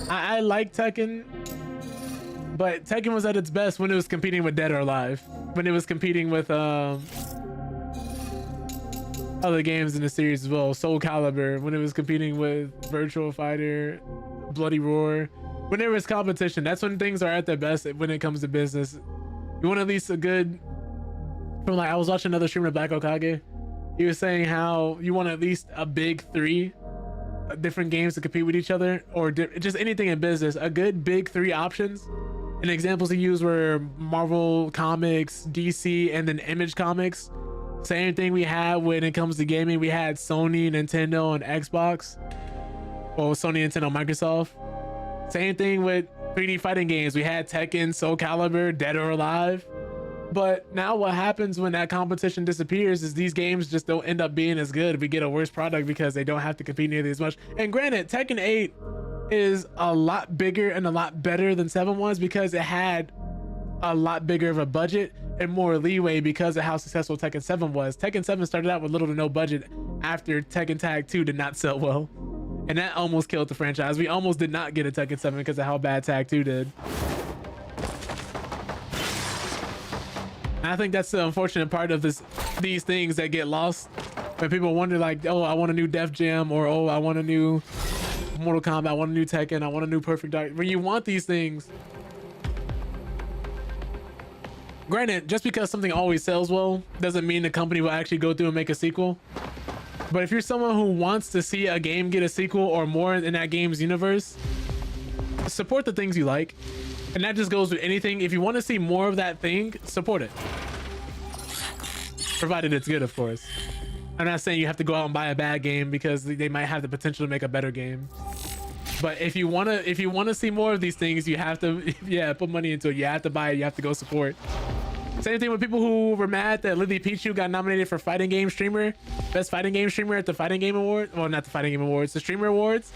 Speaker 1: I like Tekken, but Tekken was at its best when it was competing with Dead or Alive, when it was competing with other games in the series as well, Soul Calibur, when it was competing with Virtual Fighter, Bloody Roar. When there was competition, that's when things are at their best when it comes to business. You want at least a good, from like, I was watching another streamer, Black Okage. He was saying how you want at least a big 3 different games to compete with each other, or just anything in business. A good big 3 options. And examples he used were Marvel Comics, DC, and then Image Comics. Same thing we had when it comes to gaming. We had Sony, Nintendo, and Xbox. Well, Sony, Nintendo, Microsoft. Same thing with 3D fighting games. We had Tekken, Soul Calibur, Dead or Alive. But now what happens when that competition disappears is these games just don't end up being as good. We get a worse product because they don't have to compete nearly as much. And granted, Tekken 8 is a lot bigger and a lot better than 7 was because it had a lot bigger of a budget and more leeway because of how successful Tekken 7 was. Tekken 7 started out with little to no budget after Tekken Tag 2 did not sell well. And that almost killed the franchise. We almost did not get a Tekken 7 because of how bad Tag 2 did. I think that's the unfortunate part of these things that get lost when people wonder like, oh, I want a new Def Jam, or oh, I want a new Mortal Kombat, I want a new Tekken, I want a new Perfect Dark. When you want these things, granted, just because something always sells well doesn't mean the company will actually go through and make a sequel. But if you're someone who wants to see a game get a sequel or more in that game's universe, support the things you like. And that just goes with anything. If you want to see more of that thing, support it. Provided it's good, of course. I'm not saying you have to go out and buy a bad game because they might have the potential to make a better game. But if you want to see more of these things, you have to, yeah, put money into it. You have to buy it. You have to go support. Same thing with people who were mad that Lily Pichu got nominated for Fighting Game Streamer, Best Fighting Game Streamer at the Fighting Game Award. Well, not the Fighting Game Awards, the Streamer Awards.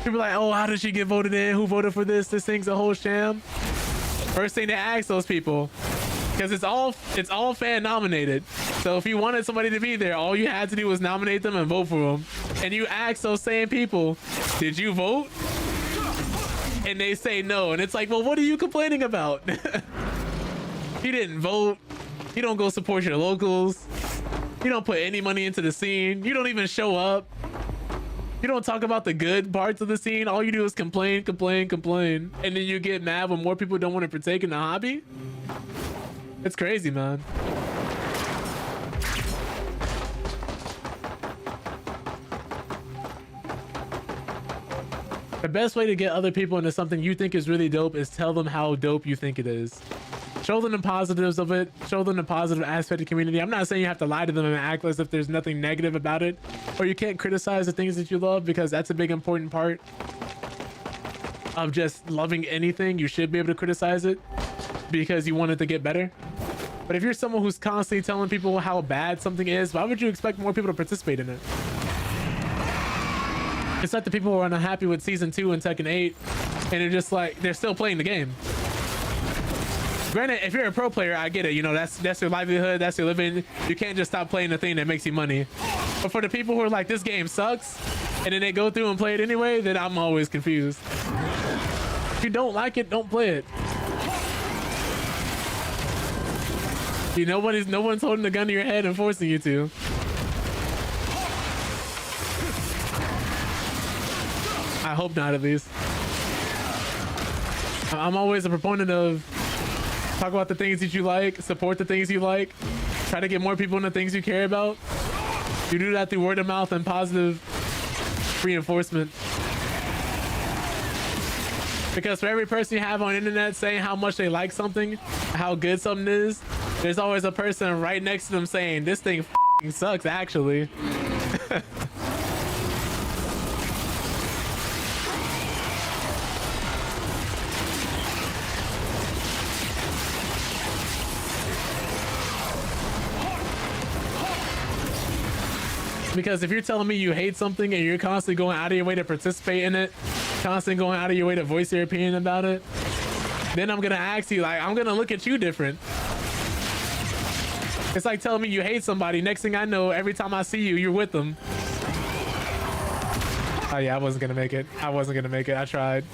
Speaker 1: People are like, oh, how did she get voted in? Who voted for this? This thing's a whole sham. First thing to ask those people, because it's all fan nominated. So if you wanted somebody to be there, all you had to do was nominate them and vote for them. And you ask those same people, did you vote? And they say no. And it's like, well, what are you complaining about? You didn't vote. You don't go support your locals. You don't put any money into the scene. You don't even show up. You don't talk about the good parts of the scene. All you do is complain, complain, complain. And then you get mad when more people don't want to partake in the hobby. It's crazy, man. The best way to get other people into something you think is really dope is tell them how dope you think it is. Show them the positives of it. Show them the positive aspect of the community. I'm not saying you have to lie to them and act as if there's nothing negative about it, or you can't criticize the things that you love, because that's a big important part of just loving anything. You should be able to criticize it because you want it to get better. But if you're someone who's constantly telling people how bad something is, why would you expect more people to participate in it? It's like the people who are unhappy with Season 2 and Tekken 8, and they're just like, they're still playing the game. Granted, if you're a pro player, I get it. You know, that's your livelihood, that's your living. You can't just stop playing the thing that makes you money. But for the people who are like, this game sucks, and then they go through and play it anyway, then I'm always confused. If you don't like it, don't play it. You know, no one's holding a gun to your head and forcing you to. I hope not, at least. I'm always a proponent of talk about the things that you like, support the things you like, try to get more people into things you care about. You do that through word of mouth and positive reinforcement. Because for every person you have on the internet saying how much they like something, how good something is, there's always a person right next to them saying, this thing f***ing sucks, actually. Because if you're telling me you hate something and you're constantly going out of your way to participate in it, constantly going out of your way to voice your opinion about it, then I'm gonna ask you, like, I'm gonna look at you different. It's like telling me you hate somebody. Next thing I know, every time I see you, you're with them. Oh yeah, I wasn't gonna make it. I tried.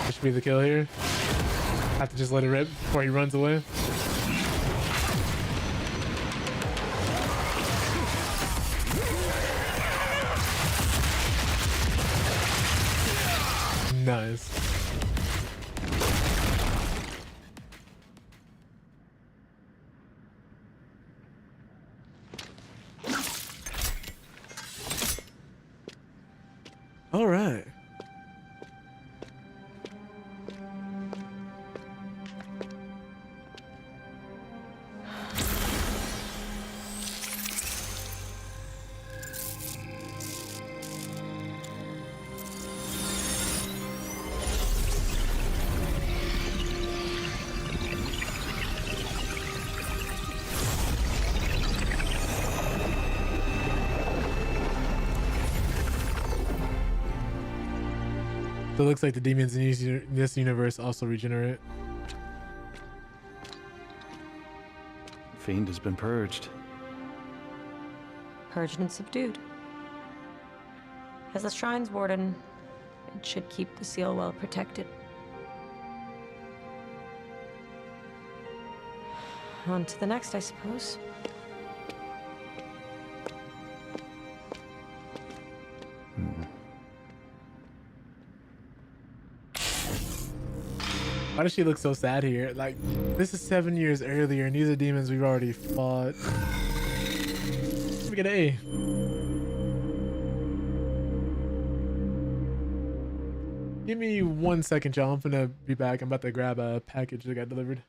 Speaker 1: This should be the kill here. I have to just let it rip before he runs away. Nice. All right. So it looks like the demons in this universe also regenerate.
Speaker 10: Fiend has been purged.
Speaker 12: Purged and subdued. As the shrine's warden, it should keep the seal well protected. On to the next, I suppose.
Speaker 1: Why does she look so sad here? Like, this is 7 years earlier, and these are demons we've already fought. Let me get an A. Give me 1 second, y'all. I'm gonna be back. I'm about to grab a package that got delivered.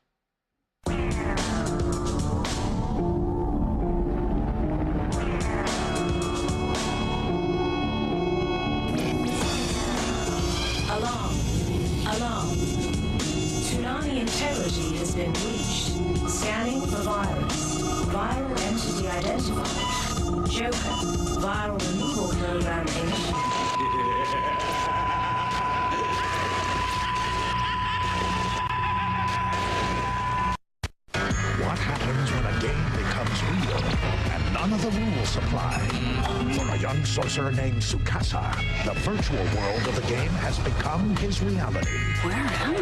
Speaker 2: Alarm. Tsunami integrity has been breached. Scanning for virus. Viral entity identified. Joker. Viral removal program initiated.
Speaker 9: What happens when a game becomes real and none of the rules apply? For a young sorcerer named Tsukasa, the virtual world of the game has become his reality.
Speaker 2: Where am I?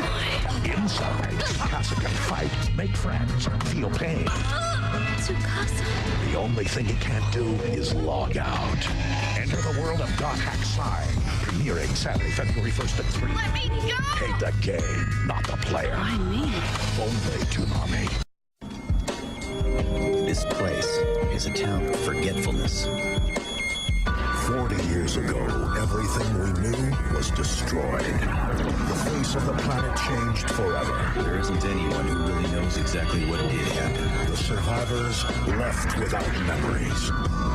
Speaker 9: Inside, Tsukasa can fight, make friends, feel pain.
Speaker 2: Tsukasa.
Speaker 9: The only thing he can't do is log out. Enter the world of God Hack Sign, premiering Saturday, February 1st at 3.
Speaker 2: Let me go!
Speaker 9: Hate the game, not the player.
Speaker 2: Why me?
Speaker 9: Only Toonami.
Speaker 13: This place is a town of forgetfulness. 40 years ago, everything we knew was destroyed. The face of the planet changed forever.
Speaker 10: There isn't anyone who really knows exactly what did happen.
Speaker 13: The survivors left without memories.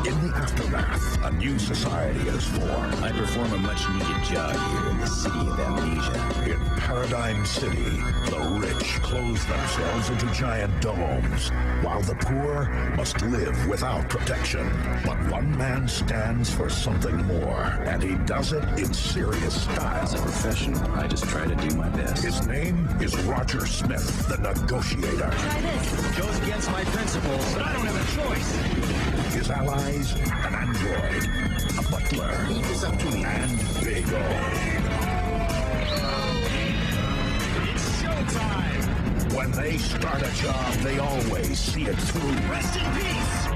Speaker 13: In the aftermath, a new society is formed.
Speaker 10: I perform a much-needed job here in the city of amnesia.
Speaker 13: In Paradigm City, the rich close themselves into giant domes, while the poor must live without protection. But one man stands for something more, and he does it in serious style.
Speaker 10: As a professional, I just try to do my best.
Speaker 13: His name is Roger Smith, the negotiator.
Speaker 5: Try this.
Speaker 10: Goes against my principles, but I don't have a choice.
Speaker 13: His allies, an android, a butler,
Speaker 10: It's up to me.
Speaker 13: and Big O.
Speaker 10: It's showtime!
Speaker 13: When they start a job, they always see it through.
Speaker 10: Rest in peace!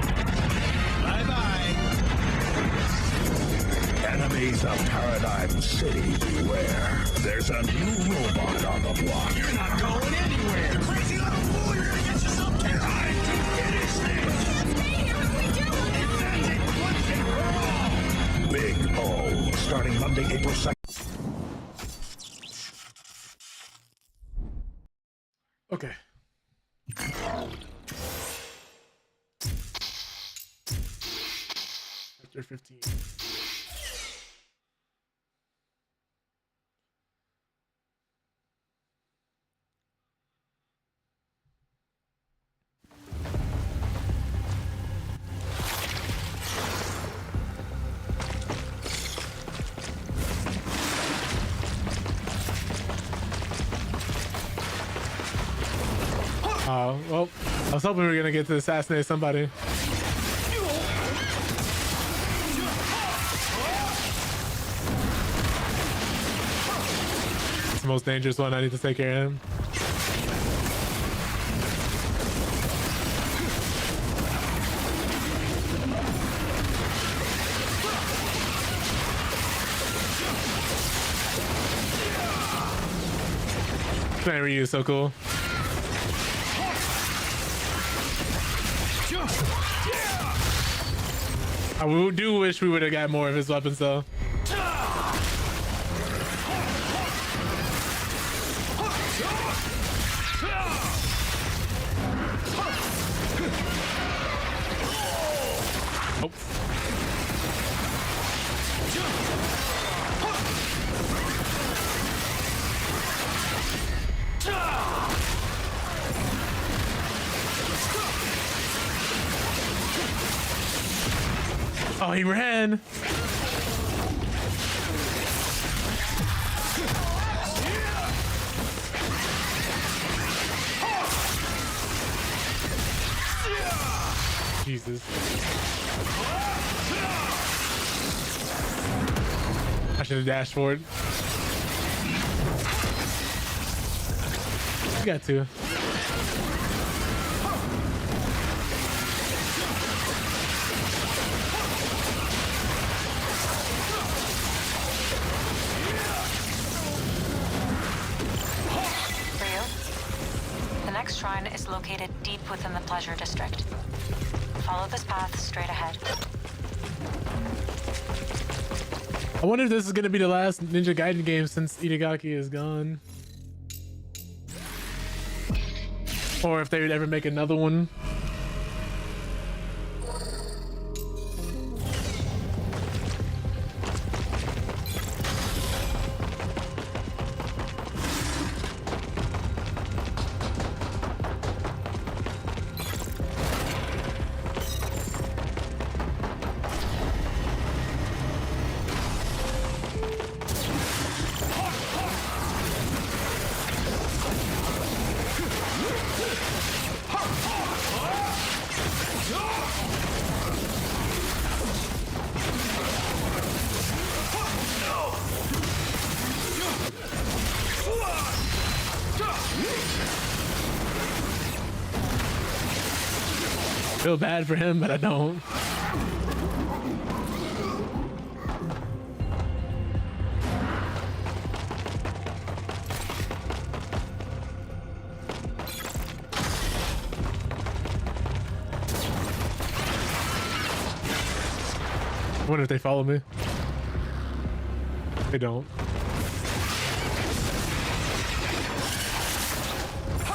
Speaker 10: Bye-bye!
Speaker 13: Enemies of Paradigm City, beware. There's a new robot on the block.
Speaker 10: You're not going anywhere! Crazy little fool, you're gonna get yourself killed! Time to finish this!
Speaker 13: Big O, starting Monday, April 2nd.
Speaker 1: Okay. Chapter 15. Well, I was hoping we were gonna get to assassinate somebody. It's the most dangerous one. I need to take care of him. Man, Ryu is so cool. I do wish we would have got more of his weapons though. Oh. Oh, he ran. Jesus. I should have dashed forward. You got to.
Speaker 11: The next shrine is located deep within the Pleasure District. Follow this path straight ahead.
Speaker 1: I wonder if this is going to be the last Ninja Gaiden game since Itagaki is gone. Or if they would ever make another one. Feel bad for him, but I don't. I wonder if they follow me. They don't.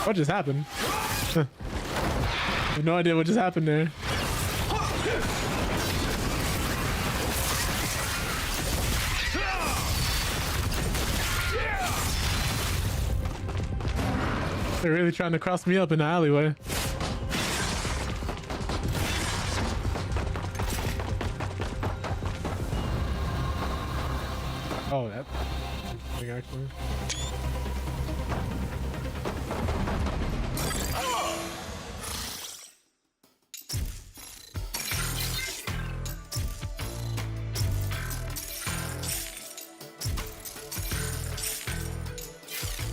Speaker 1: What just happened? I have no idea what just happened there. They're really trying to cross me up in the alleyway. Oh, that thing actually.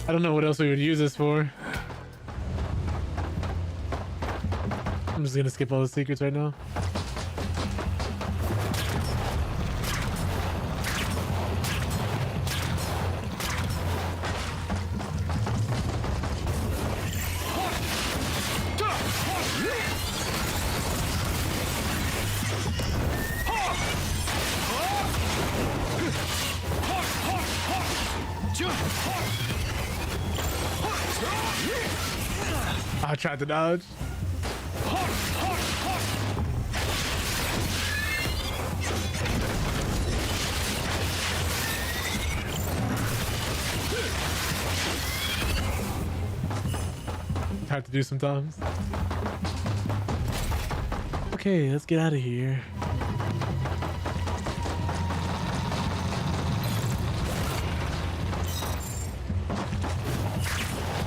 Speaker 1: I don't know what else we would use this for. I'm just gonna skip all the secrets right now. I tried to dodge. Hard to do sometimes. Okay, let's get out of here.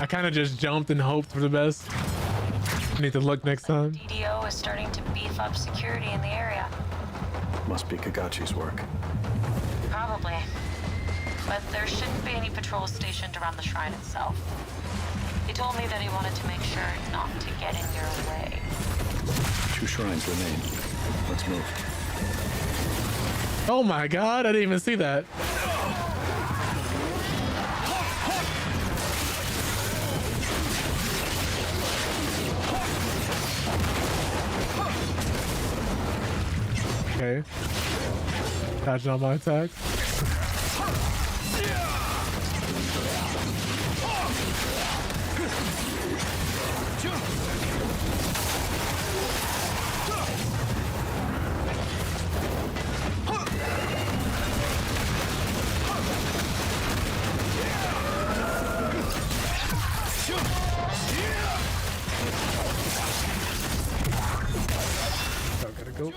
Speaker 1: I kind of just jumped and hoped for the best. I need to look next time.
Speaker 11: DDO is starting to beef up security in the area.
Speaker 9: Must be Kagachi's work.
Speaker 11: Probably. But there shouldn't be any patrols stationed around the shrine itself. He told me that he wanted to make sure not to get in your way.
Speaker 9: 2 shrines remain. Let's move.
Speaker 1: Oh my god, I didn't even see that. Okay. Dodging all my attacks. Gotta go.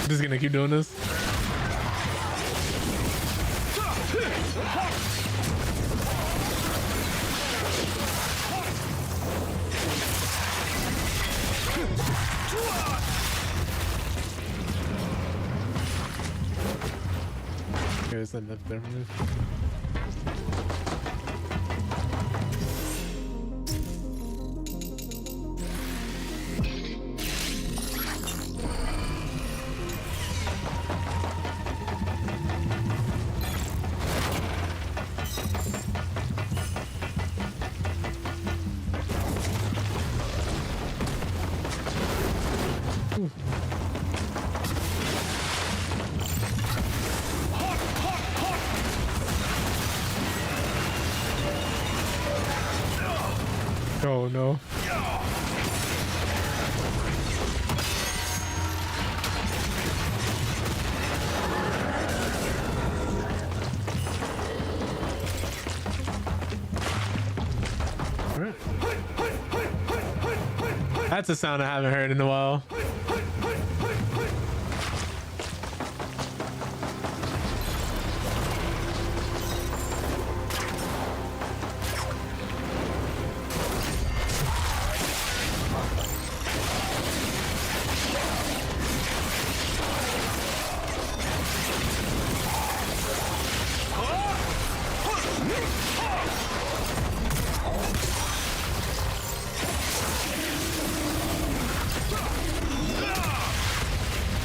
Speaker 1: Just gonna keep doing this. Okay, there's enough there for me. Oh no. Alright. That's a sound I haven't heard in a while.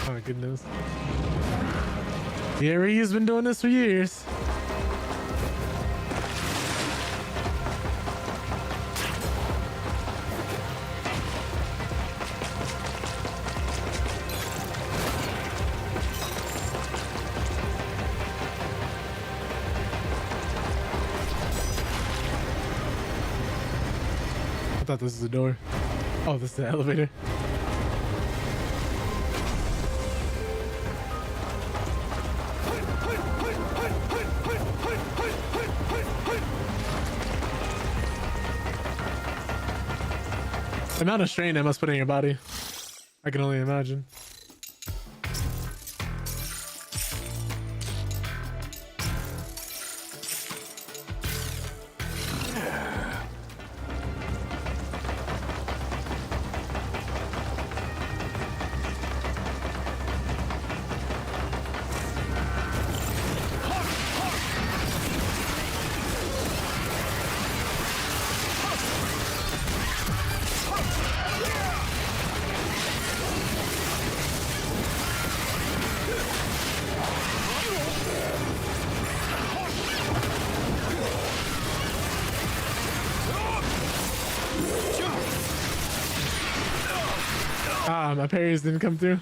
Speaker 1: Oh my goodness. Yeah, Ryu's been doing this for years. I thought this was a door. Oh, this is the elevator. The amount of strain that must put in your body, I can only imagine. Ah, my parries didn't come through.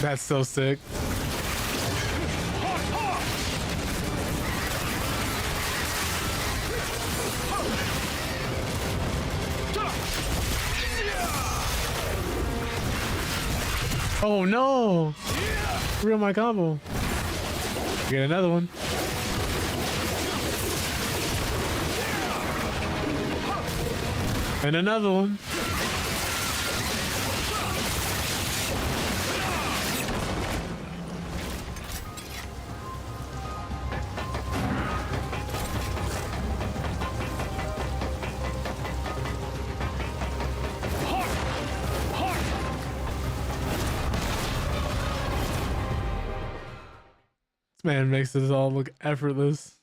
Speaker 1: That's so sick. Oh no! Real my combo. Get another one. And another one. Man makes this all look effortless.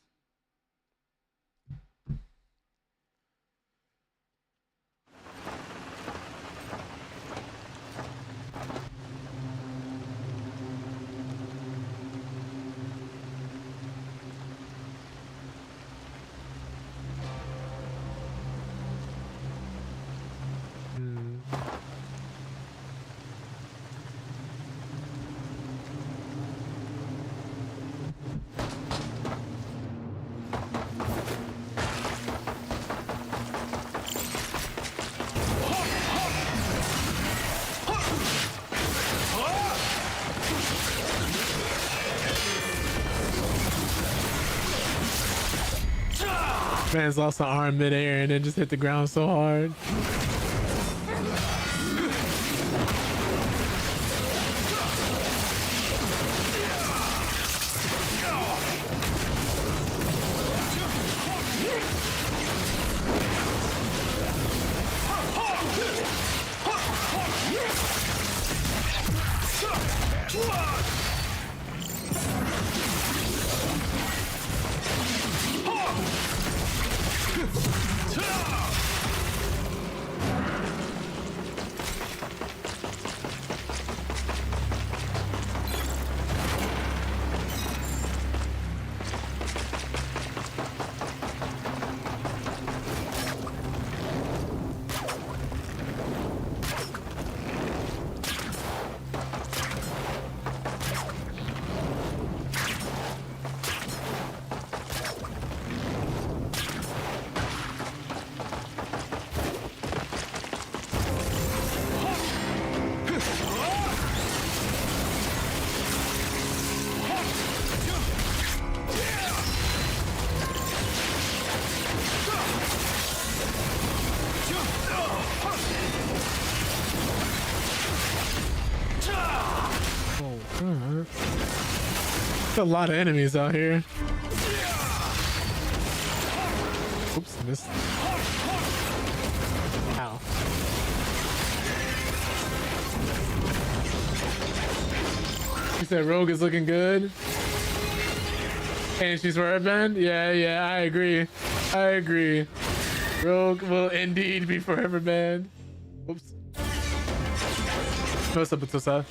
Speaker 1: Man's lost an arm midair and then just hit the ground so hard. There's a lot of enemies out here. Oops, missed. She said Rogue is looking good. And she's forever banned? Yeah, I agree. Rogue will indeed be forever banned. Oops. What's up, Batusa?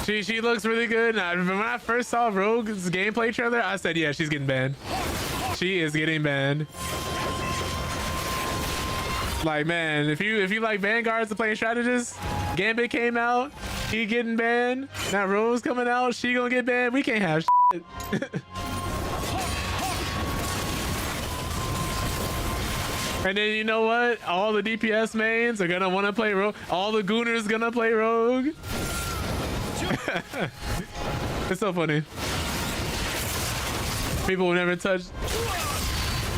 Speaker 1: She looks really good. When I first saw Rogue's gameplay trailer, I said, yeah, she's getting banned. She is getting banned. Like, man, if you like Vanguards to play strategists, Gambit came out, he getting banned. Now Rose coming out, she gonna get banned. We can't have shit. And then you know what? All the DPS mains are gonna want to play Rogue. All the Gooners gonna play Rogue. It's so funny. People will never touch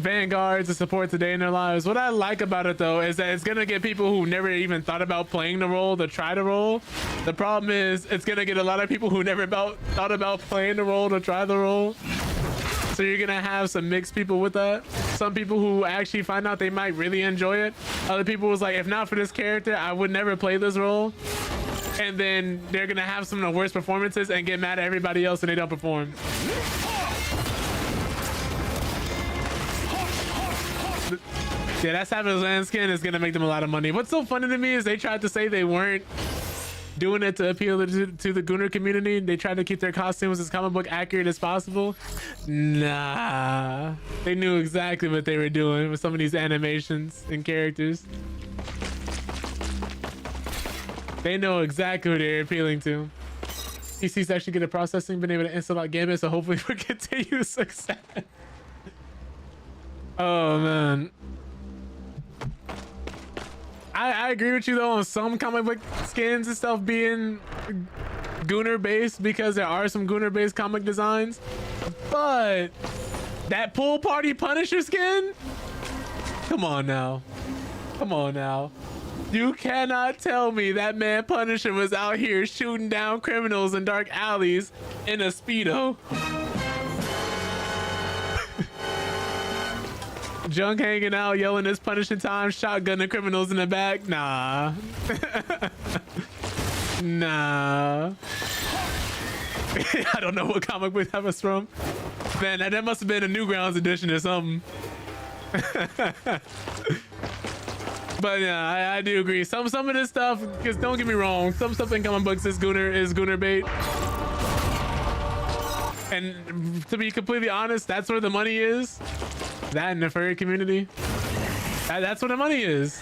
Speaker 1: Vanguards to support today in their lives. What I like about it though is that it's gonna get people who never even thought about playing the role to try the role. The problem is it's gonna get a lot of people who never thought about playing the role to try the role. So you're gonna have some mixed people with that. Some people who actually find out they might really enjoy it. Other people was like, if not for this character, I would never play this role. And then they're gonna have some of the worst performances and get mad at everybody else and they don't perform. Yeah, that Savage Land skin is gonna make them a lot of money. What's so funny to me is they tried to say they weren't doing it to appeal to the Gooner community. They tried to keep their costumes as comic book accurate as possible. Nah, they knew exactly what they were doing with some of these animations and characters. They know exactly who they're appealing to. PC's actually good at processing, been able to install out Gambit, so hopefully for continued success. Oh man, I agree with you though on some comic book skins and stuff being Gooner based, because there are some Gooner based comic designs, but that pool party Punisher skin, come on now. You cannot tell me that man Punisher was out here shooting down criminals in dark alleys in a Speedo. Junk hanging out, yelling it's punishing time, shotgunning criminals in the back. Nah. Nah. I don't know what comic book that was from. Man, that must have been a Newgrounds edition or something. But yeah, I do agree. Some of this stuff, because don't get me wrong, some stuff in comic books is Gooner bait. And to be completely honest, that's where the money is. That in the furry community. That's where the money is.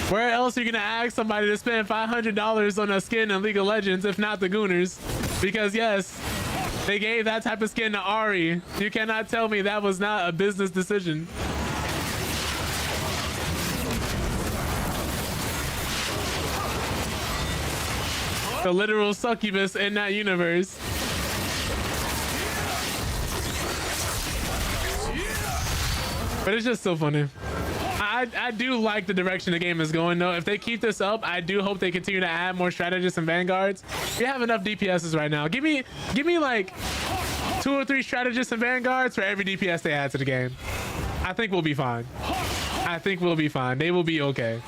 Speaker 1: Where else are you gonna ask somebody to spend $500 on a skin in League of Legends if not the Gooners? Because yes, they gave that type of skin to Ari. You cannot tell me that was not a business decision. The literal succubus in that universe. But it's just so funny. I do like the direction the game is going though. If they keep this up, I do hope they continue to add more strategists and vanguards. We have enough DPSs right now. Give me like 2 or 3 strategists and vanguards for every DPS they add to the game. I think we'll be fine. They will be okay.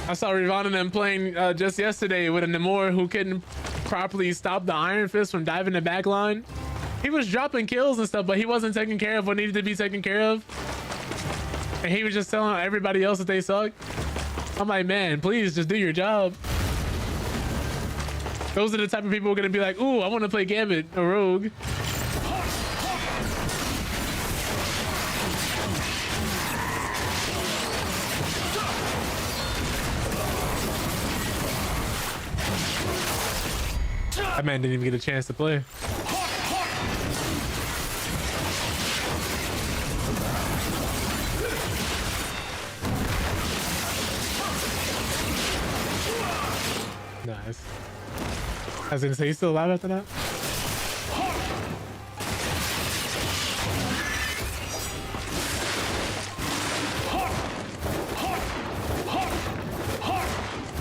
Speaker 1: I saw Rivan and them playing just yesterday with a Namor who couldn't properly stop the Iron Fist from diving the back line. He was dropping kills and stuff, but he wasn't taking care of what needed to be taken care of. And he was just telling everybody else that they suck. I'm like, man, please just do your job. Those are the type of people who are going to be like, ooh, I want to play Gambit or Rogue. That man didn't even get a chance to play. Nice. I was gonna say, he's still alive after that?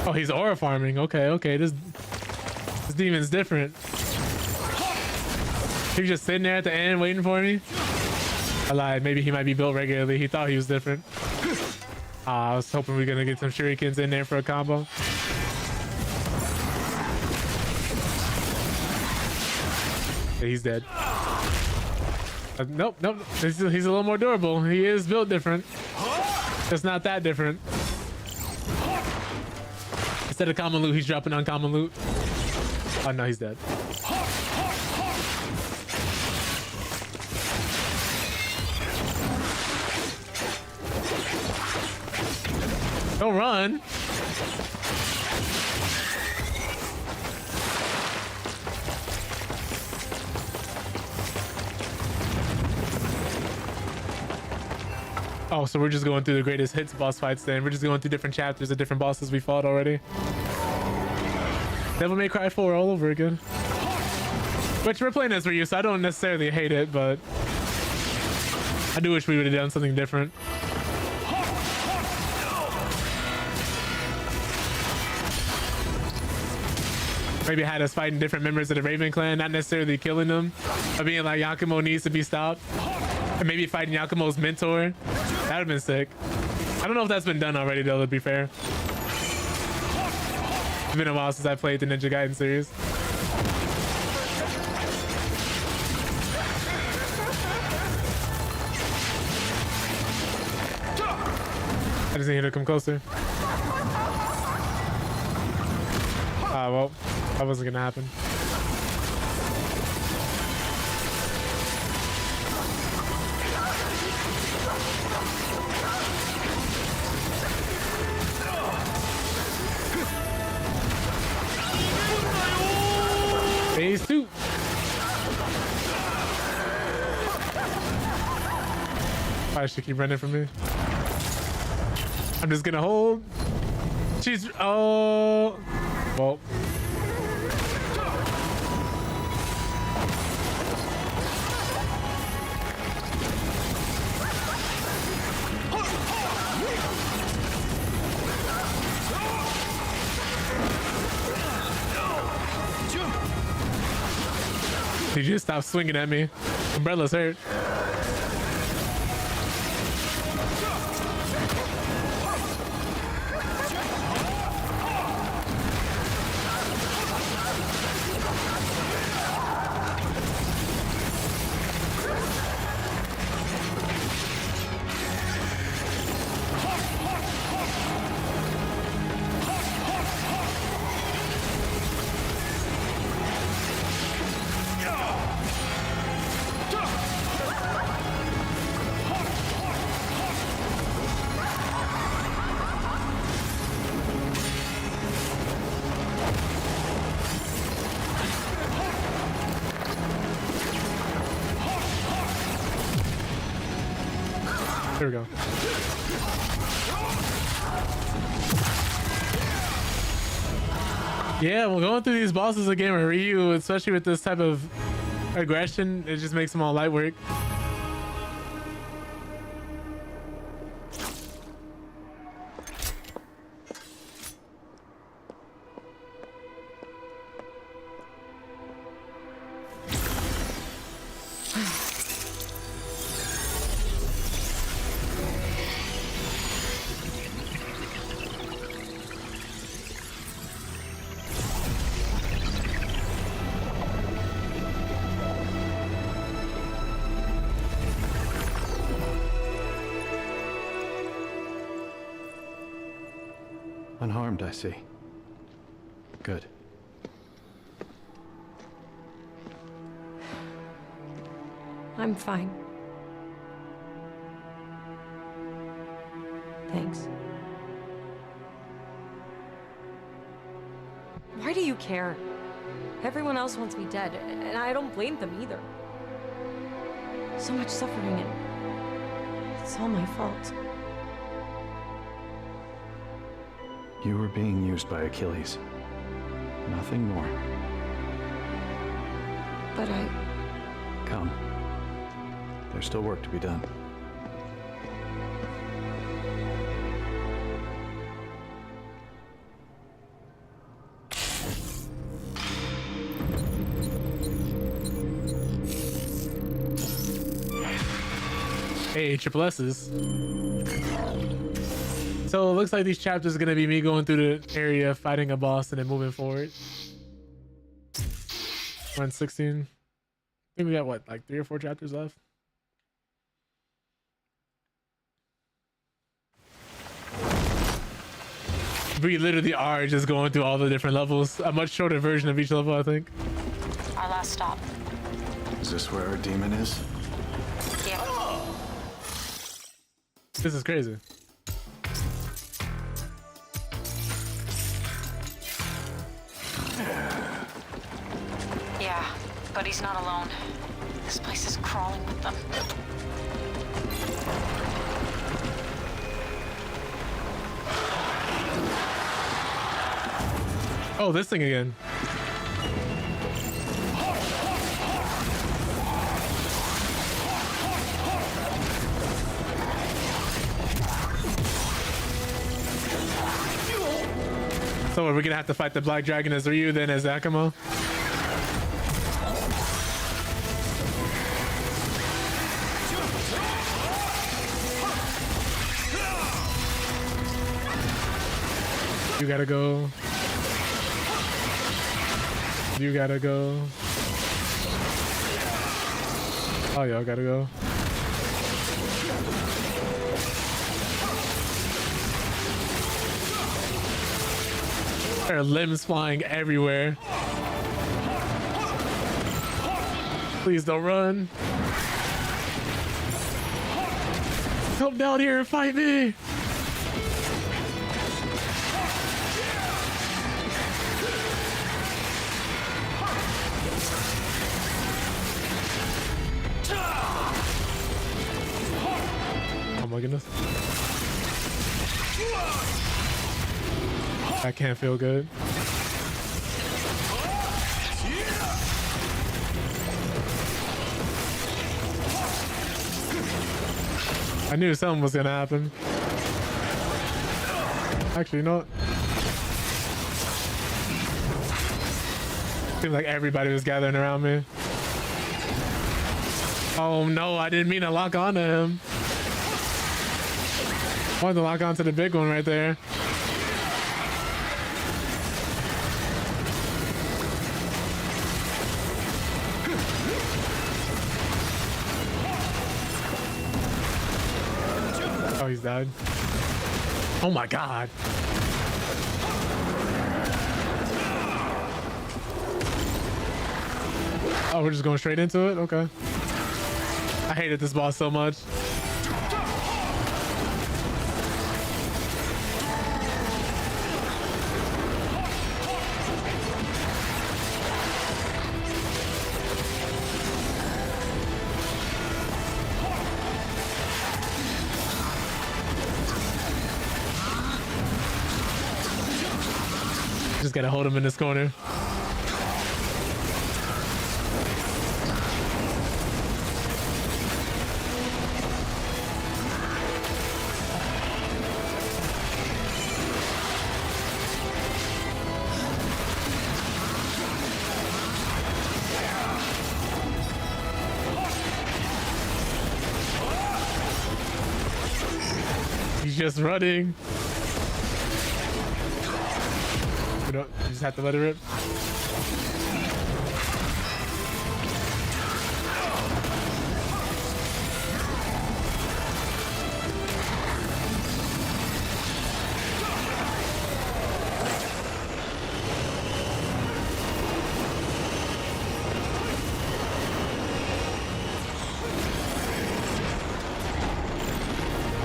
Speaker 1: Oh, he's aura farming. Okay, this demon's different. He was just sitting there at the end waiting for me. I lied. Maybe he might be built regularly. He thought he was different. I was hoping we were gonna get some shurikens in there for a combo. Yeah, he's dead. Nope. He's a little more durable. He is built different. It's not that different. Instead of common loot, he's dropping uncommon loot. Oh no, he's dead. Don't run. Oh, so we're just going through the greatest hits boss fights then. We're just going through different chapters of different bosses we fought already. Devil May Cry 4 all over again. Which we're playing as Ryu, so I don't necessarily hate it, but I do wish we would have done something different. Maybe had us fighting different members of the Raven clan, not necessarily killing them, but being like Yakumo needs to be stopped. And maybe fighting Yakumo's mentor. That would have been sick. I don't know if that's been done already though, to be fair. It's been a while since I played the Ninja Gaiden series. I just need you to come closer. Ah, well, that wasn't gonna happen. Phase 2. I should keep running from me. I'm just gonna hold. She's oh well. Did you just stop swinging at me? Umbrella's hurt. There we go. Yeah, well, going through these bosses again with Ryu, especially with this type of aggression, it just makes them all light work.
Speaker 14: Unharmed, I see. Good.
Speaker 12: I'm fine. Thanks. Why do you care? Everyone else wants me dead, and I don't blame them either. So much suffering, and it's all my fault.
Speaker 14: You were being used by Achilles. Nothing more.
Speaker 12: But
Speaker 14: Come. There's still work to be done.
Speaker 1: Hey, triple S's. So it looks like these chapters are gonna be me going through the area, fighting a boss, and then moving forward. We're on 16. I think we got what, like 3 or 4 chapters left. We literally are just going through all the different levels. A much shorter version of each level, I think.
Speaker 11: Our last stop.
Speaker 14: Is this where our demon is?
Speaker 11: Yeah.
Speaker 1: This is crazy.
Speaker 11: Yeah, but he's not alone. This place is crawling with them.
Speaker 1: Oh, this thing again. So are we gonna have to fight the Black Dragon as Ryu, then as Akamo? You gotta go. You gotta go. Oh, y'all gotta go. There are limbs flying everywhere. Please don't run. Come down here and fight me. Oh my goodness. That can't feel good. I knew something was gonna happen. Actually, not. Seemed like everybody was gathering around me. Oh no, I didn't mean to lock onto him. I wanted to lock onto the big one right there. Oh, he's dead. Oh my god. Oh, we're just going straight into it? Okay. I hated this boss so much. Just gotta hold him in this corner. He's just running. You just have to let it rip.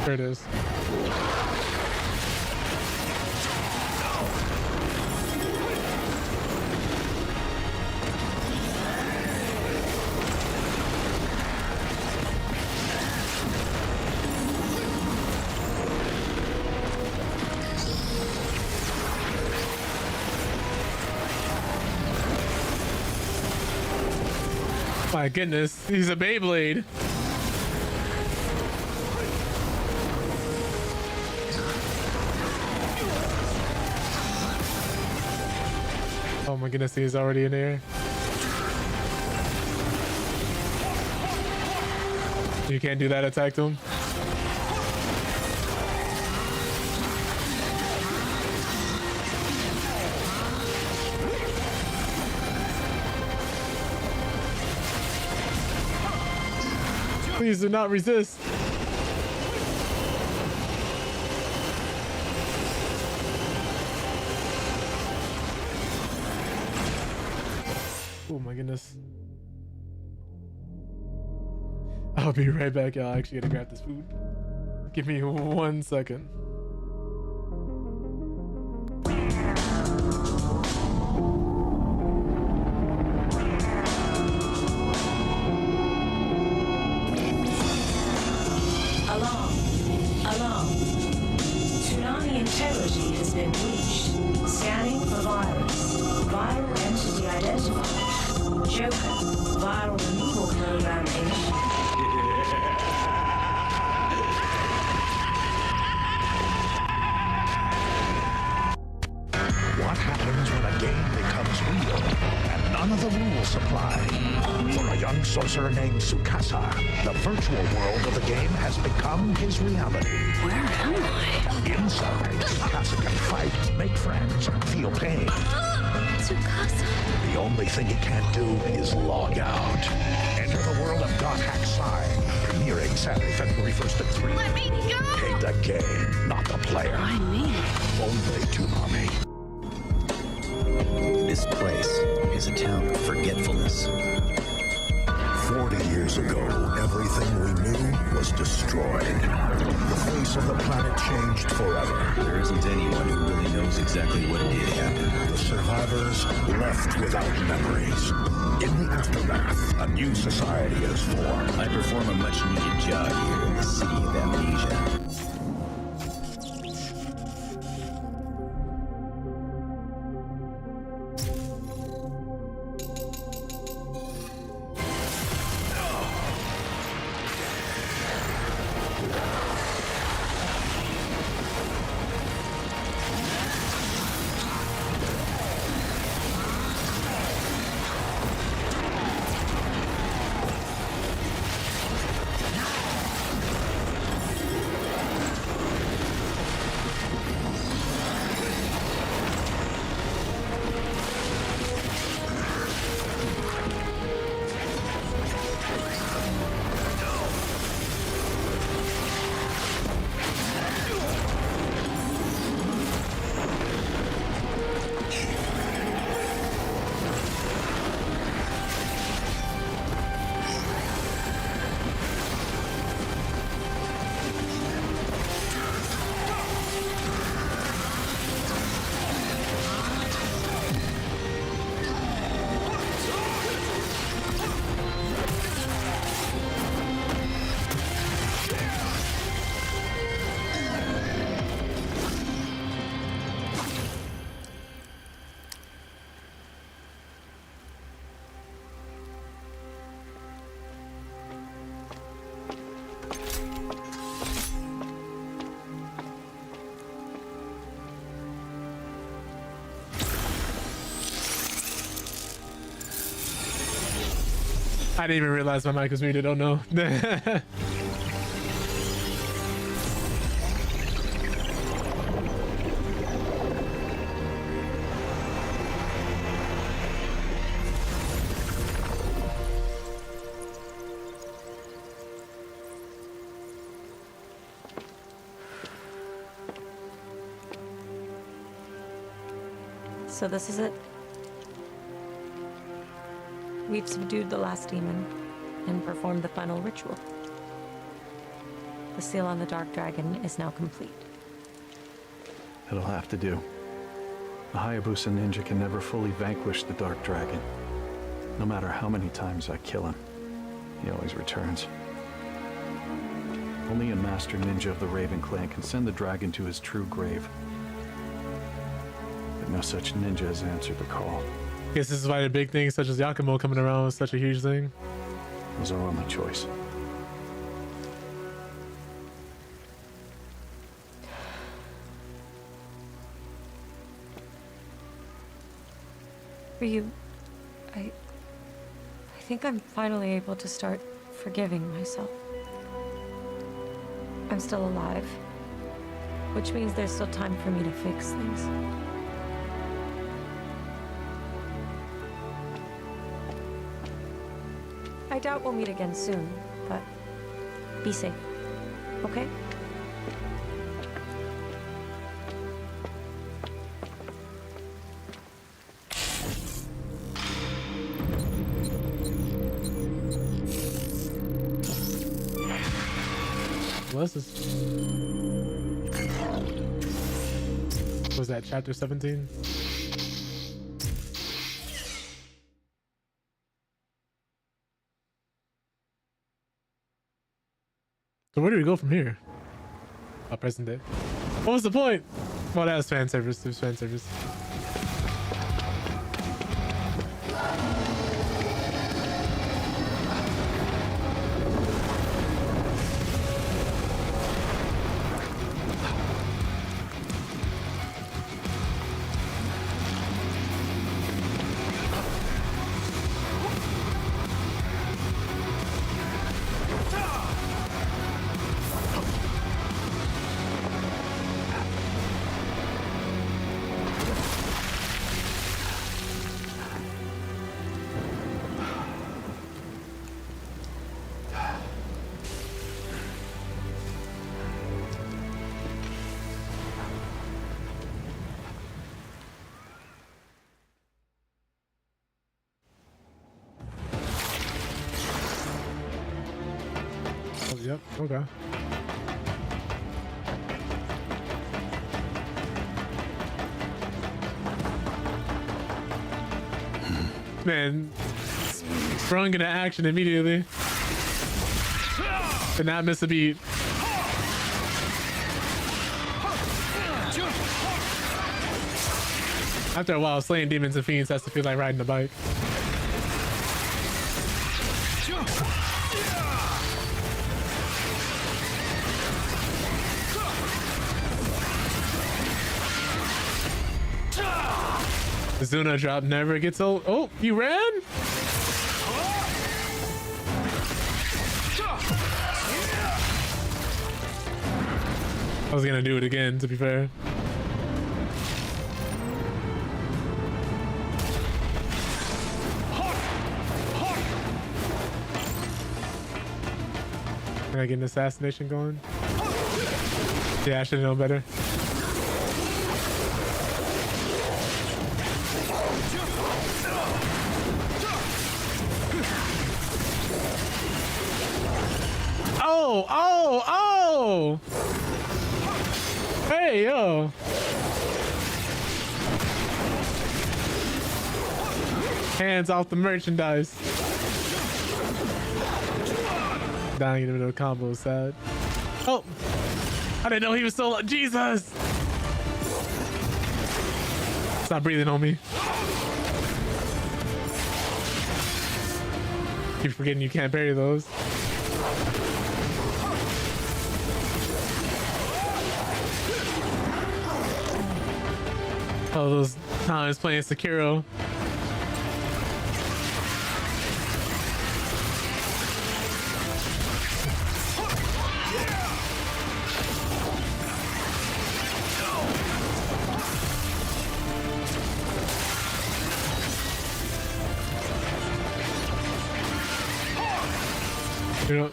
Speaker 1: There it is. My goodness, he's a Beyblade. Oh my goodness, he's already in there. You can't do that attack to him. Please do not resist. Oh my goodness. I'll be right back, y'all. I actually gotta grab this food. Give me 1 second.
Speaker 2: Alarm. Tsunami integrity has been breached. Scanning for virus. Viral entity identified. Joker. Viral removal program initiated.
Speaker 13: What happens when a game becomes real and none of the rules apply? For a young sorcerer named Tsukasa, the virtual world of the game has become his reality.
Speaker 5: Where am I?
Speaker 13: Inside, Tsukasa can fight, make friends, feel pain.
Speaker 5: Tsukasa.
Speaker 13: The only thing he can't do is log out. Enter the world of God Hack Sign, premiering Saturday, February 1st at 3.
Speaker 5: Let me go!
Speaker 13: Hate the game, not the player.
Speaker 5: I mean,
Speaker 13: Only Toonami.
Speaker 15: This place is a town of forgetfulness.
Speaker 13: 40 years ago, everything we knew was destroyed. The face of the planet changed forever.
Speaker 15: There isn't anyone who really knows exactly what did happen.
Speaker 13: The survivors left without memories. In the aftermath, a new society is formed.
Speaker 15: I perform a much-needed job here in the city of amnesia.
Speaker 1: I didn't even realize my mic was muted. Oh no.
Speaker 12: So this is it. We've subdued the last demon and performed the final ritual. The seal on the Dark Dragon is now complete.
Speaker 14: It'll have to do. The Hayabusa ninja can never fully vanquish the Dark Dragon. No matter how many times I kill him, he always returns. Only a master ninja of the Raven clan can send the dragon to his true grave. But no such ninja has answered the call.
Speaker 1: Guess this is why the big things such as Yakumo coming around was such a huge thing.
Speaker 14: It was our only choice.
Speaker 12: Ryu, I think I'm finally able to start forgiving myself. I'm still alive. Which means there's still time for me to fix things. I doubt we'll meet again soon, but be safe, okay?
Speaker 1: What was that, chapter 17? So where do we go from here? Oh, present day. What was the point? Well, that was fan service. It was fan service. Yep, okay. Man, sprung into action immediately. Did not miss a beat. After a while, slaying demons and fiends has to feel like riding a bike. The Zuna drop never gets old. Oh, you ran? I was gonna do it again, to be fair. Can I get an assassination going? Yeah, I should have known better. Oh! Hey, yo! Hands off the merchandise. Dying in the middle of the combo is sad. Oh! I didn't know he was so... Jesus! Stop breathing on me. Keep forgetting you can't parry those. Oh, those times playing Sekiro. You know,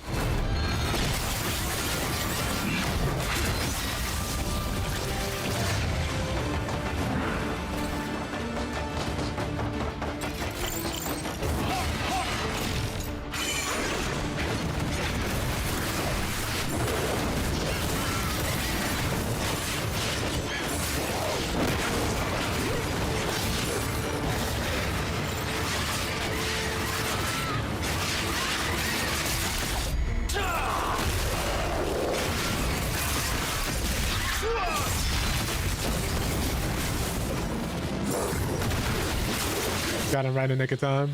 Speaker 1: got him right in the nick of time.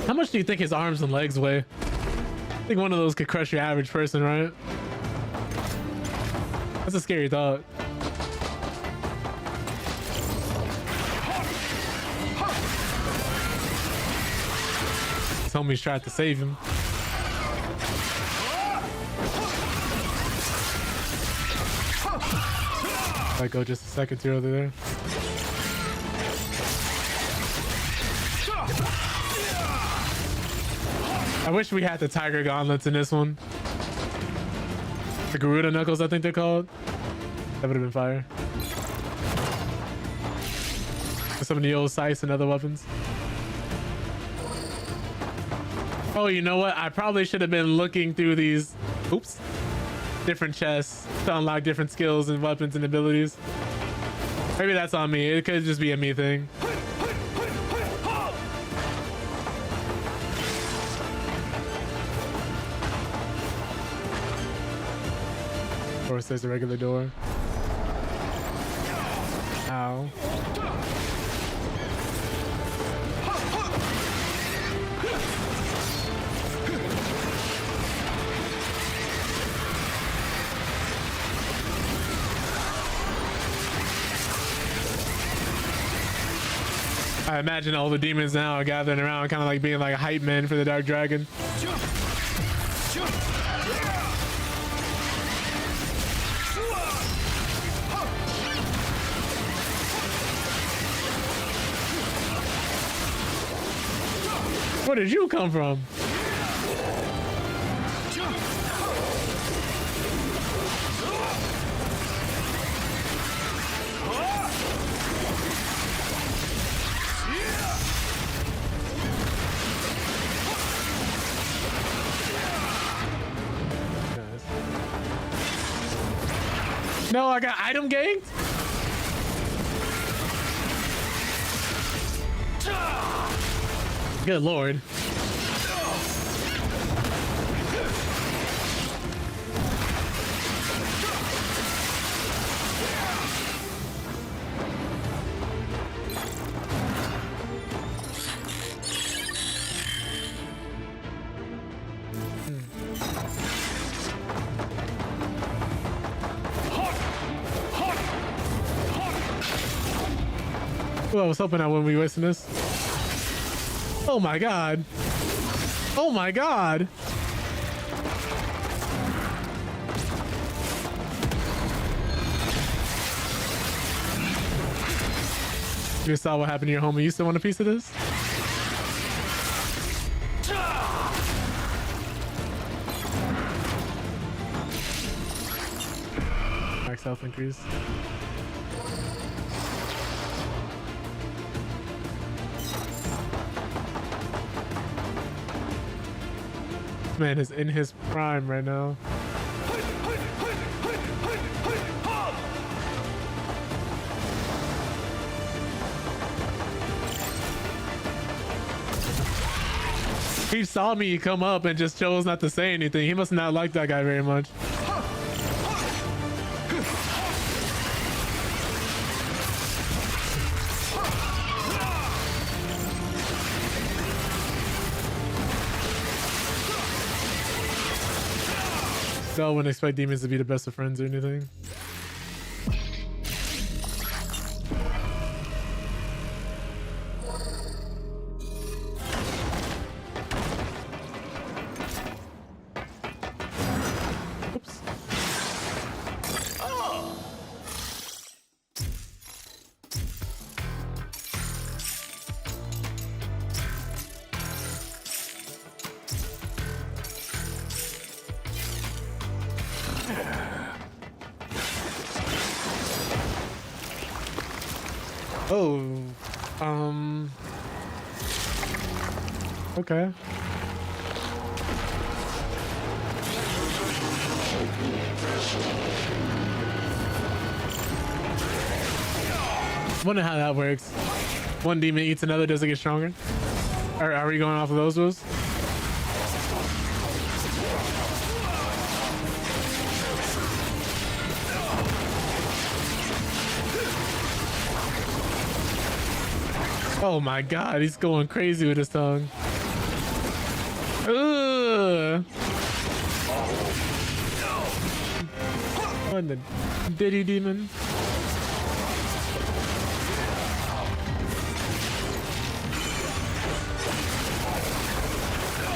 Speaker 1: How much do you think his arms and legs weigh? I think one of those could crush your average person, right? That's a scary thought. His homies tried to save him. Might go just a second or over there. I wish we had the tiger gauntlets in this one. The Garuda knuckles, I think they're called. That would have been fire. Some of the old scythes and other weapons. Oh, you know what? I probably should have been looking through these, oops, different chests to unlock different skills and weapons and abilities. Maybe that's on me. It could just be a me thing. Of course, there's a regular door. Ow. I imagine all the demons now are gathering around, kind of like being like hype men for the Dark Dragon. Where did you come from? No, I got item ganked? Good lord. Well, I was hoping I wouldn't be wasting this. Oh my god. Oh my god. You saw what happened to your homie. You still want a piece of this? Max health increase. Man is in his prime right now. He saw me come up and just chose not to say anything. He must not like that guy very much. So I wouldn't expect demons to be the best of friends or anything. Oops. Oh, okay. Wonder how that works. One demon eats another, does it get stronger? Are we going off of those rules? Oh my god, he's going crazy with his tongue. Ugh. What the Diddy demon?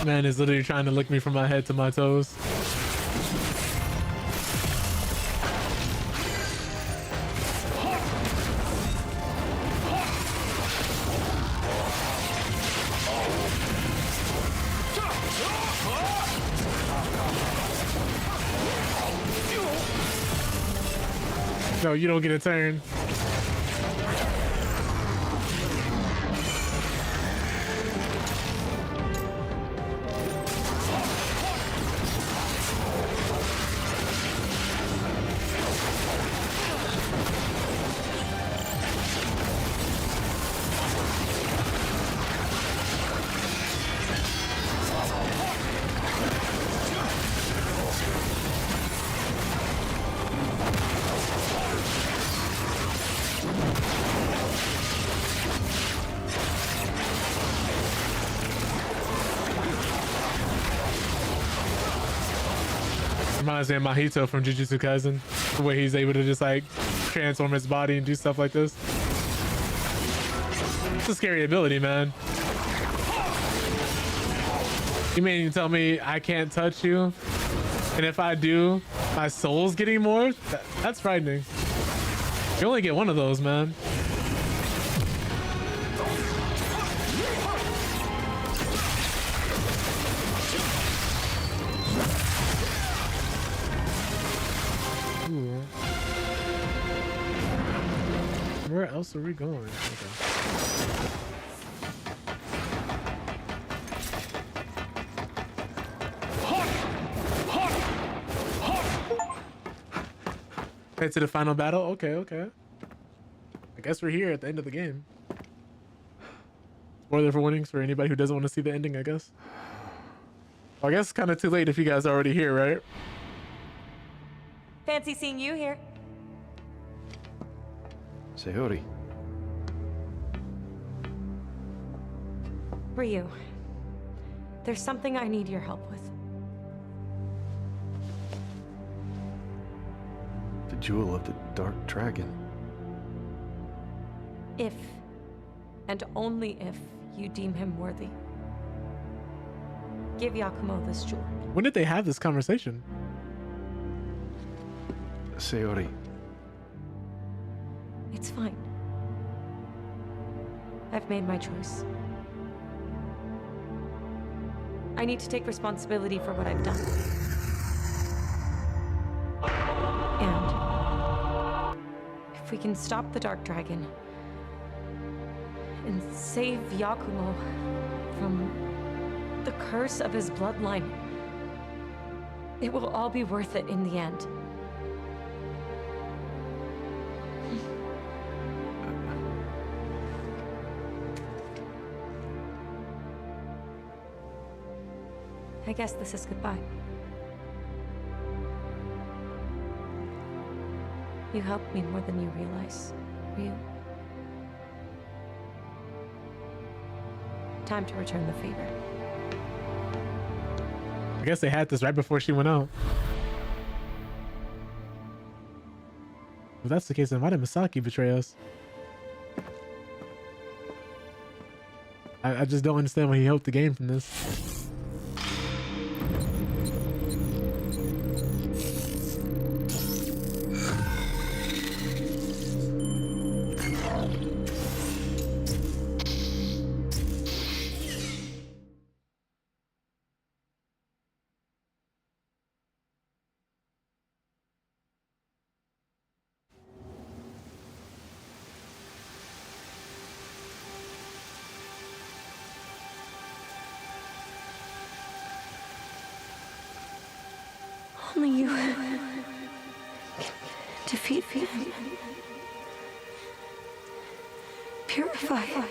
Speaker 1: Man is literally trying to lick me from my head to my toes. No, you don't get a turn. Reminds me of Mahito from Jujutsu Kaisen, the way he's able to just like transform his body and do stuff like this. It's a scary ability, man. You mean tell me I can't touch you, and if I do, my soul's getting more? That's frightening. You only get one of those, man. Ooh. Where else are we going? Okay. Head to the final battle? Okay, okay. I guess we're here at the end of the game. Spoiler for warnings for anybody who doesn't want to see the ending, I guess. Well, I guess it's kind of too late if you guys are already here, right?
Speaker 12: Fancy seeing you here.
Speaker 14: Sayori.
Speaker 12: Ryu, there's something I need your help with.
Speaker 14: The Jewel of the Dark Dragon.
Speaker 12: If, and only if, you deem him worthy. Give Yakumo this jewel.
Speaker 1: When did they have this conversation?
Speaker 14: Sayori.
Speaker 12: It's fine. I've made my choice. I need to take responsibility for what I've done. And if we can stop the Dark Dragon and save Yakumo from the curse of his bloodline, it will all be worth it in the end. I guess this is goodbye. You helped me more than you realize, Ryu. Time to return the favor.
Speaker 1: I guess they had this right before she went out. If that's the case, then why did Misaki betray us? I just don't understand what he hoped to gain from this.
Speaker 5: Only you can defeat him. Purify him.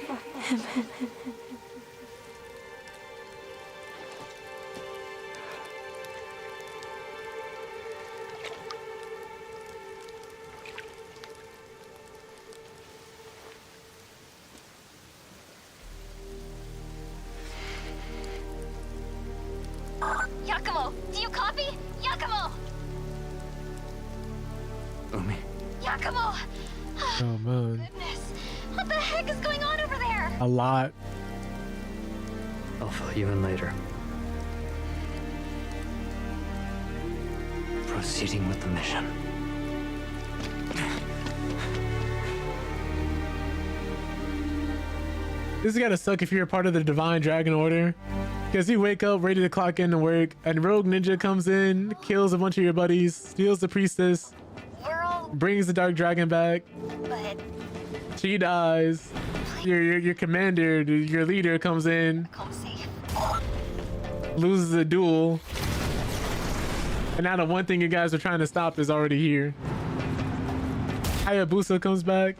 Speaker 11: Yakumo, do you copy? Yakumo!
Speaker 15: Umi.
Speaker 11: Yakumo!
Speaker 1: Oh man.
Speaker 11: Goodness, what the heck is going on over there?
Speaker 1: A lot.
Speaker 15: I'll fill you in later. Proceeding with the mission.
Speaker 1: This is gotta suck if you're a part of the Divine Dragon Order. Because you wake up ready to clock in to work, and Rogue Ninja comes in, kills a bunch of your buddies, steals the priestess.
Speaker 11: We're all
Speaker 1: brings the Dark Dragon back.
Speaker 16: But
Speaker 1: She dies. Your commander, your leader comes in, loses a duel, and now the one thing you guys are trying to stop is already here. Hayabusa comes back.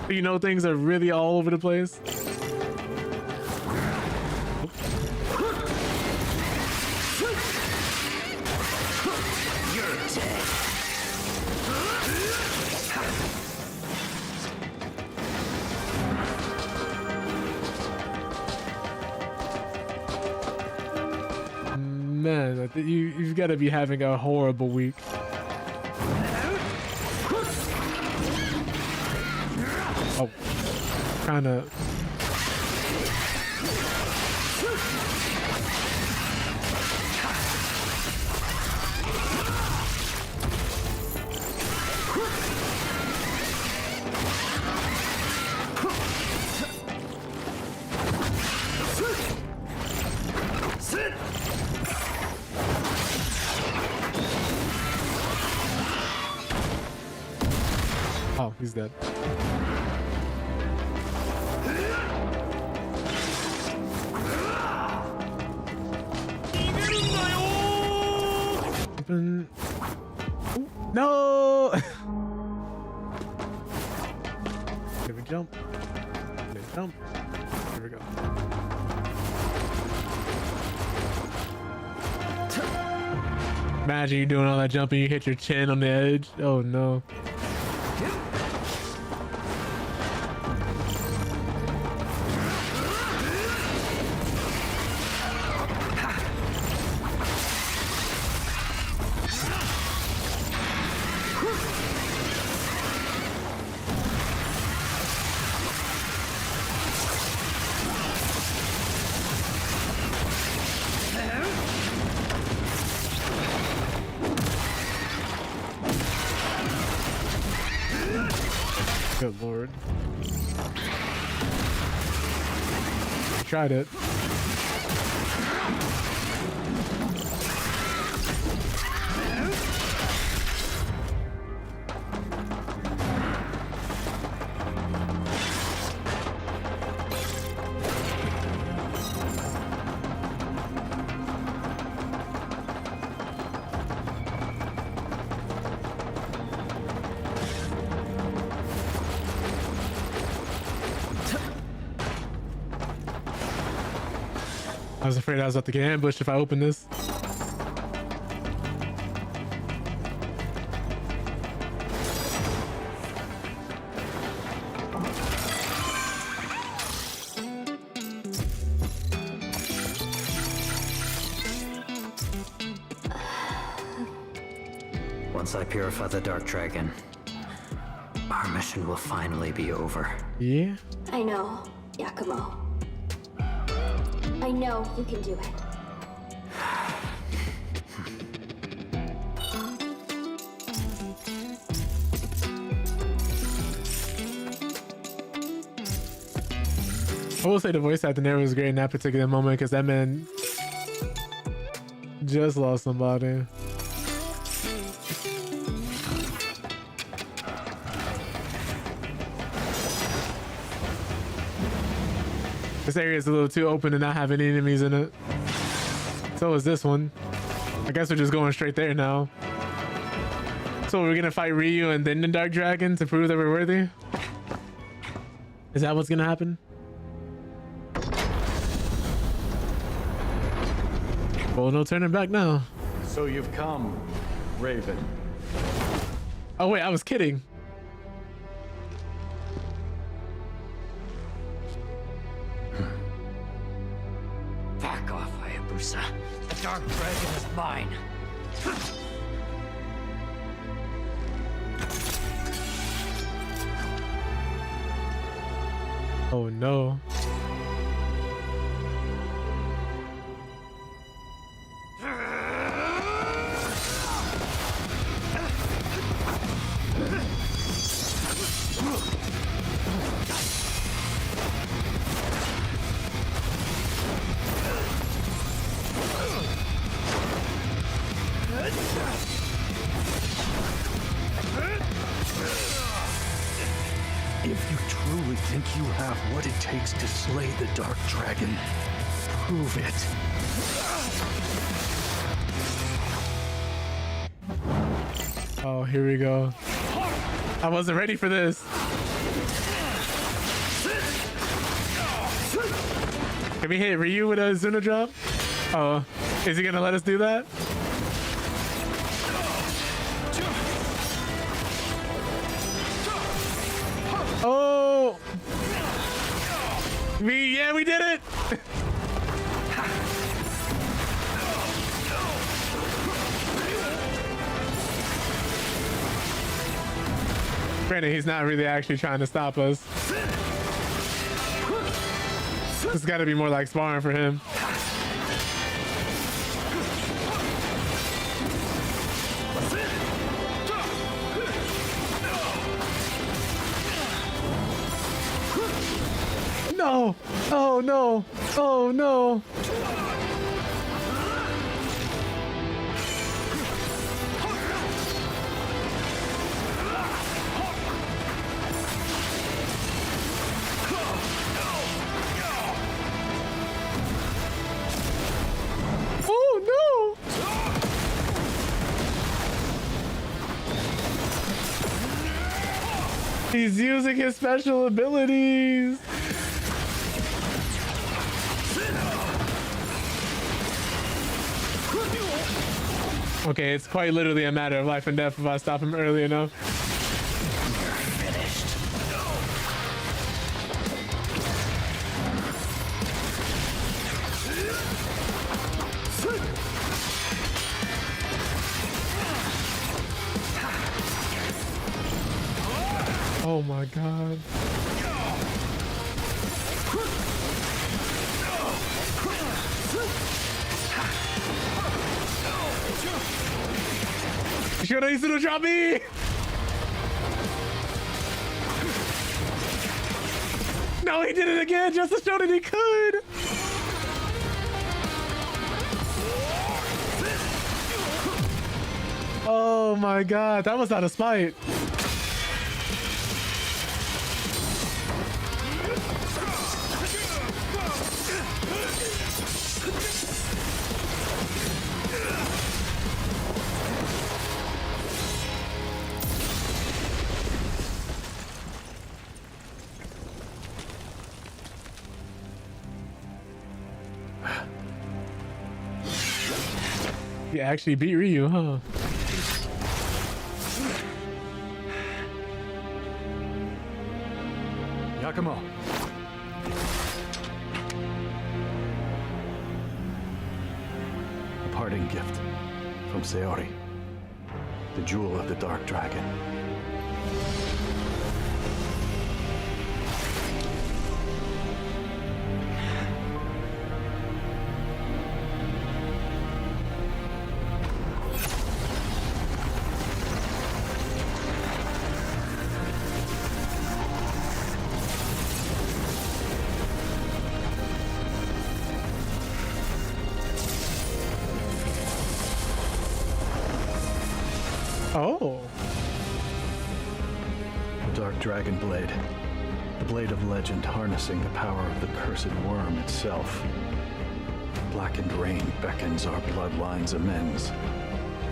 Speaker 1: You know, things are really all over the place. Man, you've got to be having a horrible week. Oh, kind of. Oh, he's dead. No! Here we jump. Here we jump. Here we go. Imagine you doing all that jumping, you hit your chin on the edge. Oh no. Good lord. Tried it. I was afraid I was about to get ambushed if I opened this.
Speaker 15: Once I purify the Dark Dragon, our mission will finally be over.
Speaker 1: Yeah?
Speaker 16: I know, Yakumo. I know you can do it.
Speaker 1: I will say the voice acting there was great in that particular moment because that man just lost somebody. This area is a little too open to not have any enemies in it. So is this one. I guess we're just going straight there now. So we're gonna fight Ryu and then the Dark Dragon to prove that we're worthy? Is that what's gonna happen? Well, no turning back now.
Speaker 14: So you've come, Raven.
Speaker 1: Oh wait, I was kidding.
Speaker 15: Back off, Hayabusa. The Dark Dragon is mine.
Speaker 1: Oh no.
Speaker 9: really think you have what it takes to slay the Dark Dragon? Prove it.
Speaker 1: Oh, here we go. I wasn't ready for this. Can we hit Ryu with a Zuna drop? Oh, is he gonna let us do that? Oh! Yeah, we did it! Granted, he's not really actually trying to stop us. This got to be more like sparring for him. No! Oh no! Oh no! Oh no! He's using his special abilities. Okay, it's quite literally a matter of life and death if I stop him early enough. Oh my god. Should I to drop me? No, he did it again just to show that he could. Oh my god, that was out of spite. You actually beat Ryu, huh?
Speaker 14: Yakumo. A parting gift from Sayori, the jewel of the Dark Dragon.
Speaker 1: Oh.
Speaker 14: The Dark Dragon Blade. The blade of legend harnessing the power of the cursed worm itself. Blackened rain beckons our bloodline's amends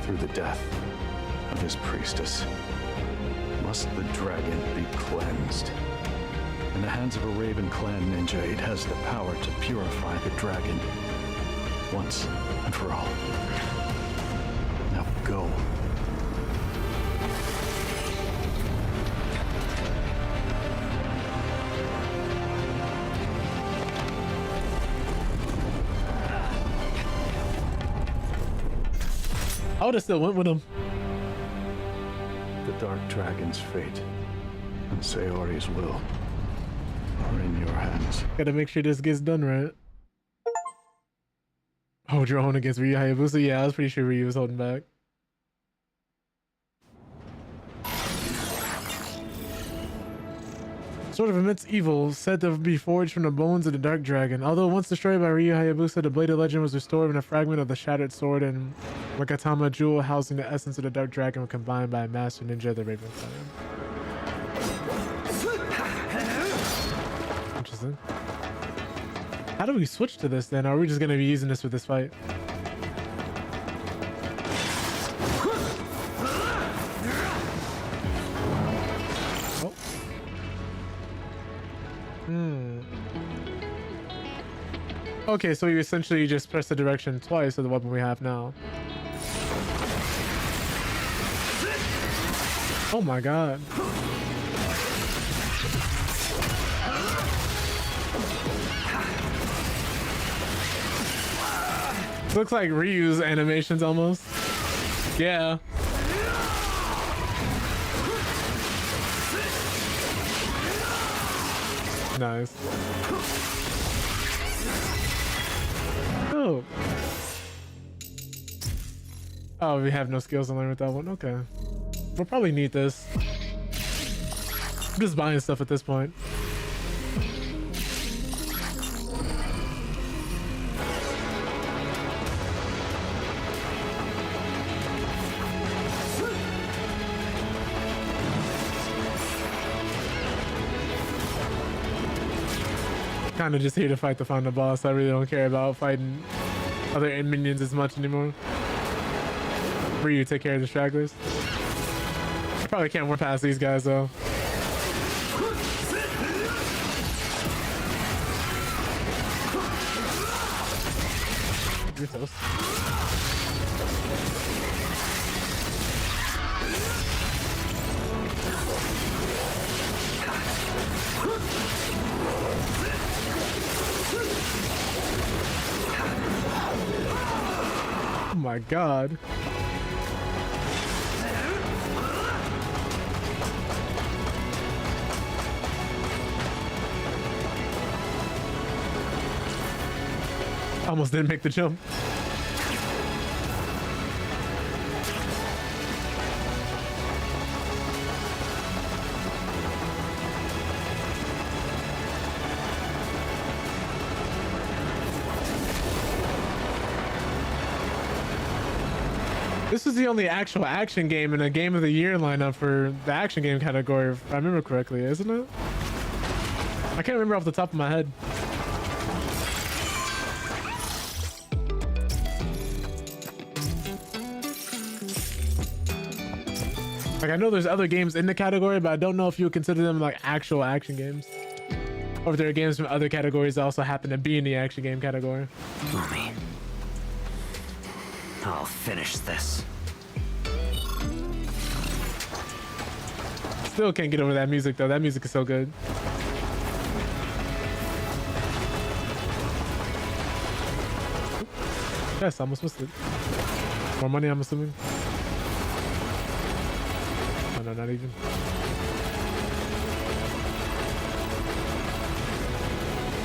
Speaker 14: through the death of his priestess. Must the dragon be cleansed? In the hands of a Raven Clan ninja, it has the power to purify the dragon once and for all. Now go.
Speaker 1: I would have still went with him.
Speaker 14: The Dark Dragon's fate and Sayori's will are in your hands.
Speaker 1: Gotta make sure this gets done right. Hold your own against Ryu Hayabusa? Yeah, I was pretty sure Ryu was holding back. Sword of immense evil, said to be forged from the bones of the Dark Dragon. Although once destroyed by Ryu Hayabusa, the Blade of Legend was restored when a fragment of the shattered sword and Wakatama jewel housing the essence of the Dark Dragon were combined by a master ninja of the Raven Clan. Interesting. How do we switch to this then? Are we just gonna be using this for this fight? Oh. Okay, so you essentially just press the direction twice of the weapon we have now. Oh my god. Looks like Ryu's animations almost. Yeah. Nice. Oh. Oh, we have no skills to learn with that one. Okay. We'll probably need this. I'm just buying stuff at this point. Kind of just here to fight the final boss. I really don't care about fighting other minions as much anymore. Ryu, take care of the stragglers. I probably can't work past these guys though. You're toast. Oh my god. Almost didn't make the jump. This is the only actual action game in a Game of the Year lineup for the action game category, if I remember correctly, isn't it? I can't remember off the top of my head. Like, I know there's other games in the category, but I don't know if you would consider them like actual action games. Or if there are games from other categories that also happen to be in the action game category.
Speaker 15: Mommy, I'll finish this.
Speaker 1: Still can't get over that music though. That music is so good. Yes, I almost missed it. More money, I'm assuming. Oh, no, not even.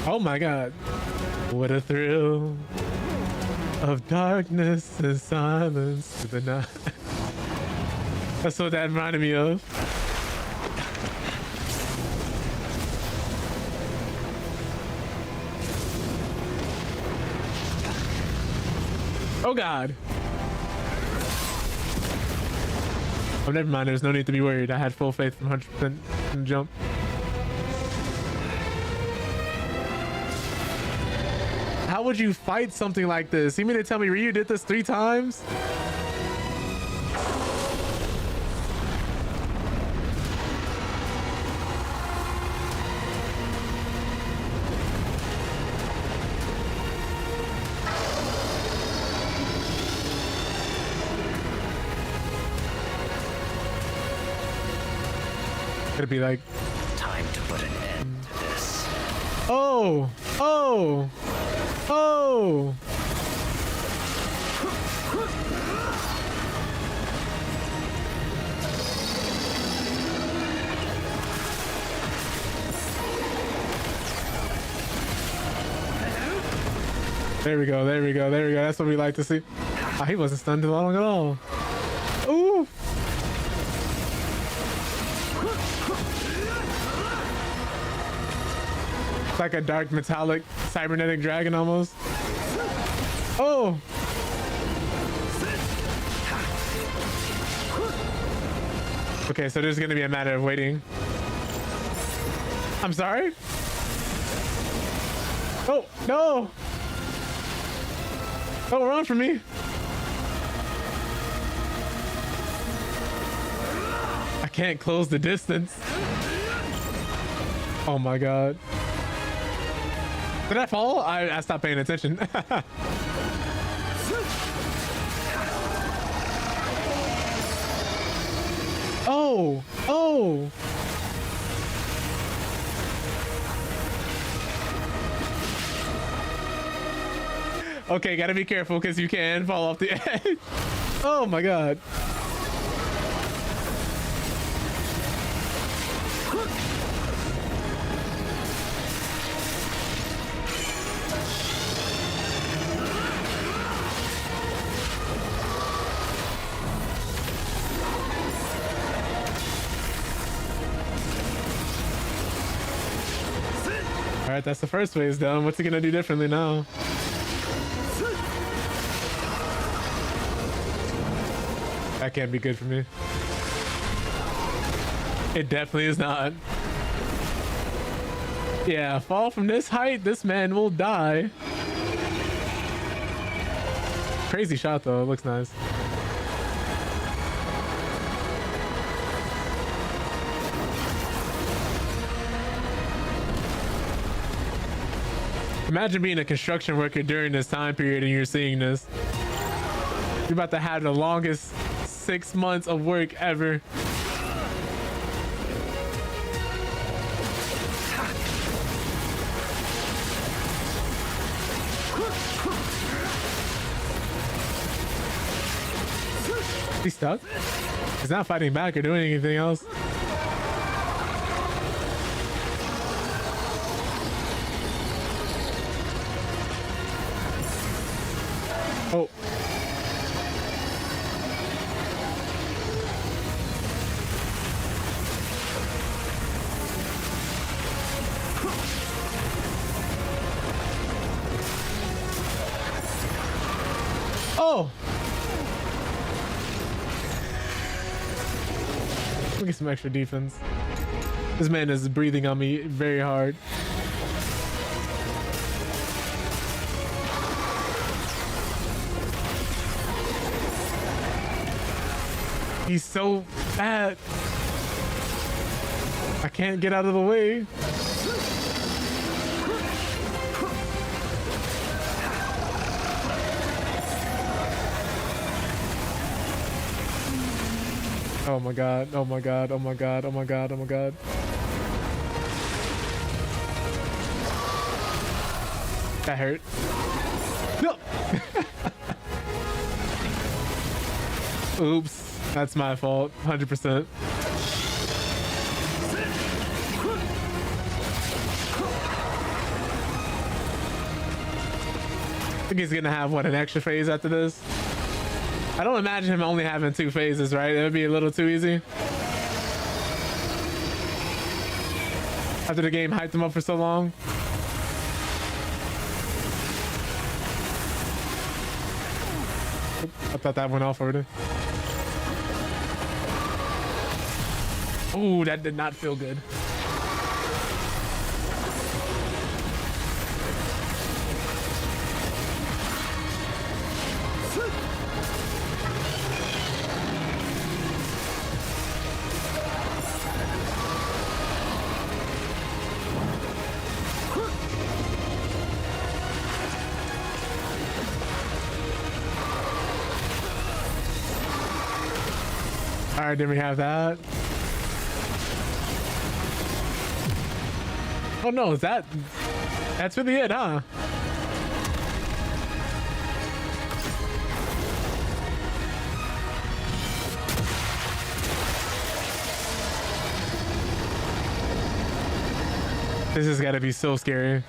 Speaker 1: Oh my god. What a thrill of darkness and silence to the night. That's what that reminded me of. Oh god. Oh, never mind. There's no need to be worried. I had full faith from 100% from the jump. How would you fight something like this? You mean to tell me Ryu did this 3 times? Could it be like
Speaker 15: time to put an end to this?
Speaker 1: Oh! Oh! Oh! There we go, there we go, there we go. That's what we like to see. Oh, he wasn't stunned long at all. Ooh! It's like a dark metallic cybernetic dragon almost. Oh! Okay, so there's gonna be a matter of waiting. I'm sorry? Oh, no! Don't run from me! I can't close the distance. Oh my god. Did I fall? I stopped paying attention. Oh! Oh! Okay, gotta be careful because you can fall off the edge. Oh my god. All right, that's the first phase done. What's he gonna do differently now? That can't be good for me. It definitely is not. Yeah, fall from this height, this man will die. Crazy shot though, it looks nice. Imagine being a construction worker during this time period and you're seeing this. You're about to have the longest 6 months of work ever. He's stuck? He's not fighting back or doing anything else. Oh. Oh. Let me get some extra defense. This man is breathing on me very hard. He's so fat. I can't get out of the way. Oh my god, oh my god, oh my god, oh my god, oh my god. That hurt. No! Oops, that's my fault, 100%. I think he's gonna have, what, an extra phase after this? I don't imagine him only having 2 phases, right? It would be a little too easy. After the game hyped him up for so long. I thought that went off already. Oh, that did not feel good. All right, then we have that. Oh no, that's really it, huh? This has got to be so scary.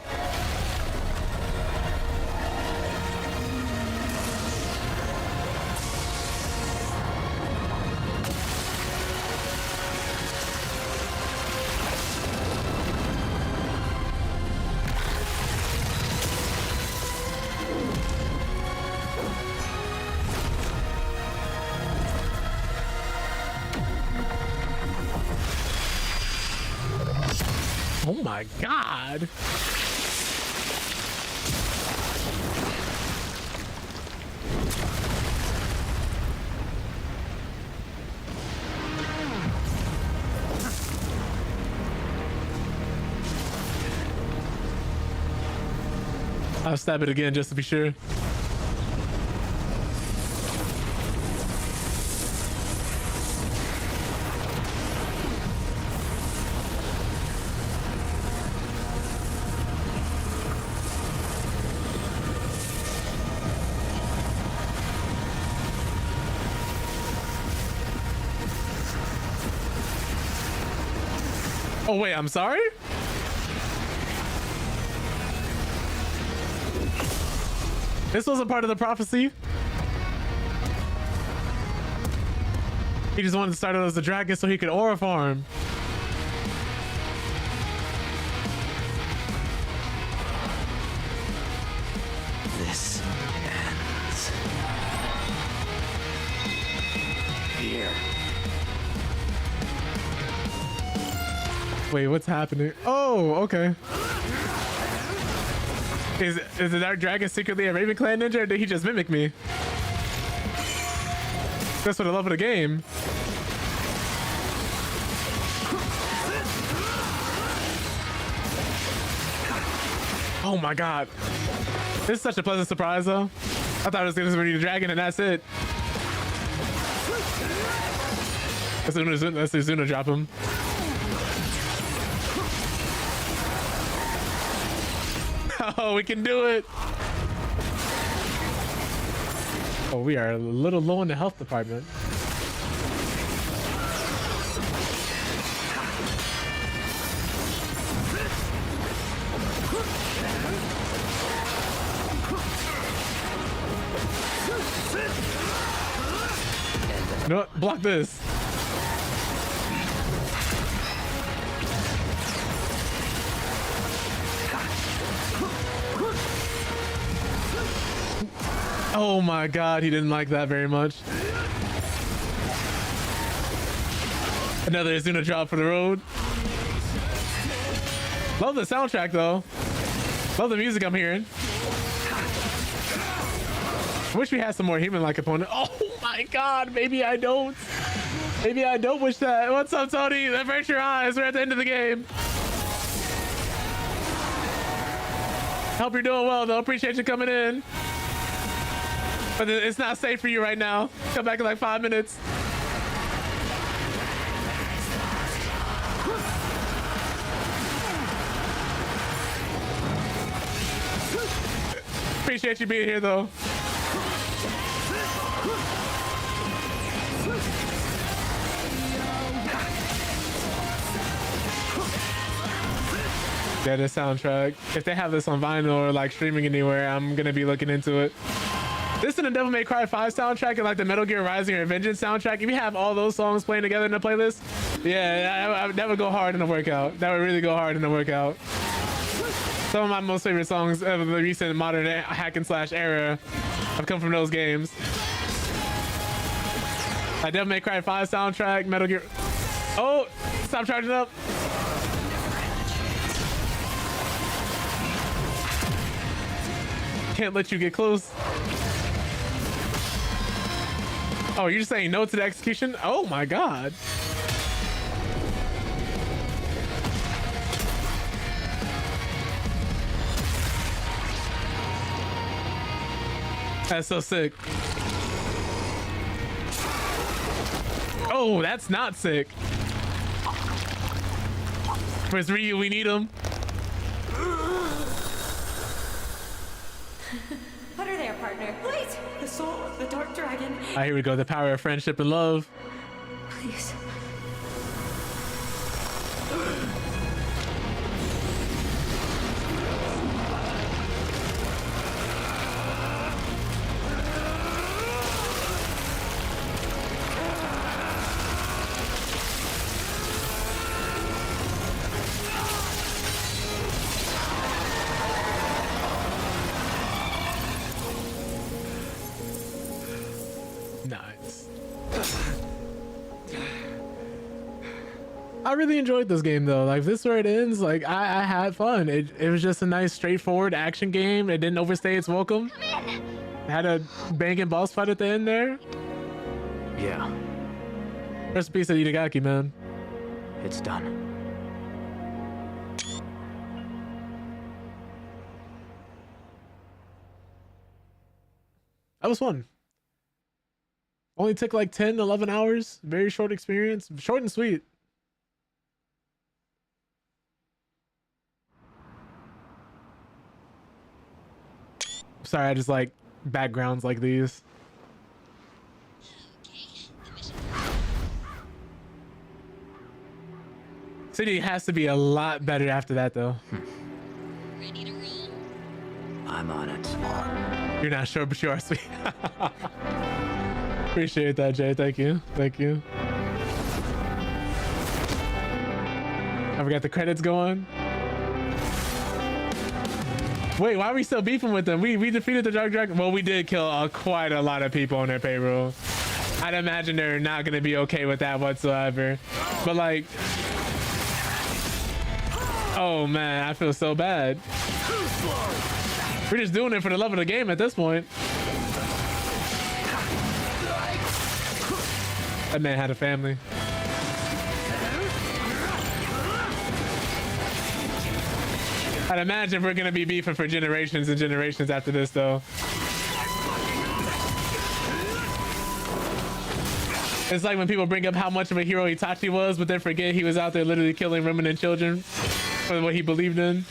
Speaker 1: Oh my god. I'll stab it again just to be sure. Oh wait, I'm sorry? This wasn't part of the prophecy. He just wanted to start out as a dragon so he could aura farm.
Speaker 15: This ends here.
Speaker 1: Wait, what's happening? Oh, okay. Is the Dark Dragon secretly a Ravenclan ninja, or did he just mimic me? That's what I love of the game. Oh my god. This is such a pleasant surprise though. I thought it was gonna be the dragon and that's it. Let's do Zuna drop him. Oh, we can do it. Oh, we are a little low in the health department. No, block this. Oh my god, he didn't like that very much. Another Azuna drop for the road. Love the soundtrack though. Love the music I'm hearing. I wish we had some more human-like opponent. Oh my god, maybe I don't. Maybe I don't wish that. What's up, Tony? Avert your eyes. We're at the end of the game. Hope you're doing well though. Appreciate you coming in. But it's not safe for you right now. Come back in like 5 minutes. Appreciate you being here though. Yeah, the soundtrack. If they have this on vinyl or like streaming anywhere, I'm gonna be looking into it. This and the Devil May Cry 5 soundtrack and like the Metal Gear Rising or Vengeance soundtrack, if you have all those songs playing together in a playlist, yeah, that would go hard in a workout. That would really go hard in a workout. Some of my most favorite songs of the recent modern hack and slash era have come from those games. Like Devil May Cry 5 soundtrack, Metal Gear. Oh, stop charging up. Can't let you get close. Oh, you're just saying no to the execution? Oh my god. That's so sick. Oh, that's not sick. Where's Ryu? We need him.
Speaker 12: Put her there, partner. Wait! The soul of the Dark Dragon.
Speaker 1: Ah, here we go. The power of friendship and love.
Speaker 12: Please.
Speaker 1: Nice. I really enjoyed this game though. Like, this is where it ends. Like, I had fun. It was just a nice, straightforward action game. It didn't overstay its welcome. It had a banging boss fight at the end there.
Speaker 15: Yeah.
Speaker 1: Rest in peace of Itagaki, man.
Speaker 15: It's done.
Speaker 1: That was fun. Only took like 10, 11 hours. Very short experience. Short and sweet. Sorry, I just like backgrounds like these. City has to be a lot better after that, though.
Speaker 15: I'm on it.
Speaker 1: You're not sure, but you are, sweet. Appreciate that, Jay. Thank you. Thank you. I forgot the credits going. Wait, why are we still beefing with them? We defeated the Dark Dragon. Well, we did kill quite a lot of people on their payroll. I'd imagine they're not gonna be okay with that whatsoever. But like, oh man, I feel so bad. We're just doing it for the love of the game at this point. That man had a family. I'd imagine we're gonna be beefing for generations and generations after this, though. It's like when people bring up how much of a hero Itachi was, but then forget he was out there literally killing women and children for what he believed in.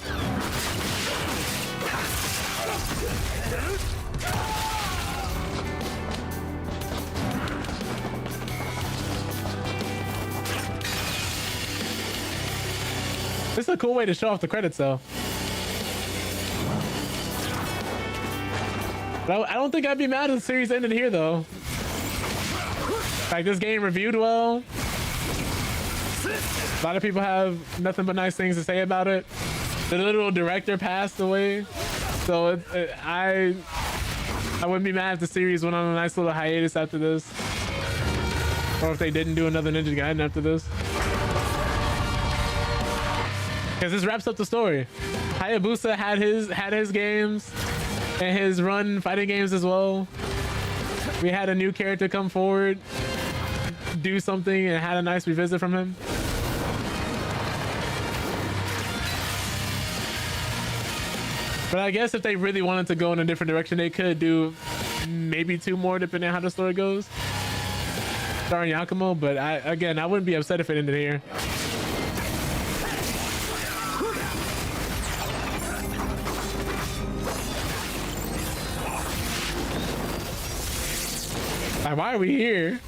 Speaker 1: This is a cool way to show off the credits, though. But I don't think I'd be mad if the series ended here, though. Like, this game reviewed well. A lot of people have nothing but nice things to say about it. The literal director passed away, so I wouldn't be mad if the series went on a nice little hiatus after this, or if they didn't do another Ninja Gaiden after this. Because this wraps up the story. Hayabusa had his games and his run fighting games as well. We had a new character come forward, do something, and had a nice revisit from him. But I guess if they really wanted to go in a different direction, they could do maybe 2 more depending on how the story goes. Starring Yakumo, but I wouldn't be upset if it ended here. Like, why are we here?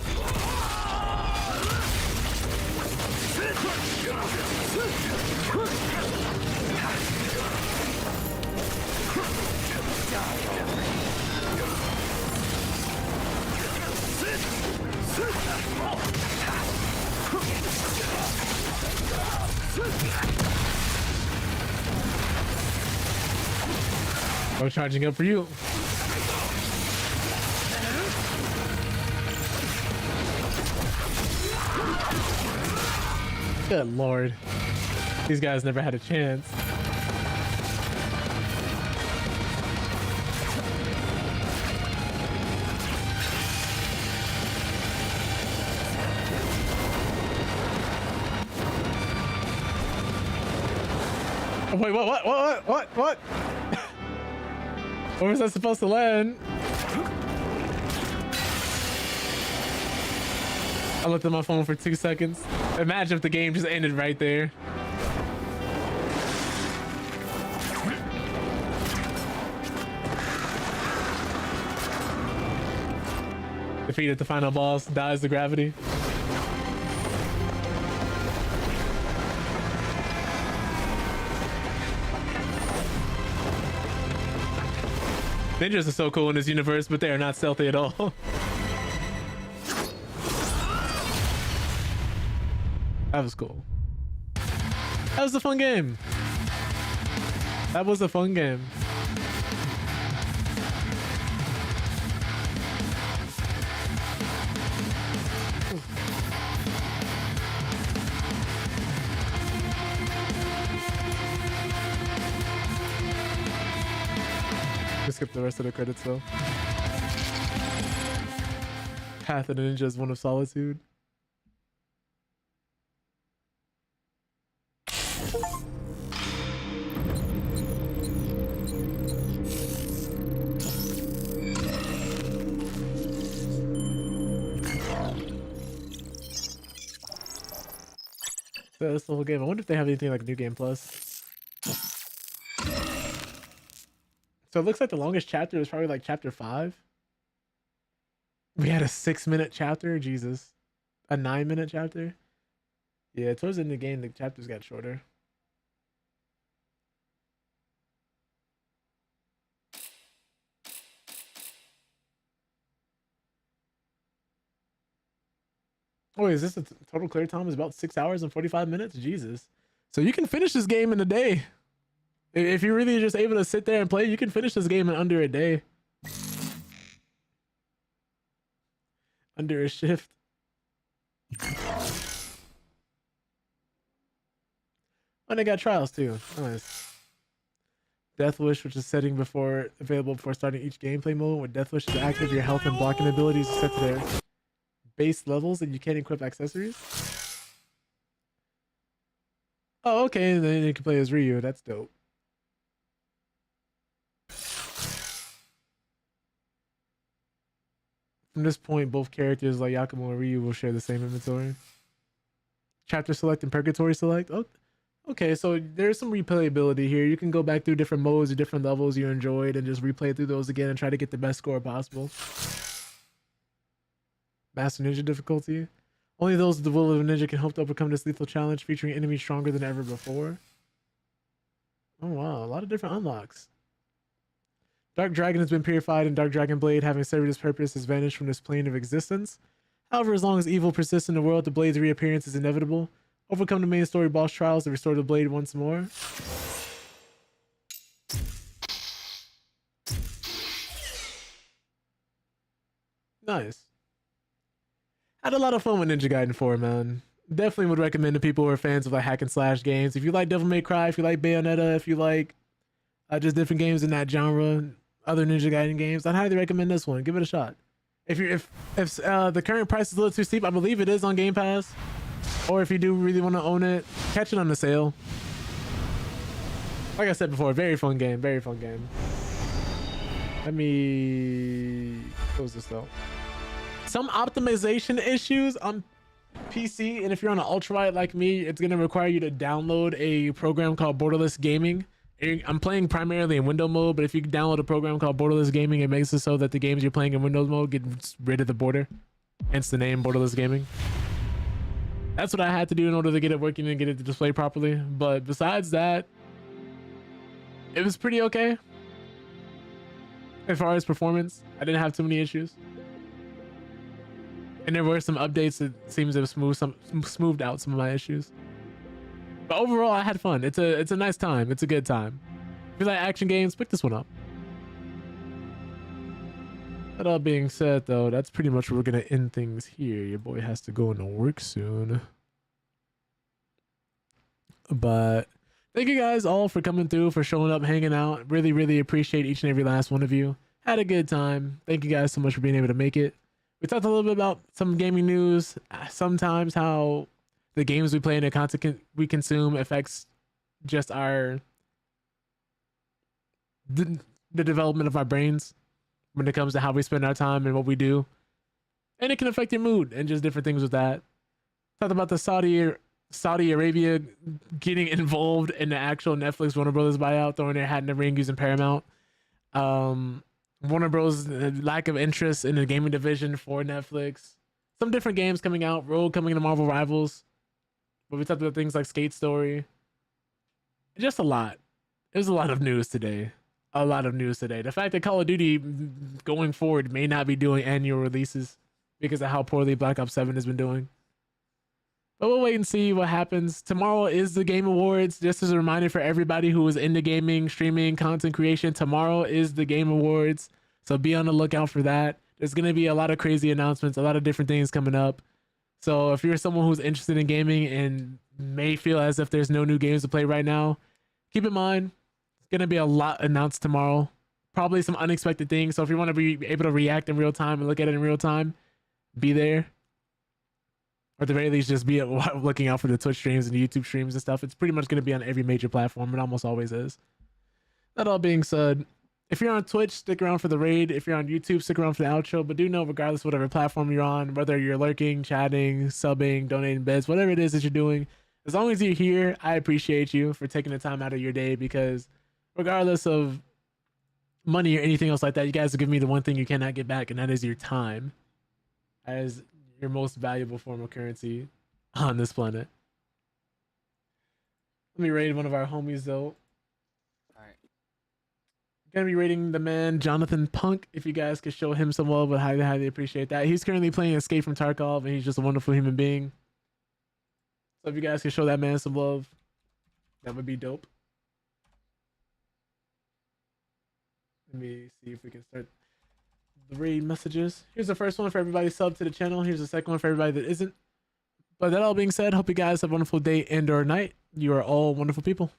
Speaker 1: I'm charging up for you. Good lord. These guys never had a chance. Oh, wait, what? Where was I supposed to land? I looked at my phone for 2 seconds. Imagine if the game just ended right there. Defeated the final boss, dies to gravity. Ninjas are so cool in this universe, but they are not stealthy at all. That was cool. That was a fun game. That was a fun game. Let's skip the rest of the credits though. Path of the Ninja is one of solitude. That's the whole game. I wonder if they have anything like New Game Plus. So it looks like the longest chapter is probably like chapter 5. We had a 6-minute chapter. Jesus. A 9-minute chapter. Yeah, towards the end of the game, the chapters got shorter. Oh, is this the total clear time? Is about 6 hours and 45 minutes? Jesus. So you can finish this game in a day. If you're really just able to sit there and play, you can finish this game in under a day. Under a shift. And they got trials too. Nice. Death Wish, which is setting before available before starting each gameplay mode. When Death Wish is active, your health and blocking abilities are set to their base levels and you can't equip accessories. Oh, okay, and then you can play as Ryu. That's dope. From this point, both characters like Yakumo and Ryu will share the same inventory. Chapter select and purgatory select. Oh, okay, so there's some replayability here. You can go back through different modes or different levels you enjoyed and just replay through those again and try to get the best score possible. Master Ninja difficulty. Only those with the will of a ninja can hope to overcome this lethal challenge, featuring enemies stronger than ever before. Oh wow, a lot of different unlocks. Dark Dragon has been purified, and Dark Dragon Blade, having served its purpose, has vanished from this plane of existence. However, as long as evil persists in the world, the Blade's reappearance is inevitable. Overcome the main story boss trials to restore the Blade once more. Nice. Had a lot of fun with Ninja Gaiden 4, man. Definitely would recommend to people who are fans of like hack and slash games. If you like Devil May Cry, if you like Bayonetta, if you like just different games in that genre, other Ninja Gaiden games, I'd highly recommend this one. Give it a shot. If the current price is a little too steep, I believe it is on Game Pass. Or if you do really want to own it, catch it on the sale. Like I said before, very fun game. Very fun game. Let me close this though. Some optimization issues on PC, and if you're on an ultralight like me, it's going to require you to download a program called Borderless Gaming. I'm playing primarily in window mode, but if you download a program called Borderless Gaming, it makes it so that the games you're playing in Windows mode get rid of the border. Hence the name Borderless Gaming. That's what I had to do in order to get it working and get it to display properly. But besides that, it was pretty okay. As far as performance, I didn't have too many issues. And there were some updates that seems to have smoothed out some of my issues. But overall, I had fun. It's a nice time. It's a good time. If you like action games, pick this one up. That all being said, though, that's pretty much where we're going to end things here. Your boy has to go into work soon. But thank you guys all for coming through, for showing up, hanging out. Really, really appreciate each and every last one of you. Had a good time. Thank you guys so much for being able to make it. We talked a little bit about some gaming news. Sometimes how the games we play and the content we consume affects just the development of our brains when it comes to how we spend our time and what we do. And it can affect your mood and just different things with that. Talked about the Saudi Arabia getting involved in the actual Netflix Warner Brothers buyout, throwing their hat in the ring using Paramount. Warner Bros. Lack of interest in the gaming division for Netflix. Some different games coming out. Rogue coming to Marvel Rivals. But we talked about things like Skate Story. Just a lot. There's a lot of news today. A lot of news today. The fact that Call of Duty going forward may not be doing annual releases because of how poorly Black Ops 7 has been doing. But we'll wait and see what happens. Tomorrow is the Game Awards. Just as a reminder for everybody who is into gaming, streaming, content creation, tomorrow is the Game Awards. So be on the lookout for that. There's going to be a lot of crazy announcements, a lot of different things coming up. So if you're someone who's interested in gaming and may feel as if there's no new games to play right now, keep in mind, it's going to be a lot announced tomorrow. Probably some unexpected things. So if you want to be able to react in real time and look at it in real time, be there. Or at the very least, just be looking out for the Twitch streams and the YouTube streams and stuff. It's pretty much going to be on every major platform. It almost always is. That all being said, if you're on Twitch, stick around for the raid. If you're on YouTube, stick around for the outro. But do know, regardless of whatever platform you're on, whether you're lurking, chatting, subbing, donating beds, whatever it is that you're doing, As long as you're here, I appreciate you for taking the time out of your day, because regardless of money or anything else like that, you guys will give me the one thing you cannot get back, and that is your time as your most valuable form of currency on this planet. Let me raid one of our homies though.
Speaker 17: Alright.
Speaker 1: Gonna be rating the man Jonathan Punk. If you guys could show him some love, would highly appreciate that. He's currently playing Escape from Tarkov, and he's just a wonderful human being. So if you guys could show that man some love, that would be dope. Let me see if we can start the raid messages. Here's the first one for everybody sub to the channel. Here's the second one for everybody that isn't. But that all being said, hope you guys have a wonderful day and or night. You are all wonderful people.